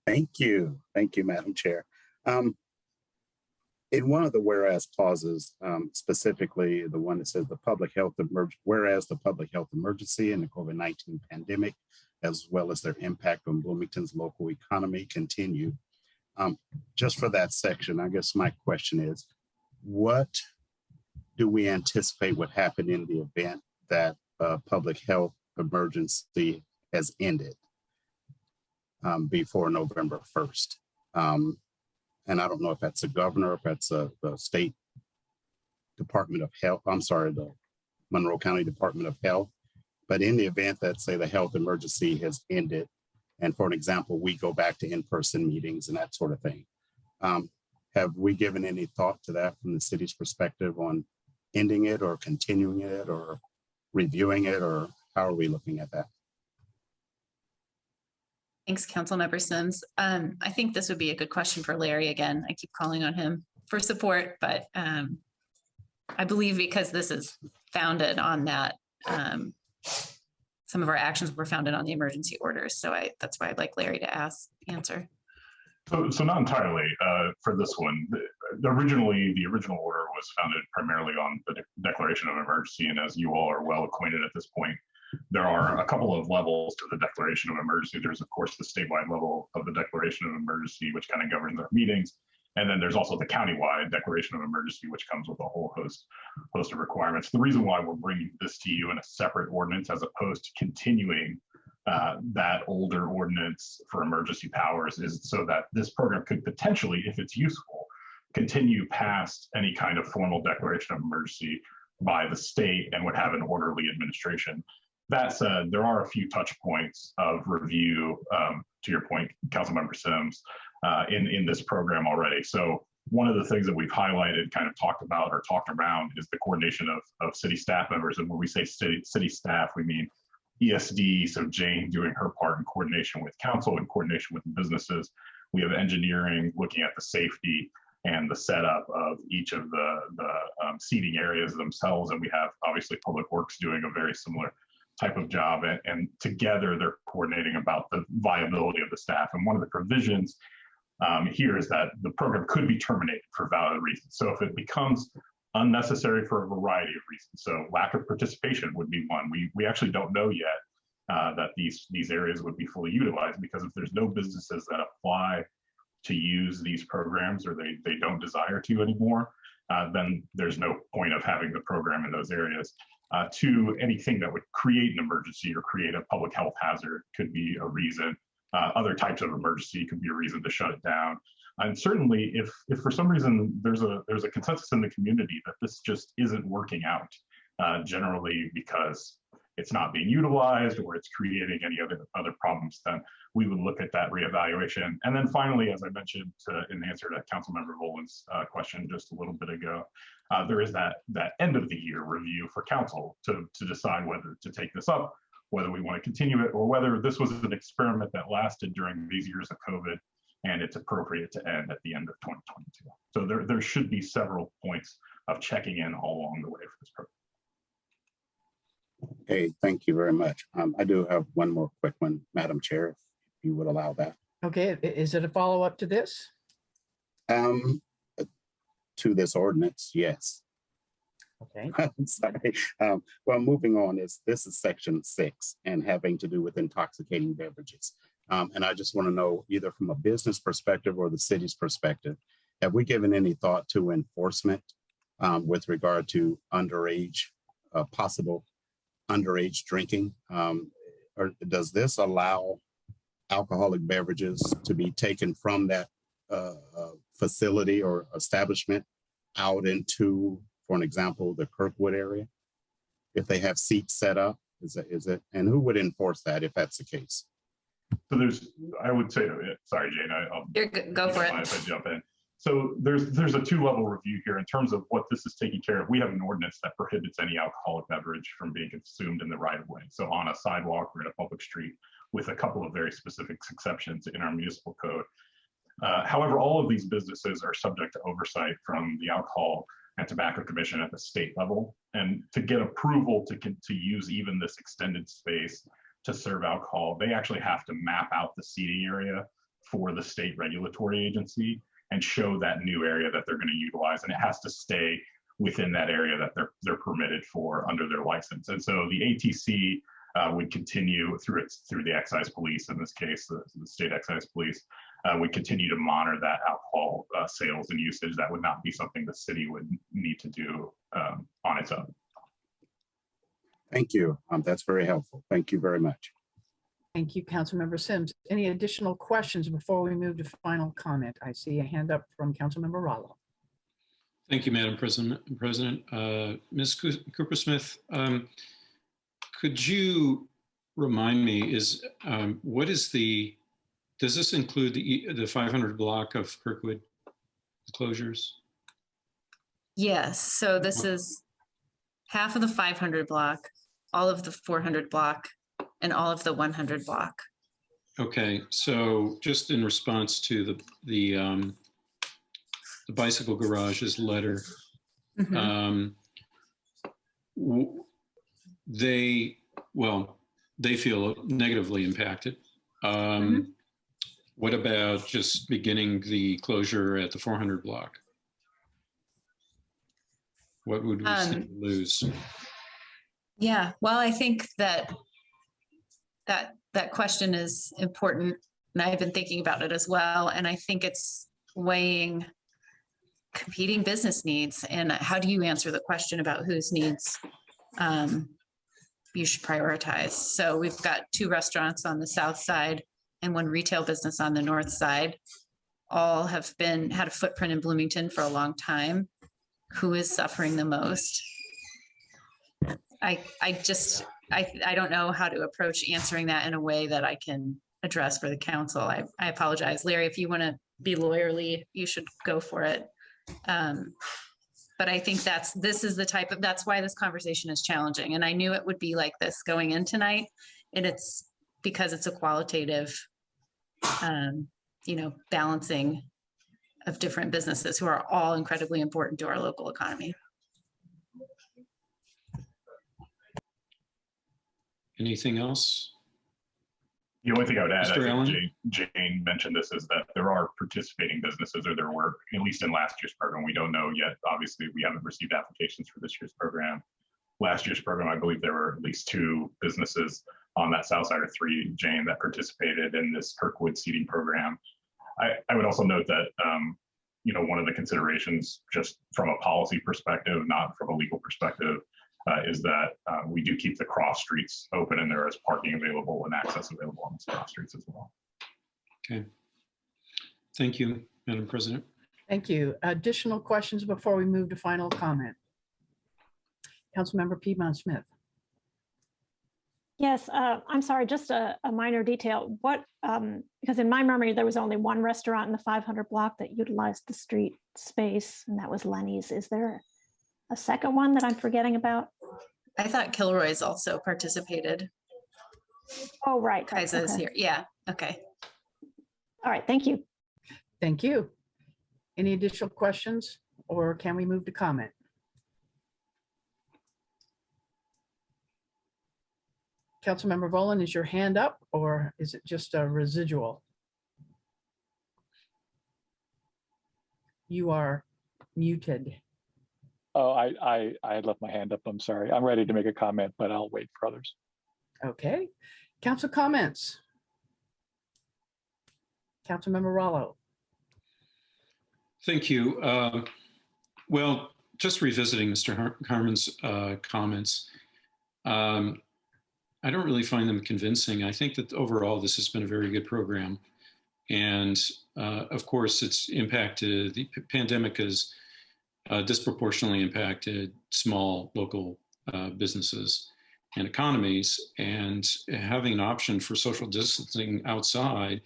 Thank you. Thank you, Madam Chair. In one of the whereas clauses, specifically the one that says whereas the public health emergency and the COVID-19 pandemic, as well as their impact on Bloomington's local economy continue. Just for that section, I guess my question is, what do we anticipate would happen in the event that a public health emergency has ended before November 1st? and I don't know if that's the governor, if that's the state Department of Health, I'm sorry, the Monroe County Department of Health. But in the event that, say, the health emergency has ended, and for an example, we go back to in-person meetings and that sort of thing. Have we given any thought to that from the city's perspective on ending it or continuing it or reviewing it, or how are we looking at that? Thanks, Councilmember Sims. I think this would be a good question for Larry again. I keep calling on him for support, but I believe because this is founded on that, some of our actions were founded on the emergency orders. So that's why I'd like Larry to answer. So not entirely for this one. The original order was founded primarily on the declaration of emergency. And as you all are well acquainted at this point, there are a couple of levels to the declaration of emergency. There's, of course, the statewide level of the declaration of emergency, which kind of governs our meetings. And then there's also the countywide declaration of emergency, which comes with a whole host of requirements. The reason why we're bringing this to you in a separate ordinance, as opposed to continuing that older ordinance for emergency powers, is so that this program could potentially, if it's useful, continue past any kind of formal declaration of emergency by the state and would have an orderly administration. That said, there are a few touch points of review, to your point, Councilmember Sims, in this program already. So one of the things that we've highlighted, kind of talked about or talked around, is the coordination of city staff members. And when we say city staff, we mean ESD, so Jane doing her part in coordination with council and coordination with businesses. We have engineering looking at the safety and the setup of each of the seating areas themselves. And we have obviously Public Works doing a very similar type of job, and together they're coordinating about the viability of the staff. And one of the provisions here is that the program could be terminated for valid reasons. So if it becomes unnecessary for a variety of reasons, so lack of participation would be one. We actually don't know yet that these areas would be fully utilized, because if there's no businesses that apply to use these programs, or they don't desire to anymore, then there's no point of having the program in those areas. To anything that would create an emergency or create a public health hazard could be a reason. Other types of emergency could be a reason to shut it down. And certainly, if for some reason there's a consensus in the community that this just isn't working out, generally because it's not being utilized or it's creating any other problems, then we would look at that reevaluation. And then finally, as I mentioned in answer to Councilmember Volan's question just a little bit ago, there is that end of the year review for council to decide whether to take this up, whether we want to continue it, or whether this was an experiment that lasted during these years of COVID and it's appropriate to end at the end of 2022. So there should be several points of checking in all along the way for this program. Okay, thank you very much. I do have one more quick one, Madam Chair, if you would allow that. Okay, is it a follow-up to this? To this ordinance, yes. Okay. Sorry. Well, moving on, this is section 6 and having to do with intoxicating beverages. And I just want to know, either from a business perspective or the city's perspective, have we given any thought to enforcement with regard to possible underage drinking? Or does this allow alcoholic beverages to be taken from that facility or establishment out into, for an example, the Kirkwood area, if they have seats set up? Is it, and who would enforce that if that's the case? So I would say, sorry, Jane, I'll go for it. If I jump in. So there's a 2-level review here in terms of what this is taking care of. We have an ordinance that prohibits any alcoholic beverage from being consumed in the right of way. So on a sidewalk or in a public street, with a couple of very specific exceptions in our municipal code. However, all of these businesses are subject to oversight from the Alcohol and Tobacco Commission at the state level. And to get approval to use even this extended space to serve alcohol, they actually have to map out the seating area for the state regulatory agency and show that new area that they're going to utilize. And it has to stay within that area that they're permitted for under their license. And so the ATC would continue through the excise police, in this case, the state excise police, would continue to monitor that alcohol sales and usage. That would not be something the city would need to do on its own. Thank you. That's very helpful. Thank you very much. Thank you, Councilmember Sims. Any additional questions before we move to final comment? I see a hand up from Councilmember Rallo. Thank you, Madam President. Ms. Cooper-Smith, could you remind me, does this include the 500 block of Kirkwood closures? Yes, so this is half of the 500 block, all of the 400 block, and all of the 100 block. Okay, so just in response to the bicycle garage's letter, they feel negatively impacted. What about just beginning the closure at the 400 block? What would we lose? Yeah, well, I think that question is important, and I've been thinking about it as well. And I think it's weighing competing business needs, and how do you answer the question about whose needs you should prioritize? So we've got 2 restaurants on the south side and 1 retail business on the north side. All have had a footprint in Bloomington for a long time. Who is suffering the most? I don't know how to approach answering that in a way that I can address for the council. I apologize. Larry, if you want to be lawyerly, you should go for it. But I think that's why this conversation is challenging. And I knew it would be like this going in tonight. And it's because it's a qualitative, balancing of different businesses who are all incredibly important to our local economy. Anything else? The only thing I would add, Mr. I think Jane mentioned this, is that there are participating businesses, or there were, at least in last year's program. We don't know yet. Obviously, we haven't received applications for this year's program. Last year's program, I believe there were at least 2 businesses on that south side, or 3, Jane, that participated in this Kirkwood seating program. I would also note that, one of the considerations, just from a policy perspective, not from a legal perspective, is that we do keep the cross streets open, and there is parking available and access available on those cross streets as well. Okay. Thank you, Madam President. Thank you. Additional questions before we move to final comment? Councilmember Piedmont Smith. Yes, I'm sorry, just a minor detail. Because in my memory, there was only 1 restaurant in the 500 block that utilized the street space, and that was Lenny's. Is there a second one that I'm forgetting about? I thought Kilroy's also participated. Oh, right. Kaisa's okay. Here. Yeah. Okay. All right. Thank you. Thank you. Any additional questions, or can we move to comment? Councilmember Volan, is your hand up, or is it just a residual? You are muted. Oh, I had left my hand up. I'm sorry. I'm ready to make a comment, but I'll wait for others. Okay. Council comments. Councilmember Rallo. Thank you. Well, just revisiting Mr. Harmon's comments, I don't really find them convincing. I think that overall this has been a very good program. And of course, it's impacted, the pandemic has disproportionately impacted small local businesses and economies. And having an option for social distancing outside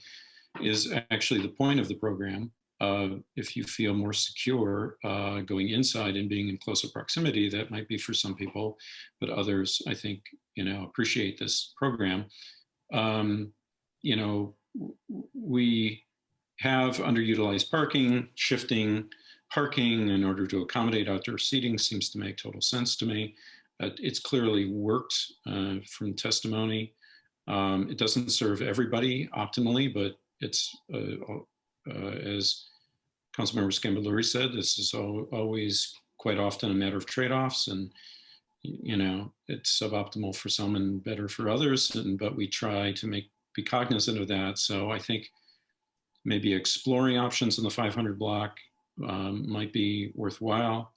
is actually the point of the program. If you feel more secure going inside and being in closer proximity, that might be for some people, but others, I think, appreciate this program. We have underutilized parking. Shifting parking in order to accommodate outdoor seating seems to make total sense to me. It's clearly worked from testimony. It doesn't serve everybody optimally, but it's, as Councilmember Scambaluri said, this is always quite often a matter of trade-offs, and it's suboptimal for some and better for others, but we try to be cognizant of that. So I think maybe exploring options in the 500 block might be worthwhile.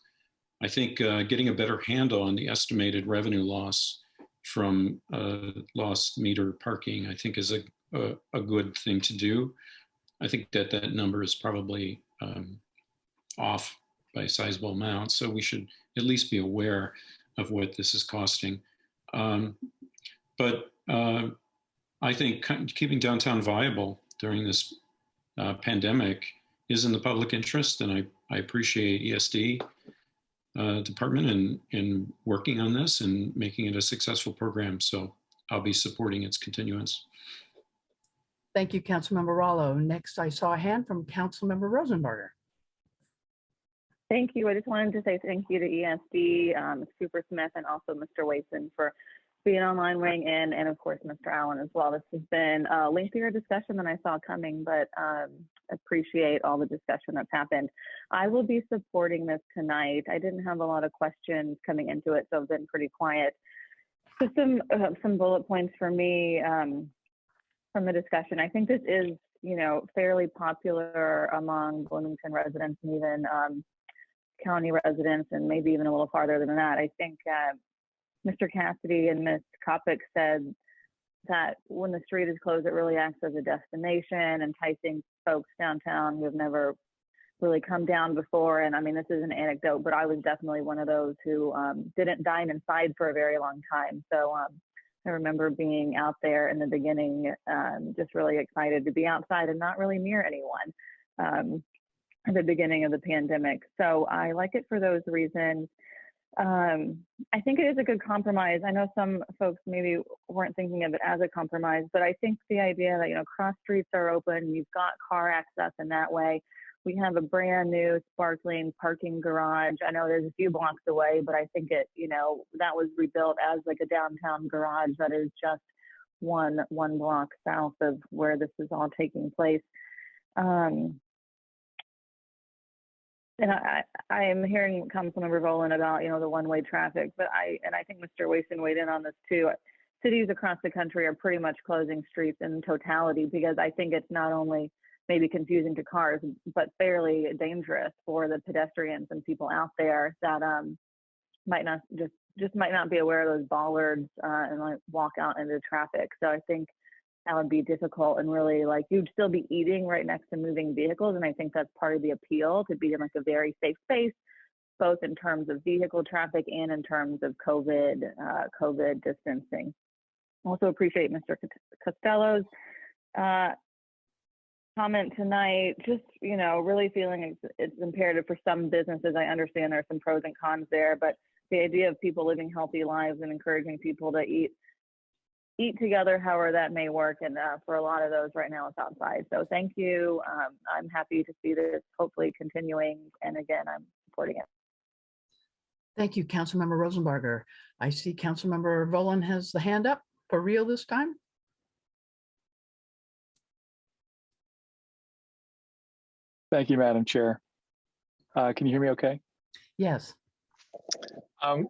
I think getting a better handle on the estimated revenue loss from lost meter parking, I think is a good thing to do. I think that that number is probably off by a sizable amount, so we should at least be aware of what this is costing. But I think keeping downtown viable during this pandemic is in the public interest, and I appreciate ESD department in working on this and making it a successful program. So I'll be supporting its continuance. Thank you, Councilmember Rallo. Next, I saw a hand from Councilmember Rosenbarger. Thank you. I just wanted to say thank you to ESD, Super Smith, and also Mr. Wason for being online, weighing in, and of course, Mr. Allen as well. This has been a lengthier discussion than I saw coming, but appreciate all the discussion that's happened. I will be supporting this tonight. I didn't have a lot of questions coming into it, so I've been pretty quiet. Just some bullet points for me from the discussion. I think this is, fairly popular among Bloomington residents and even county residents, and maybe even a little farther than that. I think Mr. Cassidy and Ms. Kopic said that when the street is closed, it really acts as a destination, enticing folks downtown who have never really come down before. And I mean, this is an anecdote, but I was definitely one of those who didn't dine inside for a very long time. So I remember being out there in the beginning, just really excited to be outside and not really near anyone at the beginning of the pandemic. So I like it for those reasons. I think it is a good compromise. I know some folks maybe weren't thinking of it as a compromise, but I think the idea that, cross streets are open, you've got car access in that way. We have a brand new sparkling parking garage. I know there's a few blocks away, but I think it, that was rebuilt as like a downtown garage that is just one block south of where this is all taking place. And I am hearing Councilmember Volan about, the one-way traffic, but I think Mr. Wason weighed in on this too. Cities across the country are pretty much closing streets in totality, because I think it's not only maybe confusing to cars, but fairly dangerous for the pedestrians and people out there that might not might not be aware of those bollards and like walk out into traffic. So I think that would be difficult, and really you'd still be eating right next to moving vehicles. And I think that's part of the appeal, to be in like a very safe space, both in terms of vehicle traffic and in terms of COVID distancing. Also appreciate Mr. Costello's comment tonight, just, really feeling it's imperative for some businesses. I understand there's some pros and cons there, but the idea of people living healthy lives and encouraging people to eat together, however that may work. And for a lot of those right now, it's outside. So thank you. I'm happy to see this hopefully continuing. And again, I'm supporting it. Thank you, Councilmember Rosenbarger. I see Councilmember Volan has the hand up for real this time. Thank you, Madam Chair. Can you hear me okay? Yes.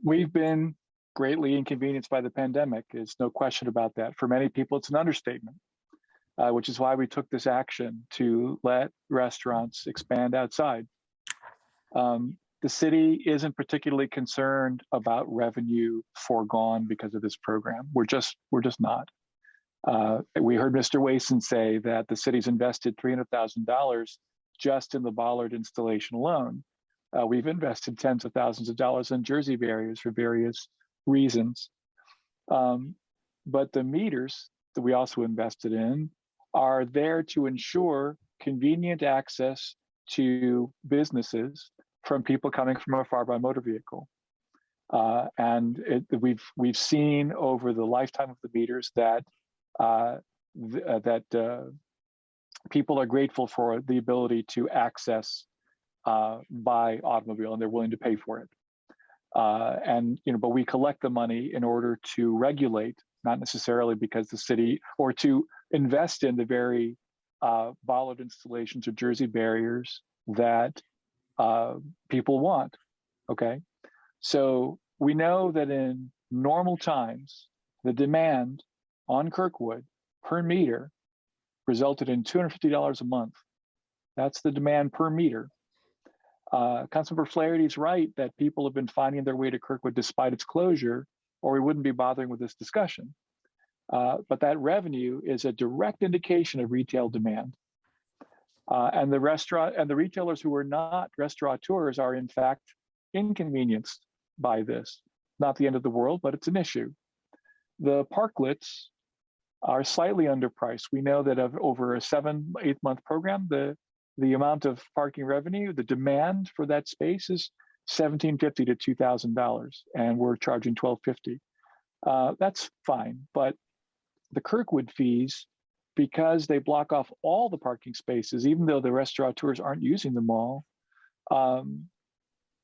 We've been greatly inconvenienced by the pandemic. There's no question about that. For many people, it's an understatement, which is why we took this action to let restaurants expand outside. The city isn't particularly concerned about revenue foregone because of this program. We're just not. We heard Mr. Wason say that the city's invested $300,000 just in the bollard installation alone. We've invested tens of thousands of dollars in Jersey barriers for various reasons. But the meters that we also invested in are there to ensure convenient access to businesses from people coming from afar by motor vehicle. And we've seen over the lifetime of the meters that people are grateful for the ability to access by automobile, and they're willing to pay for it. But we collect the money in order to regulate, not necessarily because the city, or to invest in the very bollard installations or Jersey barriers that people want. Okay, so we know that in normal times, the demand on Kirkwood per meter resulted in $250 a month. That's the demand per meter. Councilmember Flaherty's right that people have been finding their way to Kirkwood despite its closure or we wouldn't be bothering with this discussion. But that revenue is a direct indication of retail demand. And the restaurant and the retailers who are not restaurateurs are in fact inconvenienced by this. Not the end of the world, but it's an issue. The parklets are slightly underpriced. We know that over a 7-8 month program, the amount of parking revenue, the demand for that space is $1,750 to $2,000, and we're charging $1,250. That's fine, but the Kirkwood fees, because they block off all the parking spaces, even though the restaurateurs aren't using them all,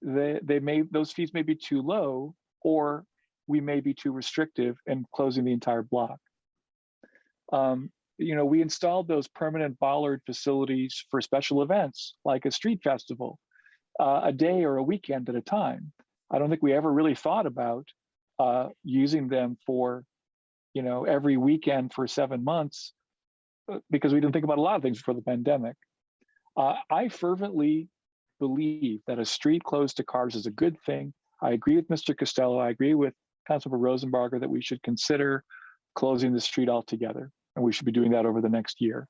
those fees may be too low, or we may be too restrictive in closing the entire block. We installed those permanent bollard facilities for special events, like a street festival, a day or a weekend at a time. I don't think we ever really thought about using them for, every weekend for 7 months, because we didn't think about a lot of things before the pandemic. I fervently believe that a street closed to cars is a good thing. I agree with Mr. Costello. I agree with Councilmember Rosenbarger that we should consider closing the street altogether, and we should be doing that over the next year.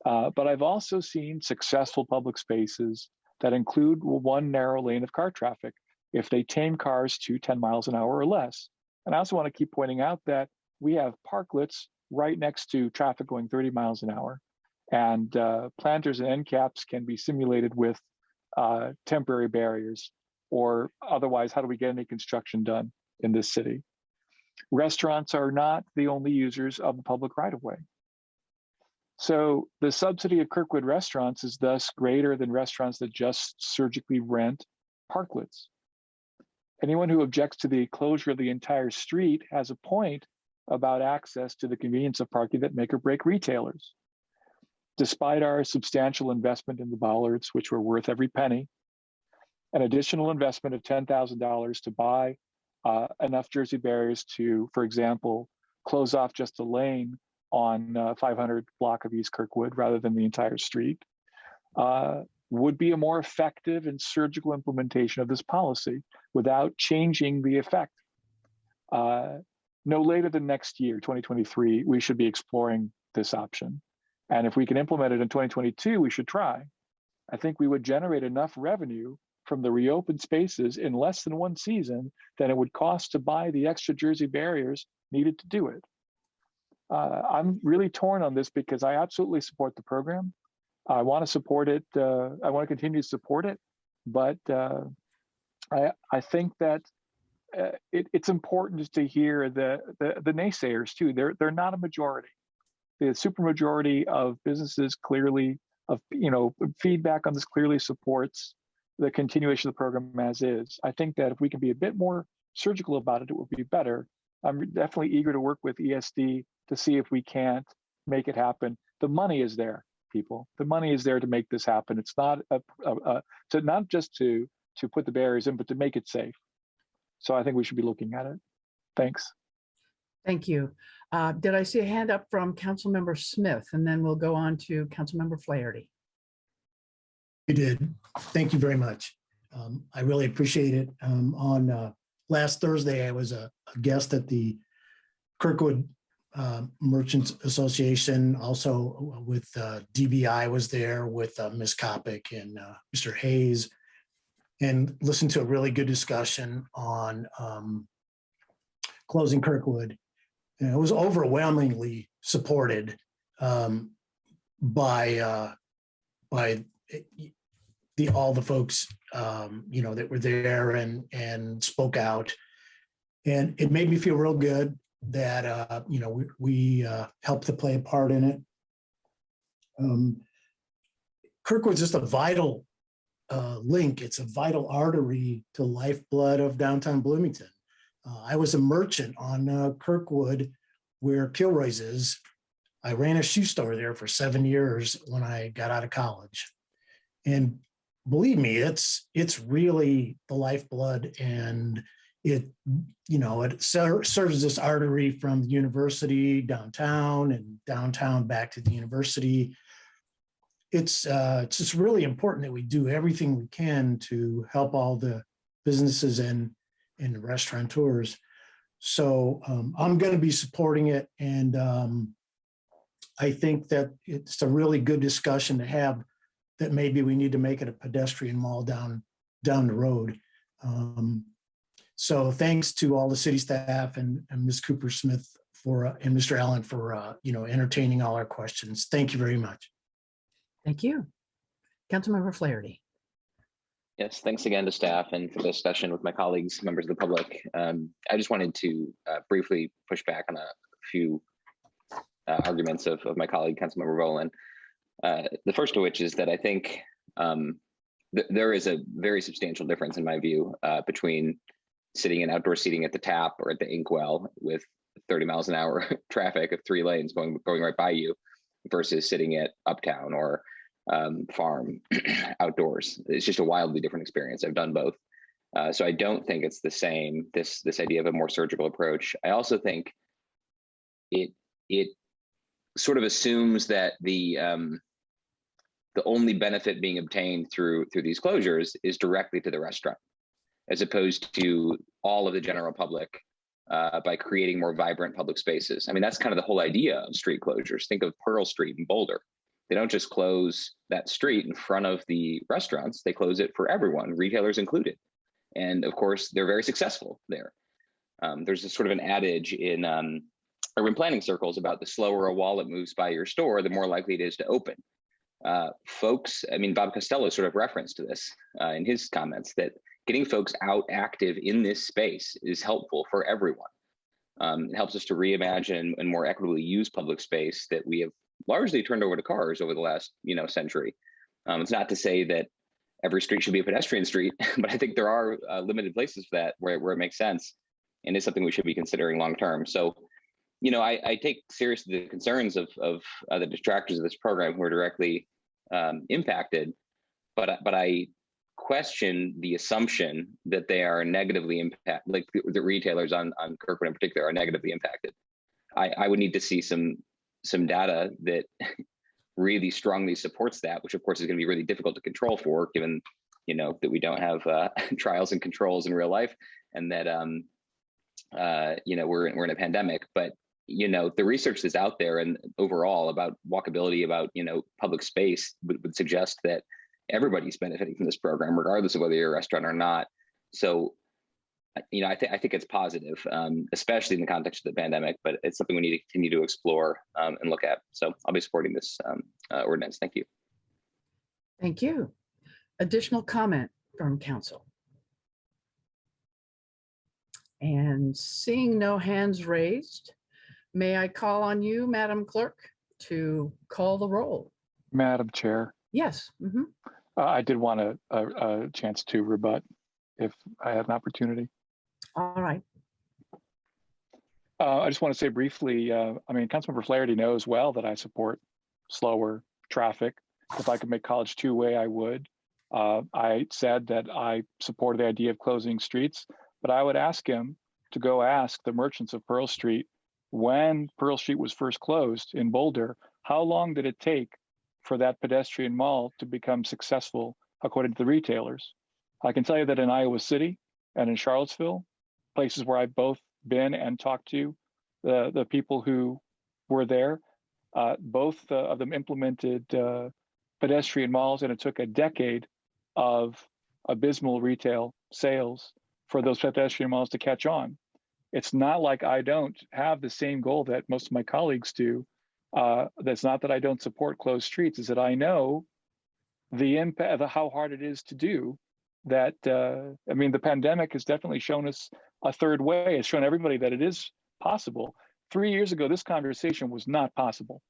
But I've also seen successful public spaces that include one narrow lane of car traffic if they tame cars to 10 miles an hour or less. And I also want to keep pointing out that we have parklets right next to traffic going 30 miles an hour. And planters and end caps can be simulated with temporary barriers, or otherwise, how do we get any construction done in this city? Restaurants are not the only users of the public right-of-way. So the subsidy of Kirkwood restaurants is thus greater than restaurants that just surgically rent parklets. Anyone who objects to the closure of the entire street has a point about access to the convenience of parking that make or break retailers. Despite our substantial investment in the bollards, which were worth every penny, an additional investment of $10,000 to buy enough Jersey barriers to, for example, close off just a lane on 500 block of East Kirkwood rather than the entire street, would be a more effective and surgical implementation of this policy without changing the effect. No later than next year, 2023, we should be exploring this option. And if we can implement it in 2022, we should try. I think we would generate enough revenue from the reopened spaces in less than one season than it would cost to buy the extra Jersey barriers needed to do it. I'm really torn on this because I absolutely support the program. I want to support it. I want to continue to support it, but I think that it's important just to hear the naysayers too. They're not a majority. The supermajority of businesses clearly, feedback on this clearly supports the continuation of the program as is. I think that if we can be a bit more surgical about it, it would be better. I'm definitely eager to work with ESD to see if we can't make it happen. The money is there, people. The money is there to make this happen. It's not not just to put the barriers in, but to make it safe. So I think we should be looking at it. Thanks. Thank you. Did I see a hand up from Councilmember Smith? And then we'll go on to Councilmember Flaherty. You did. Thank you very much. I really appreciate it. On last Thursday, I was a guest at the Kirkwood Merchants Association. Also with DBI was there with Ms. Kopic and Mr. Hayes, and listened to a really good discussion on closing Kirkwood. And it was overwhelmingly supported by all the folks that were there and spoke out, and it made me feel real good that we helped to play a part in it. Kirkwood's just a vital link. It's a vital artery to lifeblood of downtown Bloomington. I was a merchant on Kirkwood where Kilroy's is. I ran a shoe store there for 7 years when I got out of college. And believe me, it's really the lifeblood, and it serves this artery from the university downtown and downtown back to the university. It's just really important that we do everything we can to help all the businesses and restaurateurs. So I'm going to be supporting it. And I think that it's a really good discussion to have, that maybe we need to make it a pedestrian mall down the road. So thanks to all the city staff and Ms. Cooper Smith and Mr. Allen for entertaining all our questions. Thank you very much. Thank you. Councilmember Flaherty. Yes, thanks again to staff and for the discussion with my colleagues, members of the public. I just wanted to briefly push back on a few arguments of my colleague, Councilmember Rowland. The first of which is that I think there is a very substantial difference in my view between sitting in outdoor seating at the tap or at the inkwell with 30 miles an hour traffic of 3 lanes going right by you versus sitting at Uptown or farm outdoors. It's just a wildly different experience. I've done both. So I don't think it's the same, this idea of a more surgical approach. I also think it sort of assumes that the only benefit being obtained through these closures is directly to the restaurant, as opposed to all of the general public by creating more vibrant public spaces. I mean, that's kind of the whole idea of street closures. Think of Pearl Street in Boulder. They don't just close that street in front of the restaurants, they close it for everyone, retailers included. And of course, they're very successful there. There's a sort of an adage in urban planning circles about the slower a wallet moves by your store, the more likely it is to open. Folks, I mean, Bob Costello sort of referenced to this in his comments, that getting folks out active in this space is helpful for everyone. It helps us to reimagine and more equitably use public space that we have largely turned over to cars over the last century. It's not to say that every street should be a pedestrian street, but I think there are limited places for that where it makes sense, and it's something we should be considering long term. So, I take seriously the concerns of the detractors of this program who are directly impacted, but I question the assumption that they are negatively impacted, like the retailers on Kirkwood in particular are negatively impacted. I would need to see some data that really strongly supports that, which of course is going to be really difficult to control for, given that we don't have trials and controls in real life, and that we're in a pandemic. But the research that's out there and overall about walkability, about public space would suggest that everybody's benefiting from this program, regardless of whether you're a restaurant or not. So I think it's positive, especially in the context of the pandemic, but it's something we need to continue to explore and look at. So I'll be supporting this ordinance. Thank you. Thank you. Additional comment from council? And seeing no hands raised, may I call on you, Madam Clerk, to call the roll? Madam Chair. Yes. Mm-hmm. I did want a chance to rebut if I had an opportunity. All right. I just want to say briefly, Councilmember Flaherty knows well that I support slower traffic. If I could make college two-way, I would. I said that I supported the idea of closing streets, but I would ask him to go ask the merchants of Pearl Street, when Pearl Street was first closed in Boulder, how long did it take for that pedestrian mall to become successful according to the retailers? I can tell you that in Iowa City and in Charlottesville, places where I've both been and talked to the people who were there, both of them implemented pedestrian malls, and it took a decade of abysmal retail sales for those pedestrian malls to catch on. It's not like I don't have the same goal that most of my colleagues do. That's not that I don't support closed streets, is that I know the impact of how hard it is to do that. The pandemic has definitely shown us a third way. It's shown everybody that it is possible. 3 years ago, this conversation was not possible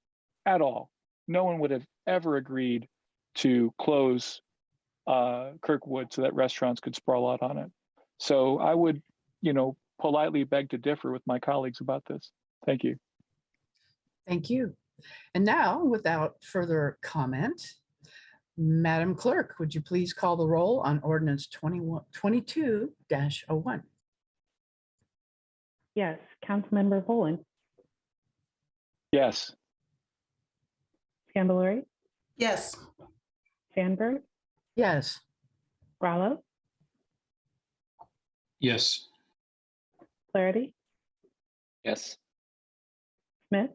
at all. No one would have ever agreed to close Kirkwood so that restaurants could sprawl out on it. So I would, politely beg to differ with my colleagues about this. Thank you. Thank you. And now, without further comment, Madam Clerk, would you please call the roll on ordinance 22-01? Yes. Councilmember Boland. Yes. Scambalori. Yes. Sandberg. Yes. Rallo. Yes. Flaherty. Yes. Smith,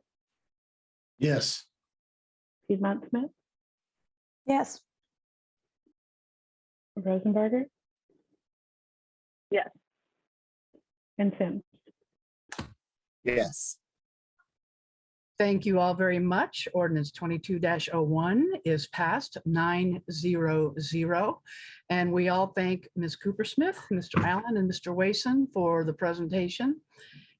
Yes. Piedmont Smith, Yes. Rosenberger, Yes. and Sims. Yes. Thank you all very much. Ordinance 22-01 is passed 9-0-0. And we all thank Ms. Cooper-Smith, Mr. Allen, and Mr. Wason for the presentation.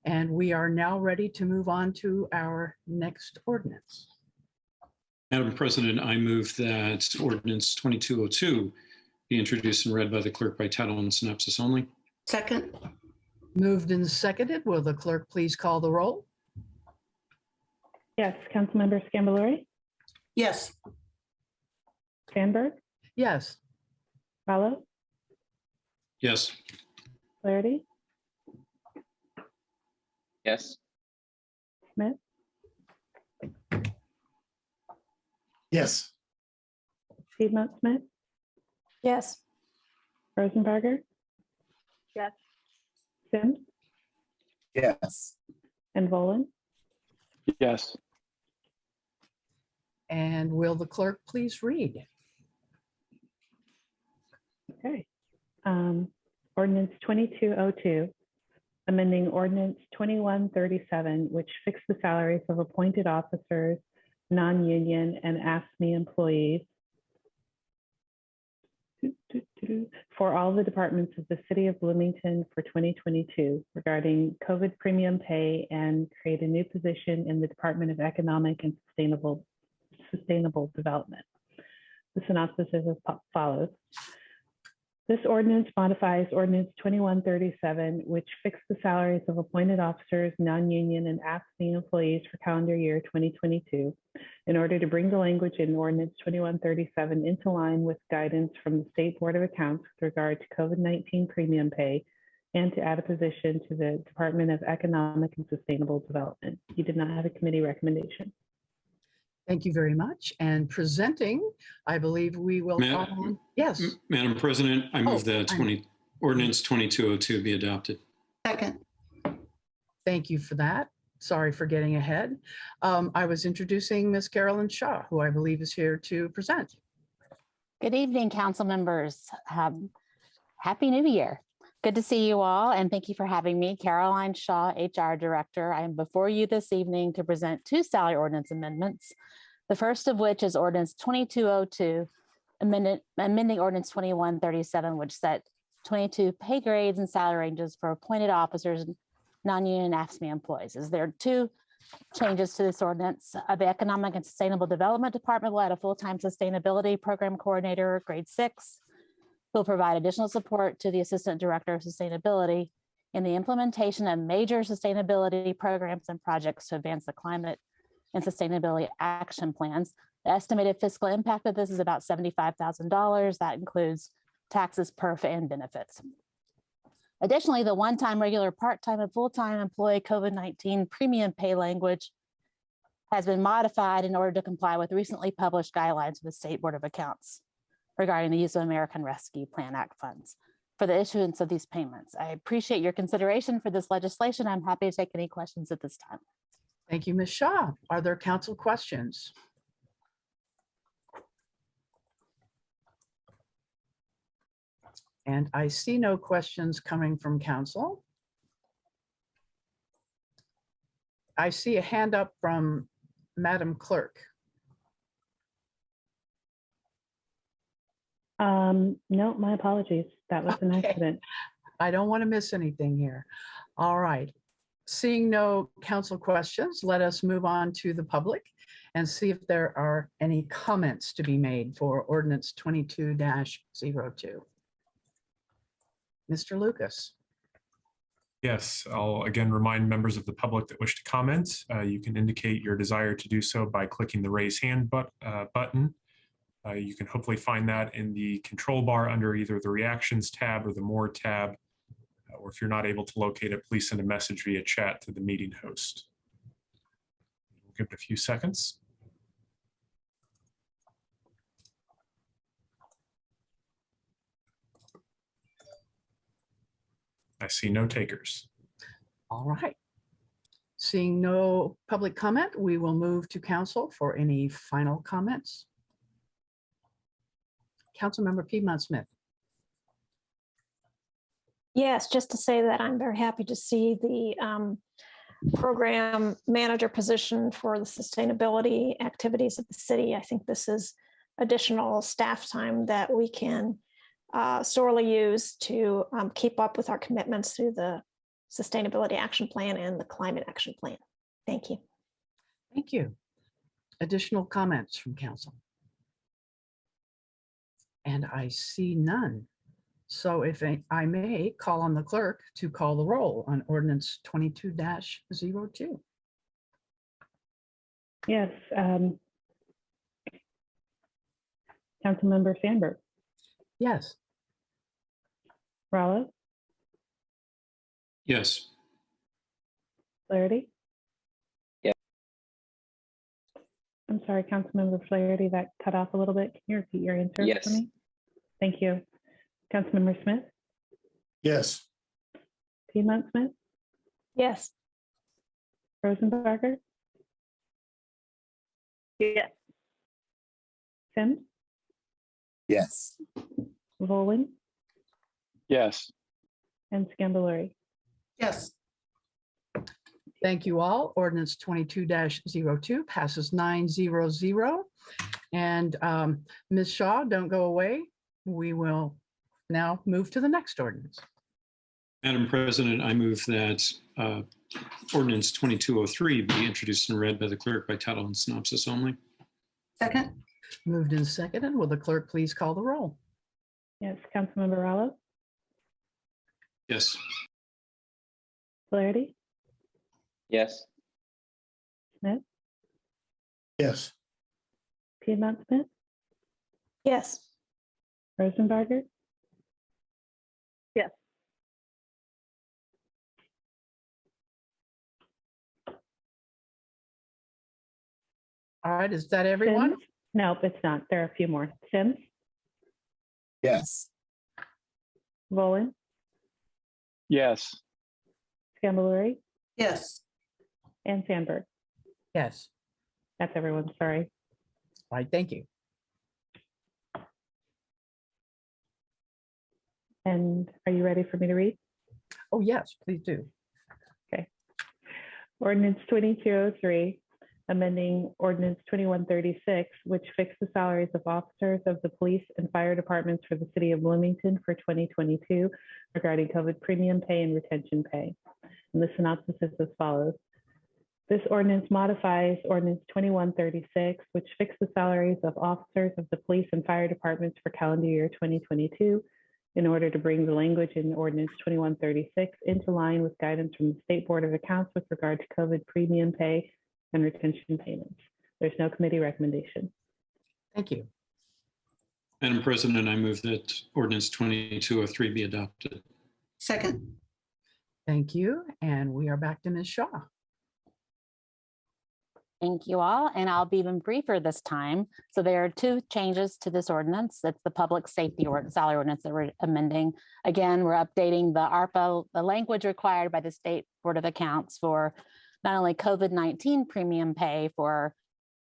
And we are now ready to move on to our next ordinance. Madam President, I move that ordinance 2202 be introduced and read by the clerk by title and synopsis only. Second. Moved and seconded. Will the clerk please call the roll? Yes, Councilmember Scambalori, Yes. Sandberg, Yes. Rallo, Yes. Flaherty, Yes. Smith, Yes. Piedmont Smith, Yes. Rosenberger, Yes. Sims, Yes. and Volan. Yes. And will the clerk please read? Okay. Ordinance 2202, amending Ordinance 2137, which fixed the salaries of appointed officers, non-union, and AFSCME employees for all the departments of the City of Bloomington for 2022 regarding COVID premium pay, and create a new position in the Department of Economic and Sustainable Development. The synopsis is as follows. This ordinance modifies Ordinance 2137, which fixed the salaries of appointed officers, non-union, and AFSCME employees for calendar year 2022 in order to bring the language in Ordinance 2137 into line with guidance from the State Board of Accounts with regard to COVID-19 premium pay, and to add a position to the Department of Economic and Sustainable Development. You did not have a committee recommendation. Thank you very much. And presenting, I believe we will call on. Yes. Madam President, I move that ordinance 2202 be adopted. Second. Thank you for that. Sorry for getting ahead. I was introducing Ms. Carolyn Shaw, who I believe is here to present. Good evening, council members. Happy New Year. Good to see you all, and thank you for having me, Caroline Shaw, HR Director. I am before you this evening to present two salary ordinance amendments. The first of which is Ordinance 2202, amending Ordinance 2137, which set 22 pay grades and salary ranges for appointed officers, non-union AFSCME employees. There are two changes to this ordinance. The Economic and Sustainable Development Department will add a full-time sustainability program coordinator, grade 6, who will provide additional support to the Assistant Director of Sustainability in the implementation of major sustainability programs and projects to advance the climate and sustainability action plans. The estimated fiscal impact of this is about $75,000. That includes taxes, perf, and benefits. Additionally, the one-time, regular, part-time, and full-time employee COVID-19 premium pay language has been modified in order to comply with recently published guidelines of the State Board of Accounts regarding the use of American Rescue Plan Act funds for the issuance of these payments. I appreciate your consideration for this legislation. I'm happy to take any questions at this time. Thank you, Ms. Shaw. Are there council questions? And I see no questions coming from council. I see a hand up from Madam Clerk. No, my apologies. That was an accident. I don't want to miss anything here. All right. Seeing no council questions, let us move on to the public and see if there are any comments to be made for Ordinance 22-02. Mr. Lucas. Yes, I'll again remind members of the public that wish to comment. You can indicate your desire to do so by clicking the raise hand button. You can hopefully find that in the control bar under either the reactions tab or the more tab. Or if you're not able to locate it, please send a message via chat to the meeting host. We'll give it a few seconds. I see no takers. All right. Seeing no public comment, we will move to council for any final comments. Councilmember Piedmont Smith. Yes, just to say that I'm very happy to see the program manager position for the sustainability activities of the city. I think this is additional staff time that we can sorely use to keep up with our commitments through the Sustainability Action Plan and the Climate Action Plan. Thank you. Thank you. Additional comments from council? And I see none. So if I may call on the clerk to call the roll on ordinance 22-02. Yes. Councilmember Sandberg. Yes. Rallo. Yes. Flaherty. Yeah. I'm sorry, Councilmember Flaherty, that cut off a little bit. Can you repeat your answer Yes. for me? Thank you. Councilmember Smith. Yes. Piedmont Smith. Yes. Rosenbarger. Yes. Sims. Yes. Volin. Yes. And Scambalori. Yes. Thank you all. Ordinance 22-02 passes 900. And Ms. Shaw, don't go away. We will now move to the next ordinance. Madam President, I move that ordinance 2203 be introduced and read by the clerk by title and synopsis only. Second. Moved and seconded. Will the clerk please call the roll? Yes. Councilmember Rallo. Yes. Flaherty. Yes. Smith. Yes. Piedmont Smith. Yes. Rosenbarger. Yes. All right, is that everyone? Sims? Nope, it's not. There are a few more. Sims. Yes. Volin. Yes. Scambalori. Yes. And Sandberg. Yes. That's everyone. Sorry. All right, thank you. And are you ready for me to read? Oh, yes, please do. Okay. Ordinance 2203, amending Ordinance 2136, which fixed the salaries of officers of the police and fire departments for the city of Bloomington for 2022 regarding COVID premium pay and retention pay. And the synopsis is as follows. This ordinance modifies Ordinance 2136, which fixed the salaries of officers of the police and fire departments for calendar year 2022 in order to bring the language in Ordinance 2136 into line with guidance from the State Board of Accounts with regard to COVID premium pay and retention payments. There's no committee recommendation. Thank you. Madam President, I move that ordinance 2203 be adopted. Second. Thank you. And we are back to Ms. Shaw. Thank you all, and I'll be even briefer this time. So there are two changes to this ordinance. That's the public safety salary ordinance that we're amending. Again, we're updating the ARPA, the language required by the State Board of Accounts for not only COVID-19 premium pay for,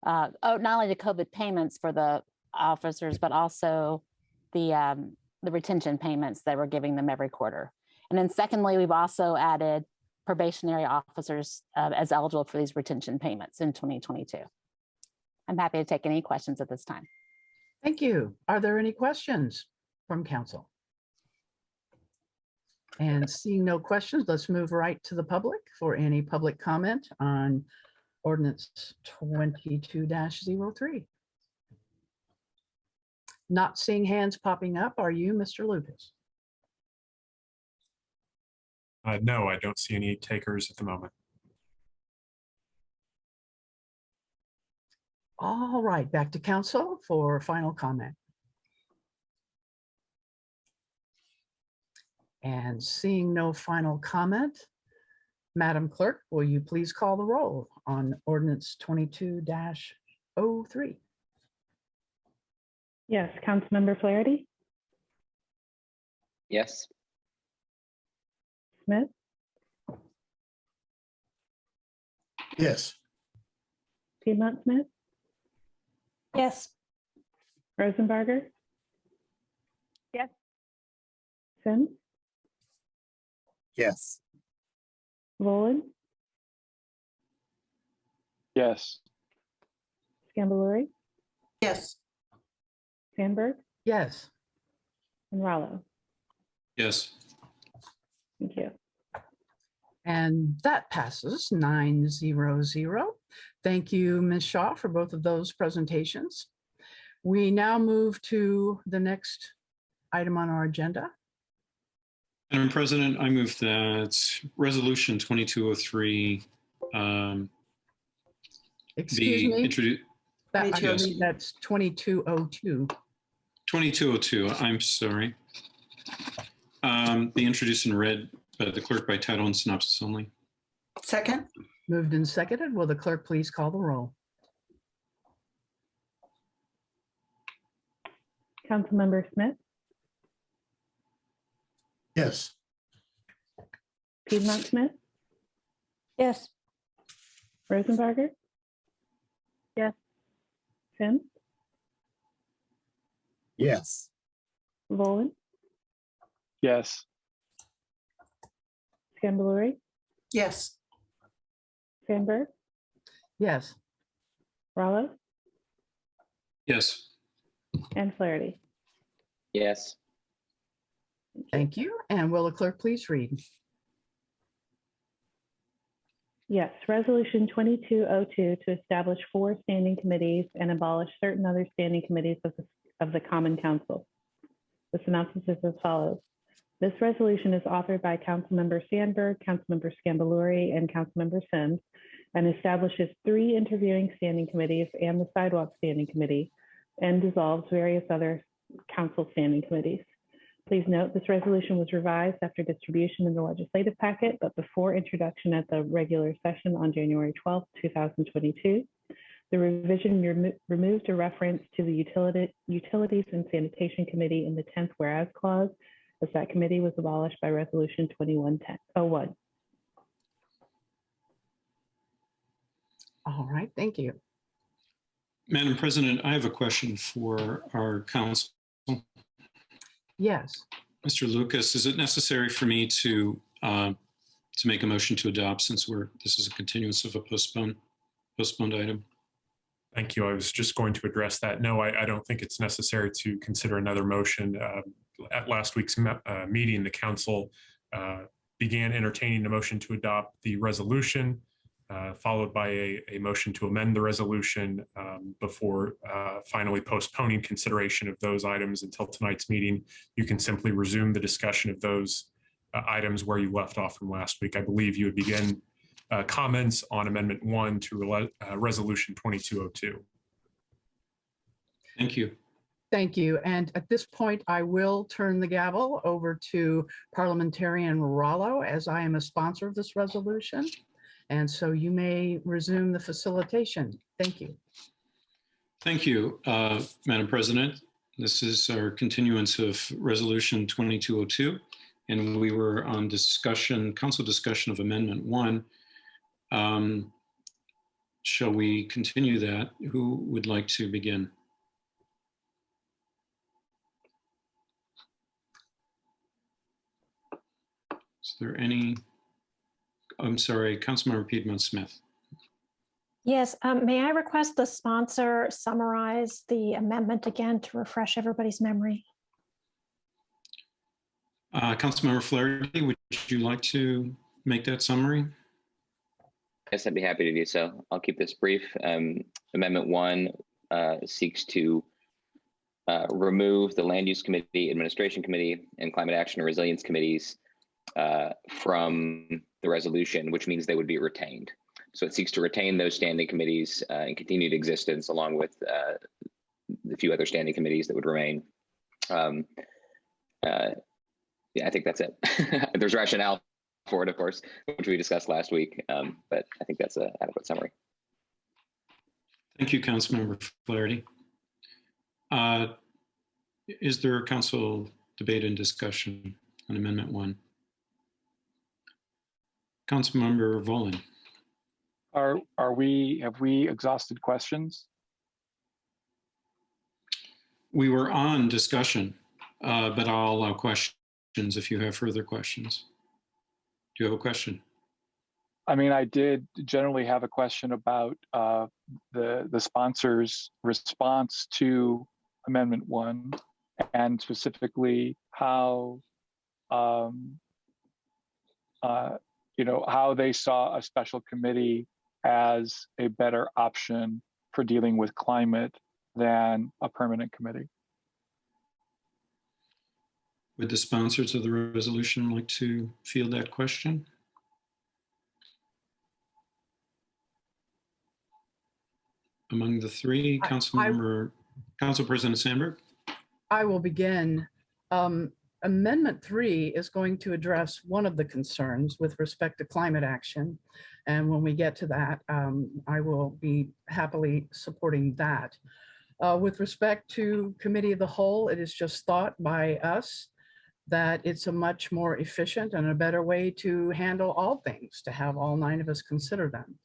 not only the COVID payments for the officers, but also the retention payments that we're giving them every quarter. And then secondly, we've also added probationary officers as eligible for these retention payments in 2022. I'm happy to take any questions at this time. Thank you. Are there any questions from council? And seeing no questions, let's move right to the public for any public comment on ordinance 22-03. Not seeing hands popping up. Are you, Mr. Lucas? No, I don't see any takers at the moment. All right, back to council for final comment. And seeing no final comment, Madam Clerk, will you please call the roll on ordinance 22-03? Yes, Councilmember Flaherty. Yes. Smith. Yes. Piedmont Smith, Yes. Rosenbarger, Yes. Sims, Yes. Volin, Yes. Scambaluri, Yes. Sandberg, Yes. and Rallo. Yes. Thank you. And that passes 900. Thank you, Ms. Shaw, for both of those presentations. We now move to the next item on our agenda. Madam President, I move that Resolution 2203 Excuse me? introduced. I Yes. believe that's 2202. 2202, I'm sorry. Be introduced and read by the clerk by title and synopsis only. Second. Moved and seconded. Will the clerk please call the roll? Councilmember Smith, Yes. Piedmont Smith, Yes. Rosenbarger, Yes. Sims, Yes. Volin, Yes. Scambaluri, Yes. Sandberg, Yes. Rallo, Yes. and Flaherty. Yes. Thank you. And will the clerk please read? Yes, Resolution 2202 to establish 4 standing committees and abolish certain other standing committees of the Common Council. The synopsis is as follows. This resolution is authored by Councilmember Sandberg, Councilmember Scambaluri, and Councilmember Sims, and establishes 3 interviewing standing committees and the Sidewalk Standing Committee, and dissolves various other council standing committees. Please note this resolution was revised after distribution in the legislative packet, but before introduction at the regular session on January 12, 2022. The revision removed a reference to the Utilities and Sanitation Committee in the 10th whereas clause, as that committee was abolished by Resolution 2101. All right, thank you. Madam President, I have a question for our council. Yes. Mr. Lucas, is it necessary for me to make a motion to adopt since this is a continuance of a postponed item? Thank you. I was just going to address that. No, I don't think it's necessary to consider another motion. At last week's meeting, the council began entertaining the motion to adopt the resolution, followed by a motion to amend the resolution before finally postponing consideration of those items until tonight's meeting. You can simply resume the discussion of those items where you left off from last week. I believe you would begin comments on Amendment 1 to Resolution 2202. Thank you. Thank you. And at this point, I will turn the gavel over to Parliamentarian Rallo, as I am a sponsor of this resolution. And so you may resume the facilitation. Thank you. Thank you, Madam President. This is our continuance of Resolution 2202, and we were on council discussion of Amendment 1. Shall we continue that? Who would like to begin? Is there any? I'm sorry, Councilmember Piedmont Smith. Yes, may I request the sponsor summarize the amendment again to refresh everybody's memory? Councilmember Flaherty, would you like to make that summary? Yes, I'd be happy to do so. I'll keep this brief. Amendment 1 seeks to remove the Land Use Committee, Administration Committee, and Climate Action and Resilience Committees from the resolution, which means they would be retained. So it seeks to retain those standing committees in continued existence, along with the few other standing committees that would remain. Yeah, I think that's it. There's rationale for it, of course, which we discussed last week, but I think that's an adequate summary. Thank you, Councilmember Flaherty. Is there a council debate and discussion on Amendment 1? Councilmember Volin. Have we exhausted questions? We were on discussion, but I'll allow questions if you have further questions. Do you have a question? I mean, I did generally have a question about the sponsor's response to Amendment 1, and specifically how, how they saw a special committee as a better option for dealing with climate than a permanent committee. Would the sponsors of the resolution like to field that question? Among the three, Council President Sandberg? I will begin. Amendment 3 is going to address one of the concerns with respect to climate action. And when we get to that, I will be happily supporting that. With respect to Committee of the Whole, it is just thought by us that it's a much more efficient and a better way to handle all things, to have all 9 of us consider them.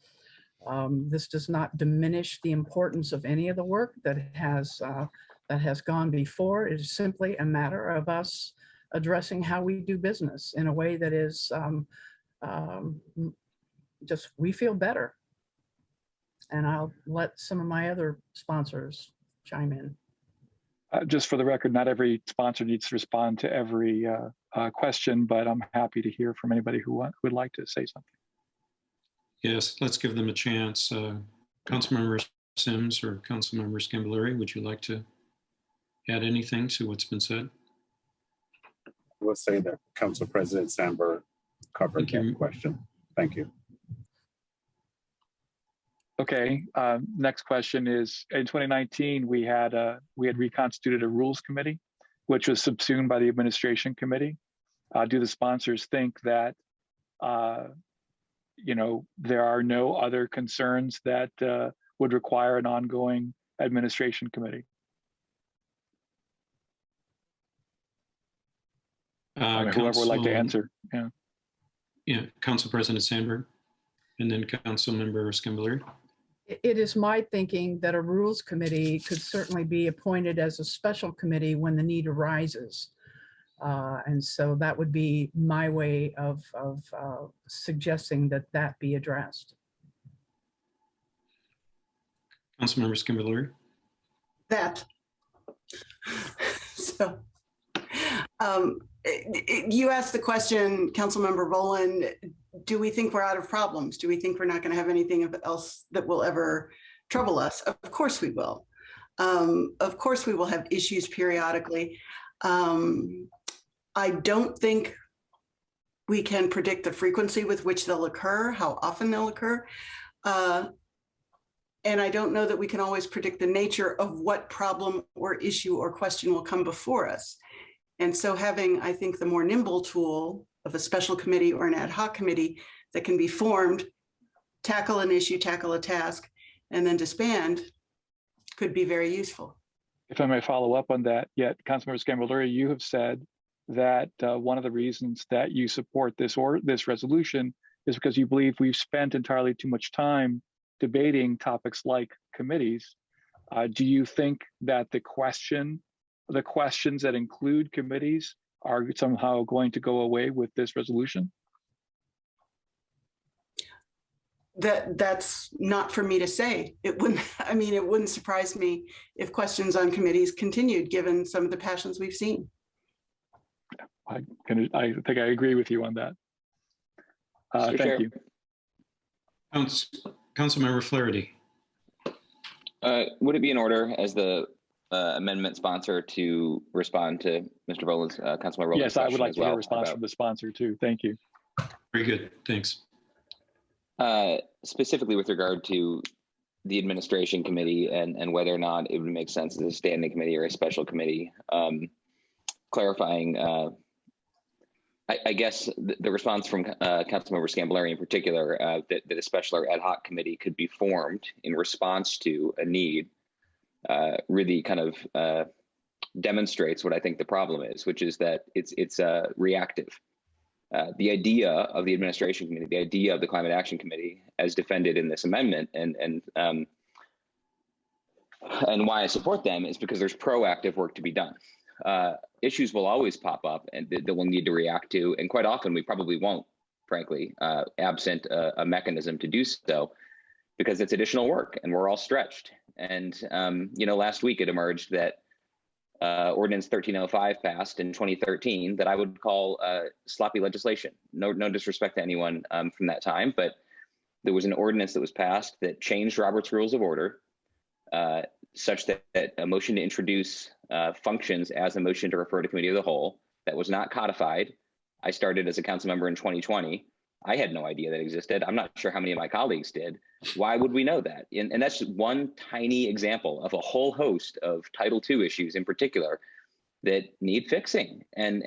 This does not diminish the importance of any of the work that has gone before. It is simply a matter of us addressing how we do business in a way that is just, we feel better. And I'll let some of my other sponsors chime in. Just for the record, not every sponsor needs to respond to every question, but I'm happy to hear from anybody who would like to say something. Yes, let's give them a chance. Councilmember Sims or Councilmember Scambilleri, would you like to add anything to what's been said? I will say that Council President Sandberg covered that question. Thank you. Okay, next question is, in 2019, we had reconstituted a rules committee, which was subsumed by the administration committee. Do the sponsors think that, there are no other concerns that would require an ongoing administration committee? Whoever would like to answer. Yeah, Council President Sandberg, and then Councilmember Scambilleri. It is my thinking that a rules committee could certainly be appointed as a special committee when the need arises. And so that would be my way of suggesting that that be addressed. Councilmember Scambilleri. So you asked the question, Councilmember Rowland, do we think we're out of problems? Do we think we're not going to have anything else that will ever trouble us? Of course we will. Of course we will have issues periodically. I don't think we can predict the frequency with which they'll occur, how often they'll occur. And I don't know that we can always predict the nature of what problem or issue or question will come before us. And so having, I think, the more nimble tool of a special committee or an ad hoc committee that can be formed, tackle an issue, tackle a task, and then disband could be very useful. If I may follow up on that, yet Councilmember Scambilleri, you have said that one of the reasons that you support this resolution is because you believe we've spent entirely too much time debating topics like committees. Do you think that the questions that include committees are somehow going to go away with this resolution? That's not for me to say. It wouldn't surprise me if questions on committees continued, given some of the passions we've seen. I think I agree with you on that. Thank you. Councilmember Flaherty. Would it be in order as the amendment sponsor to respond to Mr. Rowland's, Councilmember Rowland's? Yes, I would like to hear a response from the sponsor too. Thank you. Very good, thanks. Specifically with regard to the administration committee and whether or not it would make sense as a standing committee or a special committee, clarifying, I guess the response from Councilmember Scambilleri in particular, that a special or ad hoc committee could be formed in response to a need, really kind of demonstrates what I think the problem is, which is that it's reactive. the idea of the administration committee, the idea of the climate action committee as defended in this amendment, and why I support them is because there's proactive work to be done. Issues will always pop up and that we'll need to react to, and quite often we probably won't, frankly, absent a mechanism to do so, because it's additional work and we're all stretched. And last week it emerged that Ordinance 1305 passed in 2013 that I would call sloppy legislation. No disrespect to anyone from that time, but there was an ordinance that was passed that changed Robert's Rules of Order such that a motion to introduce functions as a motion to refer to committee of the whole. That was not codified. I started as a council member in 2020. I had no idea that existed. I'm not sure how many of my colleagues did. Why would we know that? And that's one tiny example of a whole host of Title II issues in particular that need fixing. And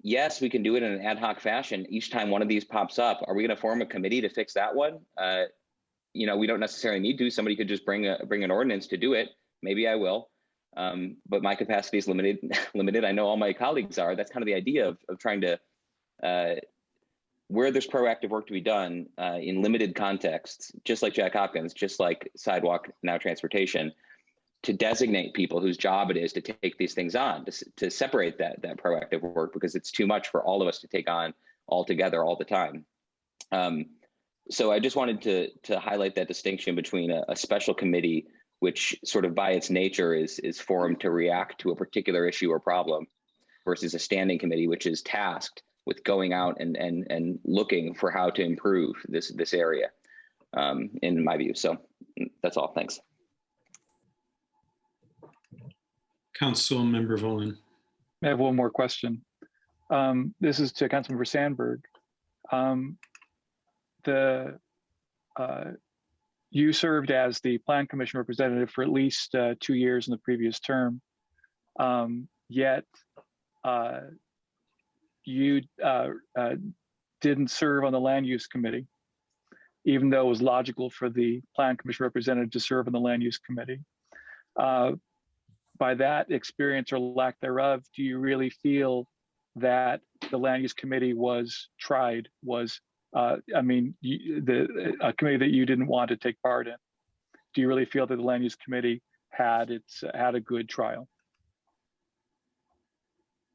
yes, we can do it in an ad hoc fashion. Each time one of these pops up, are we going to form a committee to fix that one? We don't necessarily need to. Somebody could just bring an ordinance to do it. Maybe I will. But my capacity is limited. I know all my colleagues are. That's kind of the idea of trying to, where there's proactive work to be done in limited contexts, just like Jack Hopkins, just like sidewalk, now transportation, to designate people whose job it is to take these things on, to separate that proactive work, because it's too much for all of us to take on all together all the time. So I just wanted to highlight that distinction between a special committee, which sort of by its nature is formed to react to a particular issue or problem, versus a standing committee, which is tasked with going out and looking for how to improve this area, in my view. So that's all. Thanks. Council Member Volin. I have one more question. This is to Councilmember Sandberg. You served as the Plan Commission representative for at least 2 years in the previous term, yet you didn't serve on the Land Use Committee, even though it was logical for the Plan Commission representative to serve on the Land Use Committee. By that experience or lack thereof, do you really feel that the Land Use Committee was a committee that you didn't want to take part in? Do you really feel that the Land Use Committee had a good trial?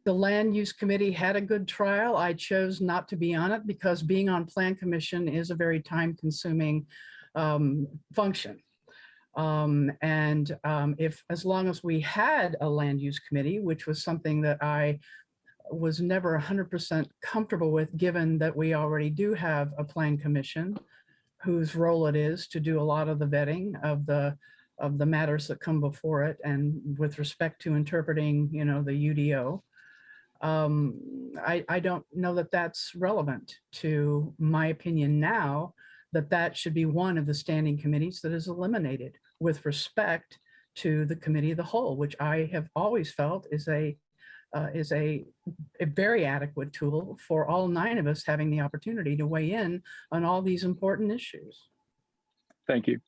The Land Use Committee had a good trial. I chose not to be on it because being on Plan Commission is a very time-consuming function. If as long as we had a Land Use Committee, which was something that I was never 100% comfortable with, given that we already do have a Plan Commission whose role it is to do a lot of the vetting of the matters that come before it, and with respect to interpreting, the UDO. I don't know that that's relevant to my opinion now, that should be one of the standing committees that is eliminated with respect to the Committee of the Whole, which I have always felt is a very adequate tool for all 9 of us having the opportunity to weigh in on all these important issues. Thank you.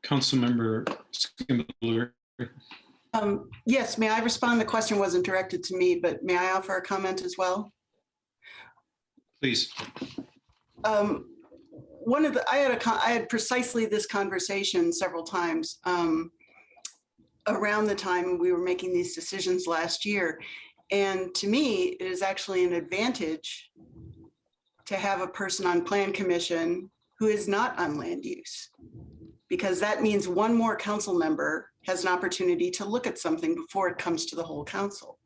Councilmember Skimler. Yes, may I respond? The question wasn't directed to me, but may I offer a comment as well? Please. I had precisely this conversation several times around the time we were making these decisions last year. And to me, it is actually an advantage to have a person on Plan Commission who is not on land use, because that means one more council member has an opportunity to look at something before it comes to the whole council.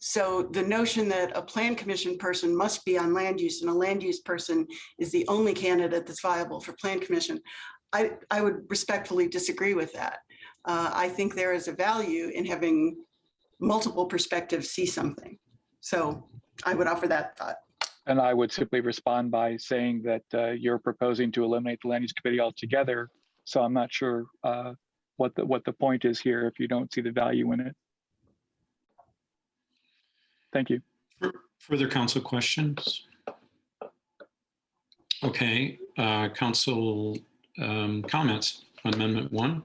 So the notion that a Plan Commission person must be on land use and a land use person is the only candidate that's viable for Plan Commission, I would respectfully disagree with that. I think there is a value in having multiple perspectives see something. So I would offer that thought. And I would simply respond by saying that you're proposing to eliminate the Land Use Committee altogether. So I'm not sure what the point is here if you don't see the value in it. Thank you. Further council questions? Okay, council comments on Amendment 1.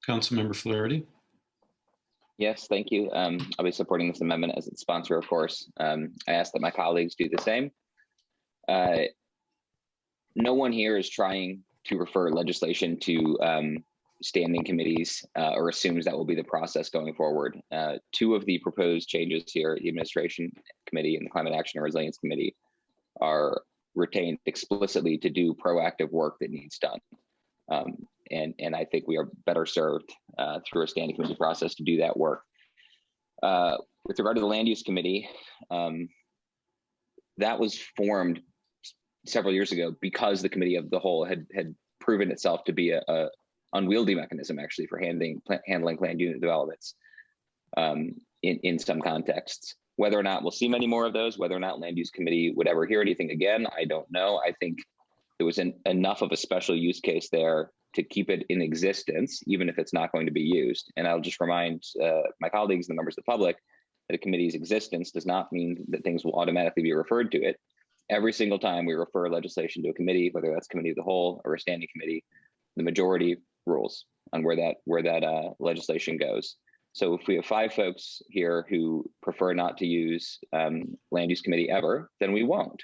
Councilmember Flaherty. Yes, thank you. I'll be supporting this amendment as its sponsor, of course. I ask that my colleagues do the same. No one here is trying to refer legislation to standing committees or assumes that will be the process going forward. Two of the proposed changes here, the Administration Committee and the Climate Action and Resilience Committee, are retained explicitly to do proactive work that needs done. And I think we are better served through a standing committee process to do that work. With regard to the Land Use Committee, that was formed several years ago because the Committee of the Whole had proven itself to be a unwieldy mechanism actually for handling land unit developments in some contexts. Whether or not we'll see many more of those, whether or not Land Use Committee would ever hear anything again, I don't know. I think there was enough of a special use case there to keep it in existence, even if it's not going to be used. And I'll just remind my colleagues and the members of the public that a committee's existence does not mean that things will automatically be referred to it. Every single time we refer legislation to a committee, whether that's Committee of the Whole or a standing committee, the majority rules on where that legislation goes. So if we have 5 folks here who prefer not to use Land Use Committee ever, then we won't.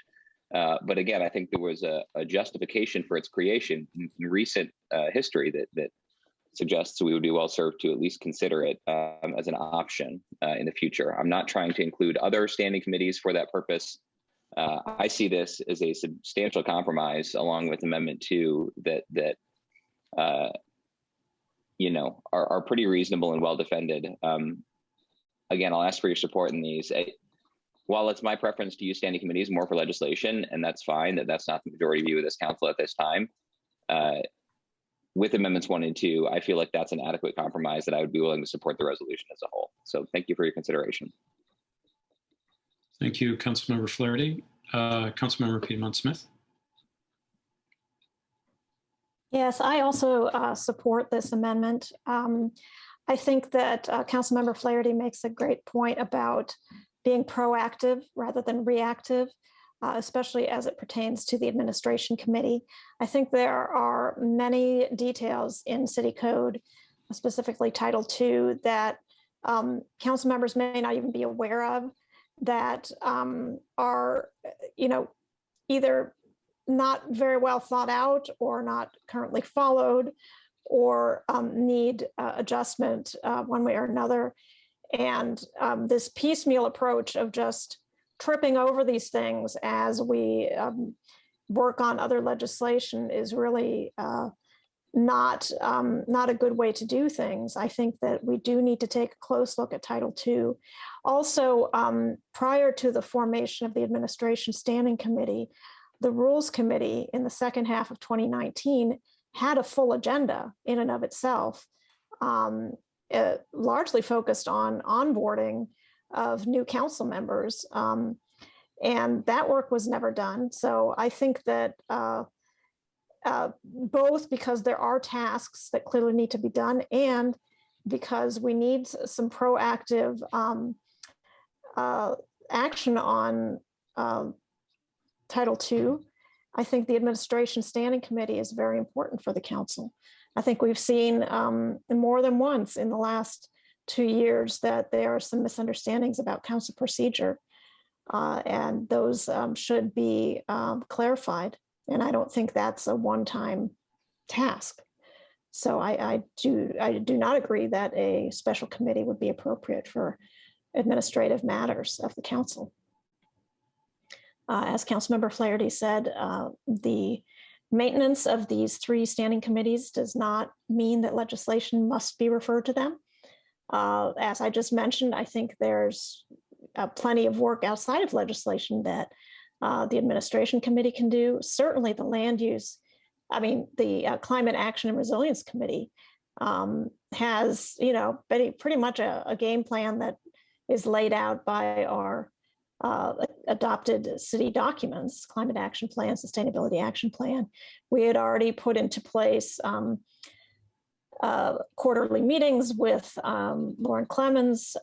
But again, I think there was a justification for its creation in recent history that suggests we would be well served to at least consider it as an option in the future. I'm not trying to include other standing committees for that purpose. I see this as a substantial compromise along with Amendment 2 that are pretty reasonable and well defended. Again, I'll ask for your support in these. While it's my preference to use standing committees more for legislation, and that's fine, that's not the majority view of this council at this time. With Amendments 1 and 2, I feel like that's an adequate compromise that I would be willing to support the resolution as a whole. So thank you for your consideration. Thank you, Councilmember Flaherty. Councilmember Piedmont-Smith. Yes, I also support this amendment. I think that Councilmember Flaherty makes a great point about being proactive rather than reactive, especially as it pertains to the Administration Committee. I think there are many details in City Code, specifically Title II, that council members may not even be aware of, that are, either not very well thought out or not currently followed, or need adjustment one way or another. And this piecemeal approach of just tripping over these things as we work on other legislation is really not a good way to do things. I think that we do need to take a close look at Title II. Also, prior to the formation of the Administration Standing Committee, the Rules Committee in the second half of 2019 had a full agenda in and of itself, largely focused on onboarding of new council members. And that work was never done. So I think that both because there are tasks that clearly need to be done and because we need some proactive action on Title II, I think the Administration Standing Committee is very important for the council. I think we've seen more than once in the last 2 years that there are some misunderstandings about council procedure, and those should be clarified. And I don't think that's a one-time task. So I do not agree that a special committee would be appropriate for administrative matters of the council. As Councilmember Flaherty said, the maintenance of these 3 standing committees does not mean that legislation must be referred to them. As I just mentioned, I think there's plenty of work outside of legislation that the Administration Committee can do. Certainly the the Climate Action and Resilience Committee has, pretty much a game plan that is laid out by our adopted city documents, Climate Action Plan, Sustainability Action Plan. We had already put into place quarterly meetings with Lauren Clemens.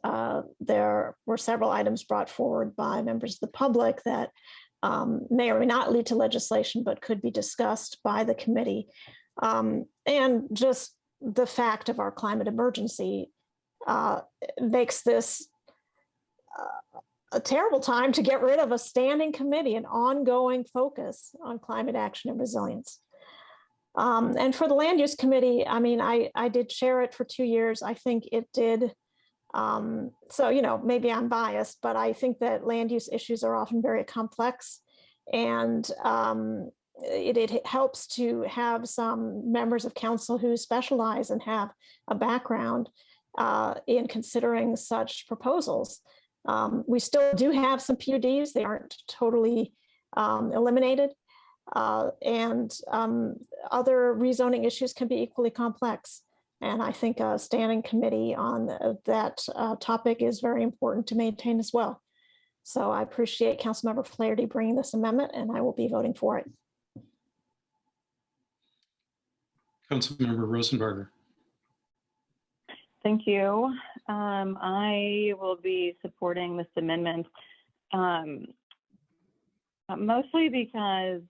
There were several items brought forward by members of the public that may or may not lead to legislation, but could be discussed by the committee. And just the fact of our climate emergency makes this a terrible time to get rid of a standing committee, an ongoing focus on climate action and resilience. And for the land use committee, I mean, I did chair it for 2 years. I think it did. So, you know, maybe I'm biased, but I think that land use issues are often very complex, and it helps to have some members of council who specialize and have a background in considering such proposals. We still do have some PUDs. They aren't totally eliminated. And other rezoning issues can be equally complex. And I think a standing committee on that topic is very important to maintain as well. So I appreciate Councilmember Flaherty bringing this amendment, and I will be voting for it. Councilmember Rosenberger. Thank you. I will be supporting this amendment, mostly because,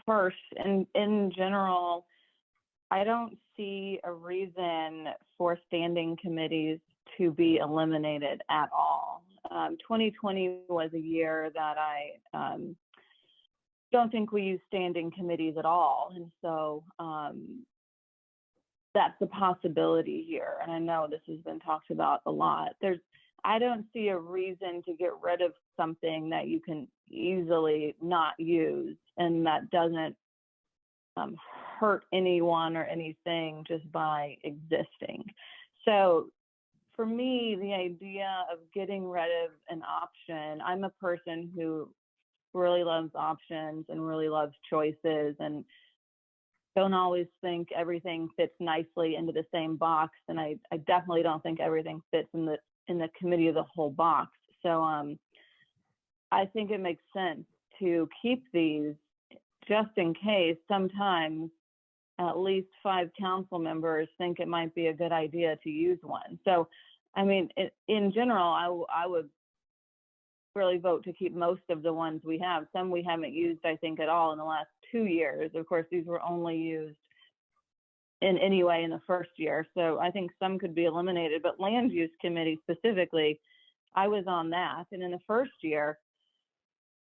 first, in general, I don't see a reason for standing committees to be eliminated at all. 2020 was a year that I don't think we use standing committees at all. And so that's a possibility here. And I know this has been talked about a lot. I don't see a reason to get rid of something that you can easily not use and that doesn't hurt anyone or anything just by existing. So for me, the idea of getting rid of an option, I'm a person who really loves options and really loves choices and don't always think everything fits nicely into the same box. And I definitely don't think everything fits in the committee of the whole box. So I think it makes sense to keep these just in case sometimes at least 5 council members think it might be a good idea to use one. So, I mean, in general, I would really vote to keep most of the ones we have. Some we haven't used, I think, at all in the last 2 years. Of course, these were only used in any way in the first year. So I think some could be eliminated, but land use committee specifically, I was on that. And in the first year,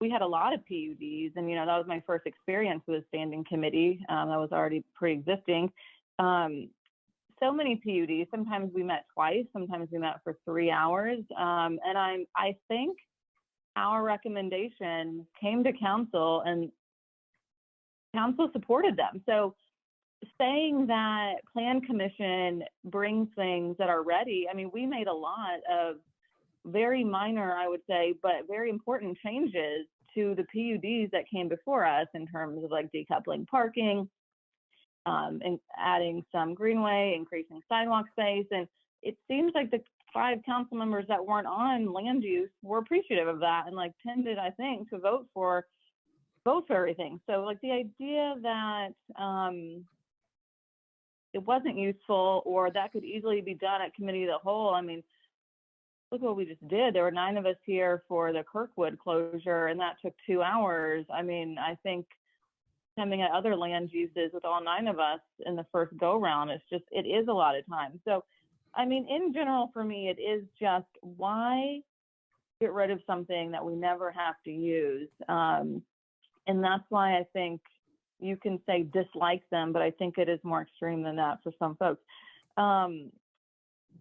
we had a lot of PUDs, and, you know, that was my first experience with a standing committee. That was already pre-existing. So many PUDs, sometimes we met twice, sometimes we met for 3 hours. And I think our recommendation came to council and council supported them. So saying that Plan Commission brings things that are ready, I mean, we made a lot of very minor, I would say, but very important changes to the PUDs that came before us in terms of like decoupling parking, and adding some greenway, increasing sidewalk space. And it seems like the 5 council members that weren't on land use were appreciative of that and like tended, I think, to vote for everything. So like the idea that it wasn't useful or that could easily be done at committee of the whole, I mean, look what we just did. There were 9 of us here for the Kirkwood closure, and that took 2 hours. I mean, I think coming at other land uses with all 9 of us in the first go round, it is a lot of time. So, I mean, in general, for me, it is just why get rid of something that we never have to use? And that's why I think you can say dislike them, but I think it is more extreme than that for some folks.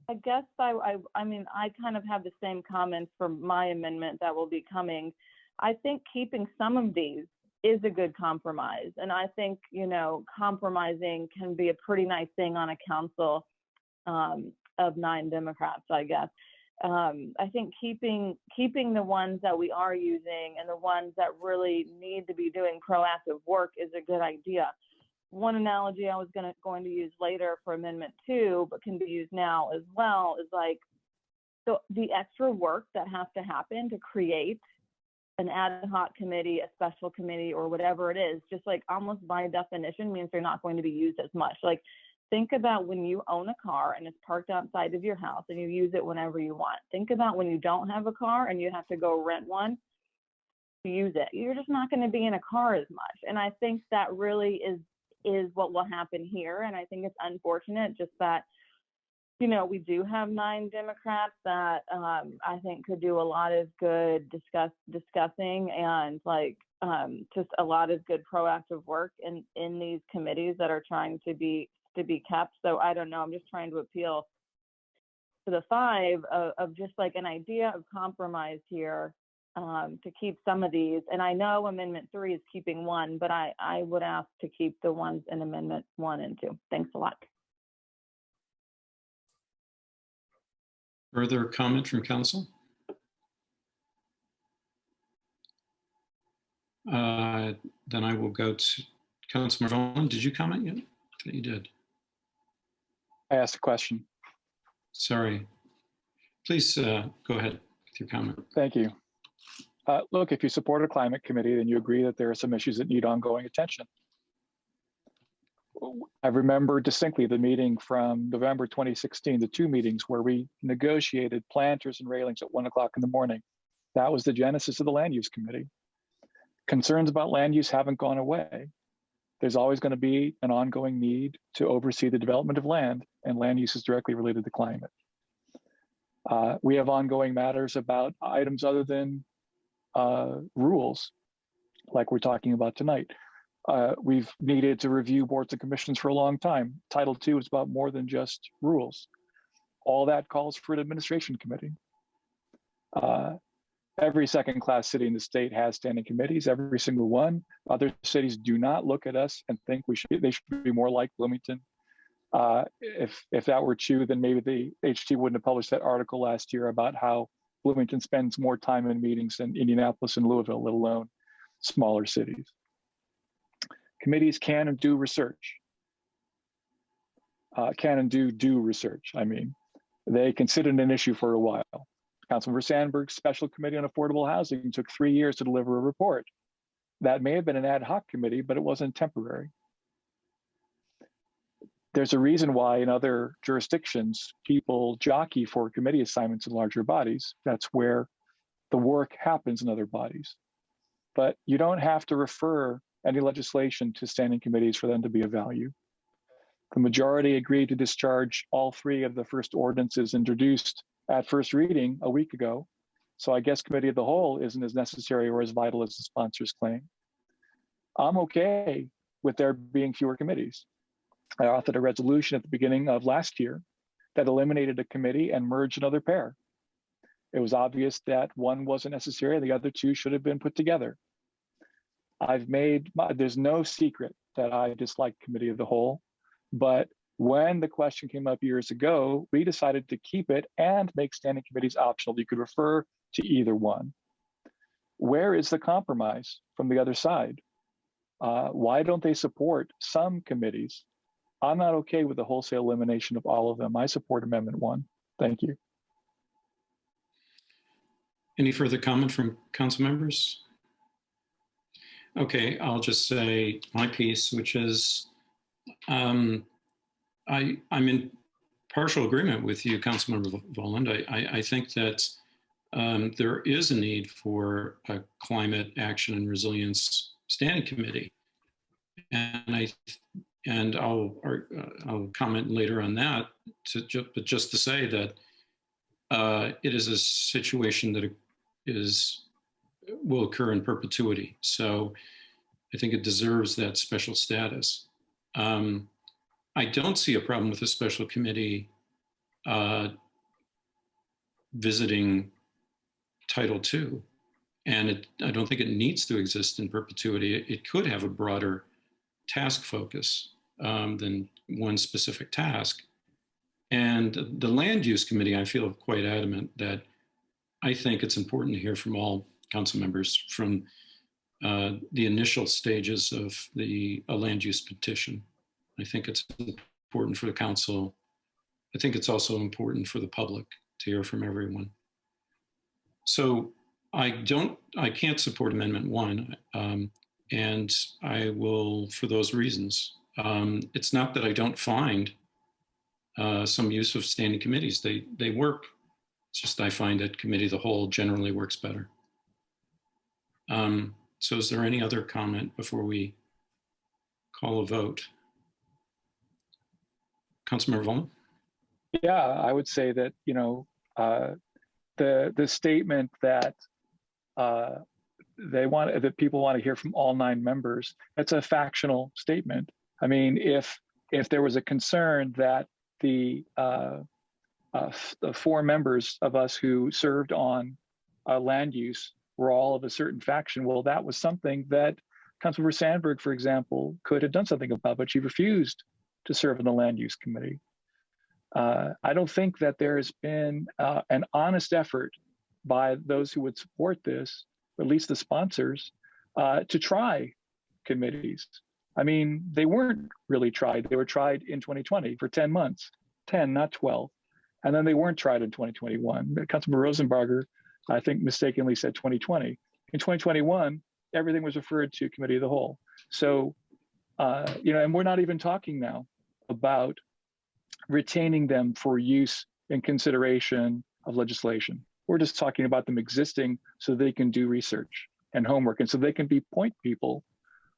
I guess I mean, I kind of have the same comments for my amendment that will be coming. I think keeping some of these is a good compromise. And I think, you know, compromising can be a pretty nice thing on a council of 9 Democrats, I guess. I think keeping the ones that we are using and the ones that really need to be doing proactive work is a good idea. One analogy I was going to use later for Amendment 2, but can be used now as well, is like the extra work that has to happen to create an ad hoc committee, a special committee, or whatever it is, just like almost by definition means they're not going to be used as much. Like think about when you own a car and it's parked outside of your house and you use it whenever you want. Think about when you don't have a car and you have to go rent one to use it. You're just not going to be in a car as much. And I think that really is what will happen here. And I think it's unfortunate just that you know, we do have 9 Democrats that I think could do a lot of good discussing and like just a lot of good proactive work in these committees that are trying to be kept. So I don't know. I'm just trying to appeal to the 5 of just like an idea of compromise here to keep some of these. And I know Amendment 3 is keeping 1, but I would ask to keep the ones in Amendment 1 and 2. Thanks a lot. Further comment from council? Then I will go to Councilmember Volin. Did you comment yet? I thought you did. I asked a question. Sorry. Please go ahead with your comment. Thank you. Look, if you support a climate committee, then you agree that there are some issues that need ongoing attention. I remember distinctly the meeting from November 2016, the 2 meetings where we negotiated planters and railings at 1 o'clock in the morning. That was the genesis of the land use committee. Concerns about land use haven't gone away. There's always going to be an ongoing need to oversee the development of land, and land use is directly related to climate. We have ongoing matters about items other than rules, like we're talking about tonight. We've needed to review boards and commissions for a long time. Title II is about more than just rules. All that calls for an administration committee. Every second-class city in the state has standing committees, every single one. Other cities do not look at us and think they should be more like Bloomington. If that were true, then maybe the HT wouldn't have published that article last year about how Bloomington spends more time in meetings than Indianapolis and Louisville, let alone smaller cities. Committees can and do research. Do research, I mean. They considered an issue for a while. Councilmember Sandberg's Special Committee on Affordable Housing took 3 years to deliver a report. That may have been an ad hoc committee, but it wasn't temporary. There's a reason why in other jurisdictions, people jockey for committee assignments in larger bodies. That's where the work happens in other bodies. But you don't have to refer any legislation to standing committees for them to be of value. The majority agreed to discharge all 3 of the first ordinances introduced at first reading a week ago. So I guess committee of the whole isn't as necessary or as vital as the sponsors claim. I'm okay with there being fewer committees. I authored a resolution at the beginning of last year that eliminated a committee and merged another pair. It was obvious that one wasn't necessary, the other 2 should have been put together. There's no secret that I dislike committee of the whole, but when the question came up years ago, we decided to keep it and make standing committees optional. You could refer to either one. Where is the compromise from the other side? Why don't they support some committees? I'm not okay with the wholesale elimination of all of them. I support Amendment 1. Thank you. Any further comment from council members? Okay, I'll just say my piece, which is I'm in partial agreement with you, Councilmember Voland. I think that there is a need for a climate action and resilience standing committee, and I'll comment later on that. But just to say that it is a situation that will occur in perpetuity. So I think it deserves that special status. I don't see a problem with a special committee visiting Title II, and I don't think it needs to exist in perpetuity. It could have a broader task focus than one specific task. And the land use committee, I feel quite adamant that I think it's important to hear from all council members from the initial stages of a land use petition. I think it's important for the council. I think it's also important for the public to hear from everyone. So I can't support Amendment 1, and I will for those reasons. It's not that I don't find some use of standing committees. They work. It's just I find that committee of the whole generally works better. So is there any other comment before we call a vote? Councilmember Volman? Yeah, I would say that, the statement that that people want to hear from all 9 members, that's a factional statement. I mean, if there was a concern that the 4 members of us who served on land use were all of a certain faction, well, that was something that Councilmember Sandberg, for example, could have done something about, but she refused to serve in the land use committee. I don't think that there has been an honest effort by those who would support this, or at least the sponsors, to try committees. I mean, they weren't really tried. They were tried in 2020 for 10 months, 10, not 12. And then they weren't tried in 2021. Councilmember Rosenbarger, I think, mistakenly said 2020. In 2021, everything was referred to committee of the whole. So, and we're not even talking now about retaining them for use in consideration of legislation. We're just talking about them existing so they can do research and homework, and so they can be point people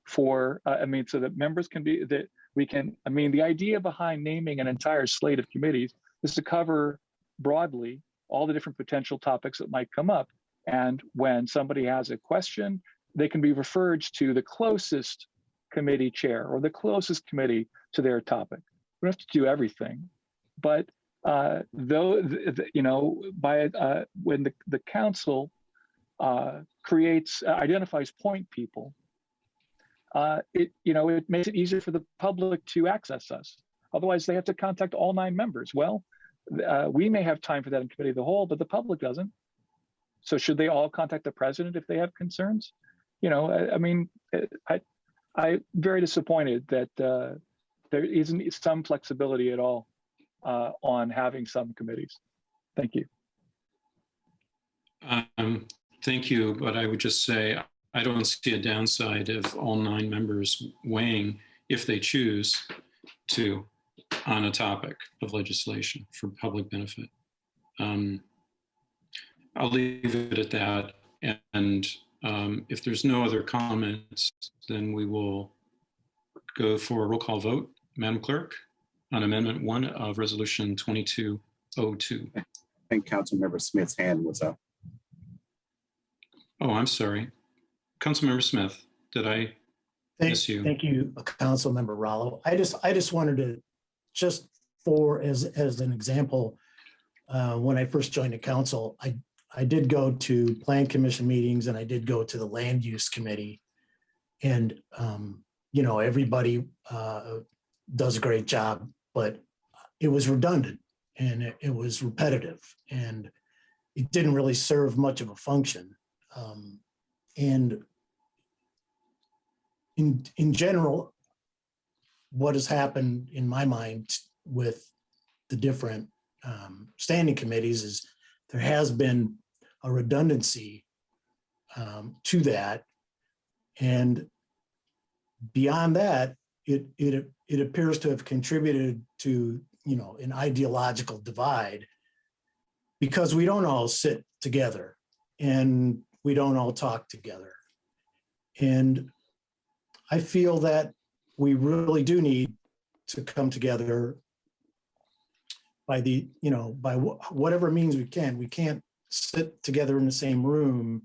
for, so that members can be, that we can, the idea behind naming an entire slate of committees is to cover broadly all the different potential topics that might come up. And when somebody has a question, they can be referred to the closest committee chair or the closest committee to their topic. We don't have to do everything, but when the council identifies point people, it makes it easier for the public to access us. Otherwise, they have to contact all 9 members. Well, we may have time for that in committee of the whole, but the public doesn't. So should they all contact the president if they have concerns? I'm very disappointed that there isn't some flexibility at all on having some committees. Thank you. Thank you, but I would just say I don't see a downside of all 9 members weighing, if they choose to, on a topic of legislation for public benefit. I'll leave it at that. And if there's no other comments, then we will go for a roll call vote. Madam Clerk, on Amendment 1 of Resolution 2202. I think Councilmember Smith's hand was up. Oh, I'm sorry. Councilmember Smith, did I miss you? Thank you, Councilmember Rallo. I just wanted to, just for as an example, when I first joined the council, I did go to Plan Commission meetings and I did go to the Land Use Committee, and everybody does a great job, but it was redundant and it was repetitive and it didn't really serve much of a function. And in general, what has happened in my mind with the different standing committees is there has been a redundancy to that. And beyond that, it appears to have contributed to, an ideological divide, because we don't all sit together and we don't all talk together. And I feel that we really do need to come together by whatever means we can. We can't sit together in the same room,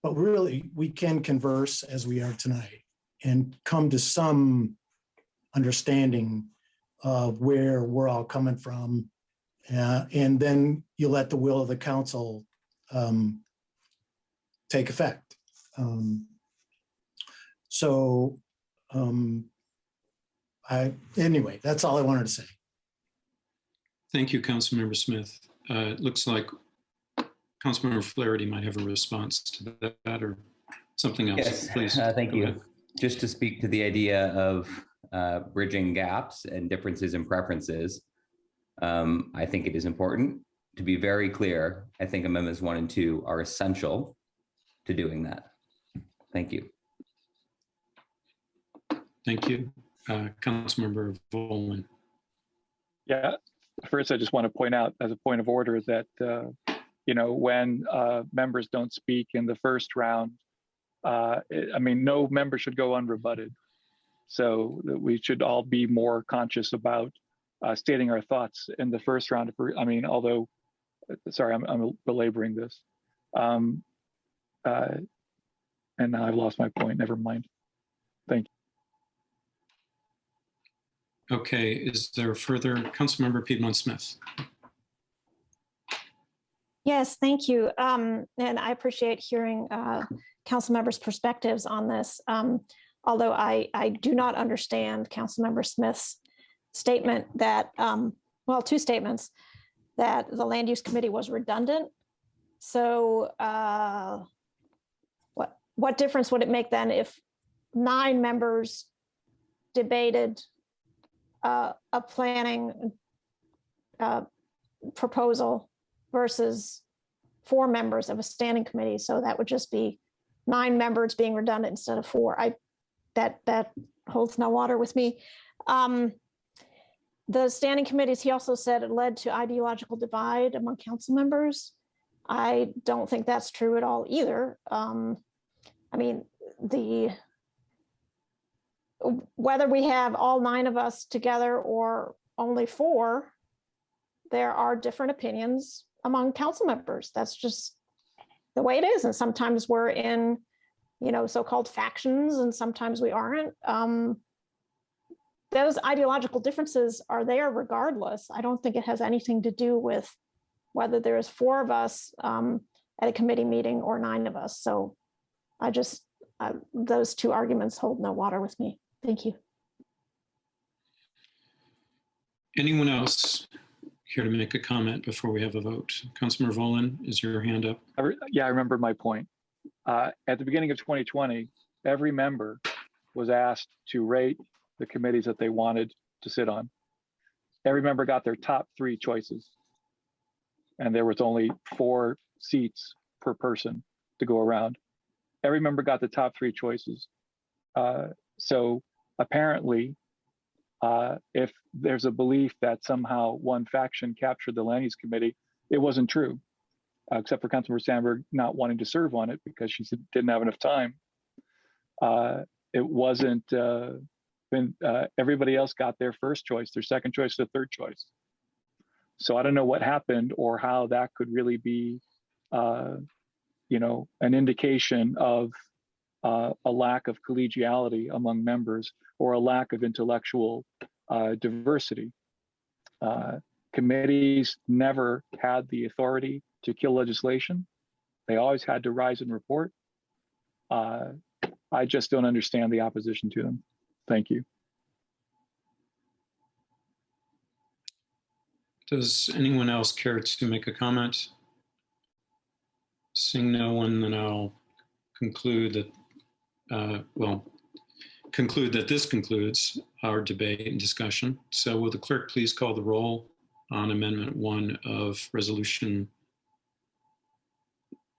but really we can converse as we are tonight and come to some understanding of where we're all coming from. And then you let the will of the council take effect. Anyway, that's all I wanted to say. Thank you, Councilmember Smith. It looks like Councilmember Flaherty might have a response to that or something else. Yes, please. Thank you. Just to speak to the idea of bridging gaps and differences in preferences, I think it is important to be very clear. I think Amendments 1 and 2 are essential to doing that. Thank you. Thank you. Councilmember Volman. Yeah, first I just want to point out as a point of order that, when members don't speak in the first round, no member should go unrebutted. So that we should all be more conscious about stating our thoughts in the first round. I mean, although, sorry, I'm belaboring this. And now I've lost my point. Never mind. Thank you. Okay, is there further? Councilmember Piedmont Smith. Yes, thank you. And I appreciate hearing council members' perspectives on this. Although I do not understand Councilmember Smith's statement that, well, two statements, that the land use committee was redundant. So what difference would it make then if 9 members debated a planning proposal versus 4 members of a standing committee? So that would just be 9 members being redundant instead of 4. That holds no water with me. The standing committees, he also said, it led to ideological divide among council members. I don't think that's true at all either. I mean, whether we have all 9 of us together or only 4, there are different opinions among council members. That's just the way it is. And sometimes we're in, so-called factions, and sometimes we aren't. Those ideological differences are there regardless. I don't think it has anything to do with whether there's 4 of us at a committee meeting or 9 of us. So those 2 arguments hold no water with me. Thank you. Anyone else here to make a comment before we have a vote? Councilmember Volin, is your hand up? Yeah, I remember my point. At the beginning of 2020, every member was asked to rate the committees that they wanted to sit on. Every member got their top 3 choices. And there was only 4 seats per person to go around. Every member got the top 3 choices. So apparently, if there's a belief that somehow one faction captured the land use committee, it wasn't true, except for Councilmember Sandberg not wanting to serve on it because she didn't have enough time. It wasn't, everybody else got their first choice, their second choice, their third choice. So I don't know what happened or how that could really be, an indication of a lack of collegiality among members or a lack of intellectual diversity. Committees never had the authority to kill legislation. They always had to rise and report. I just don't understand the opposition to them. Thank you. Does anyone else care to make a comment? Seeing no one, then I'll conclude that, conclude that this concludes our debate and discussion. So will the clerk please call the roll on Amendment 1 of Resolution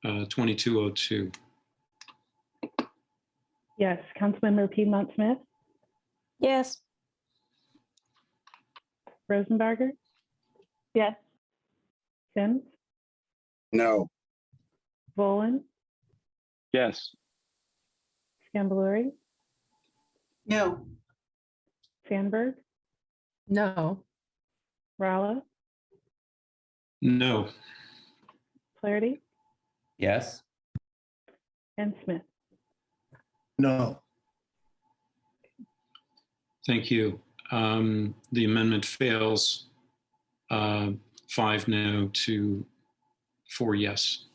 2202? Yes, Councilmember Piedmont Smith, Yes. Rosenbarger, Yes. Sims, No. Volin, Yes. Scambaluri, No. Sandberg, No. Rala, No. Flaherty, Yes. and Smith. No. Thank you. The amendment fails 5 no to 4 yes.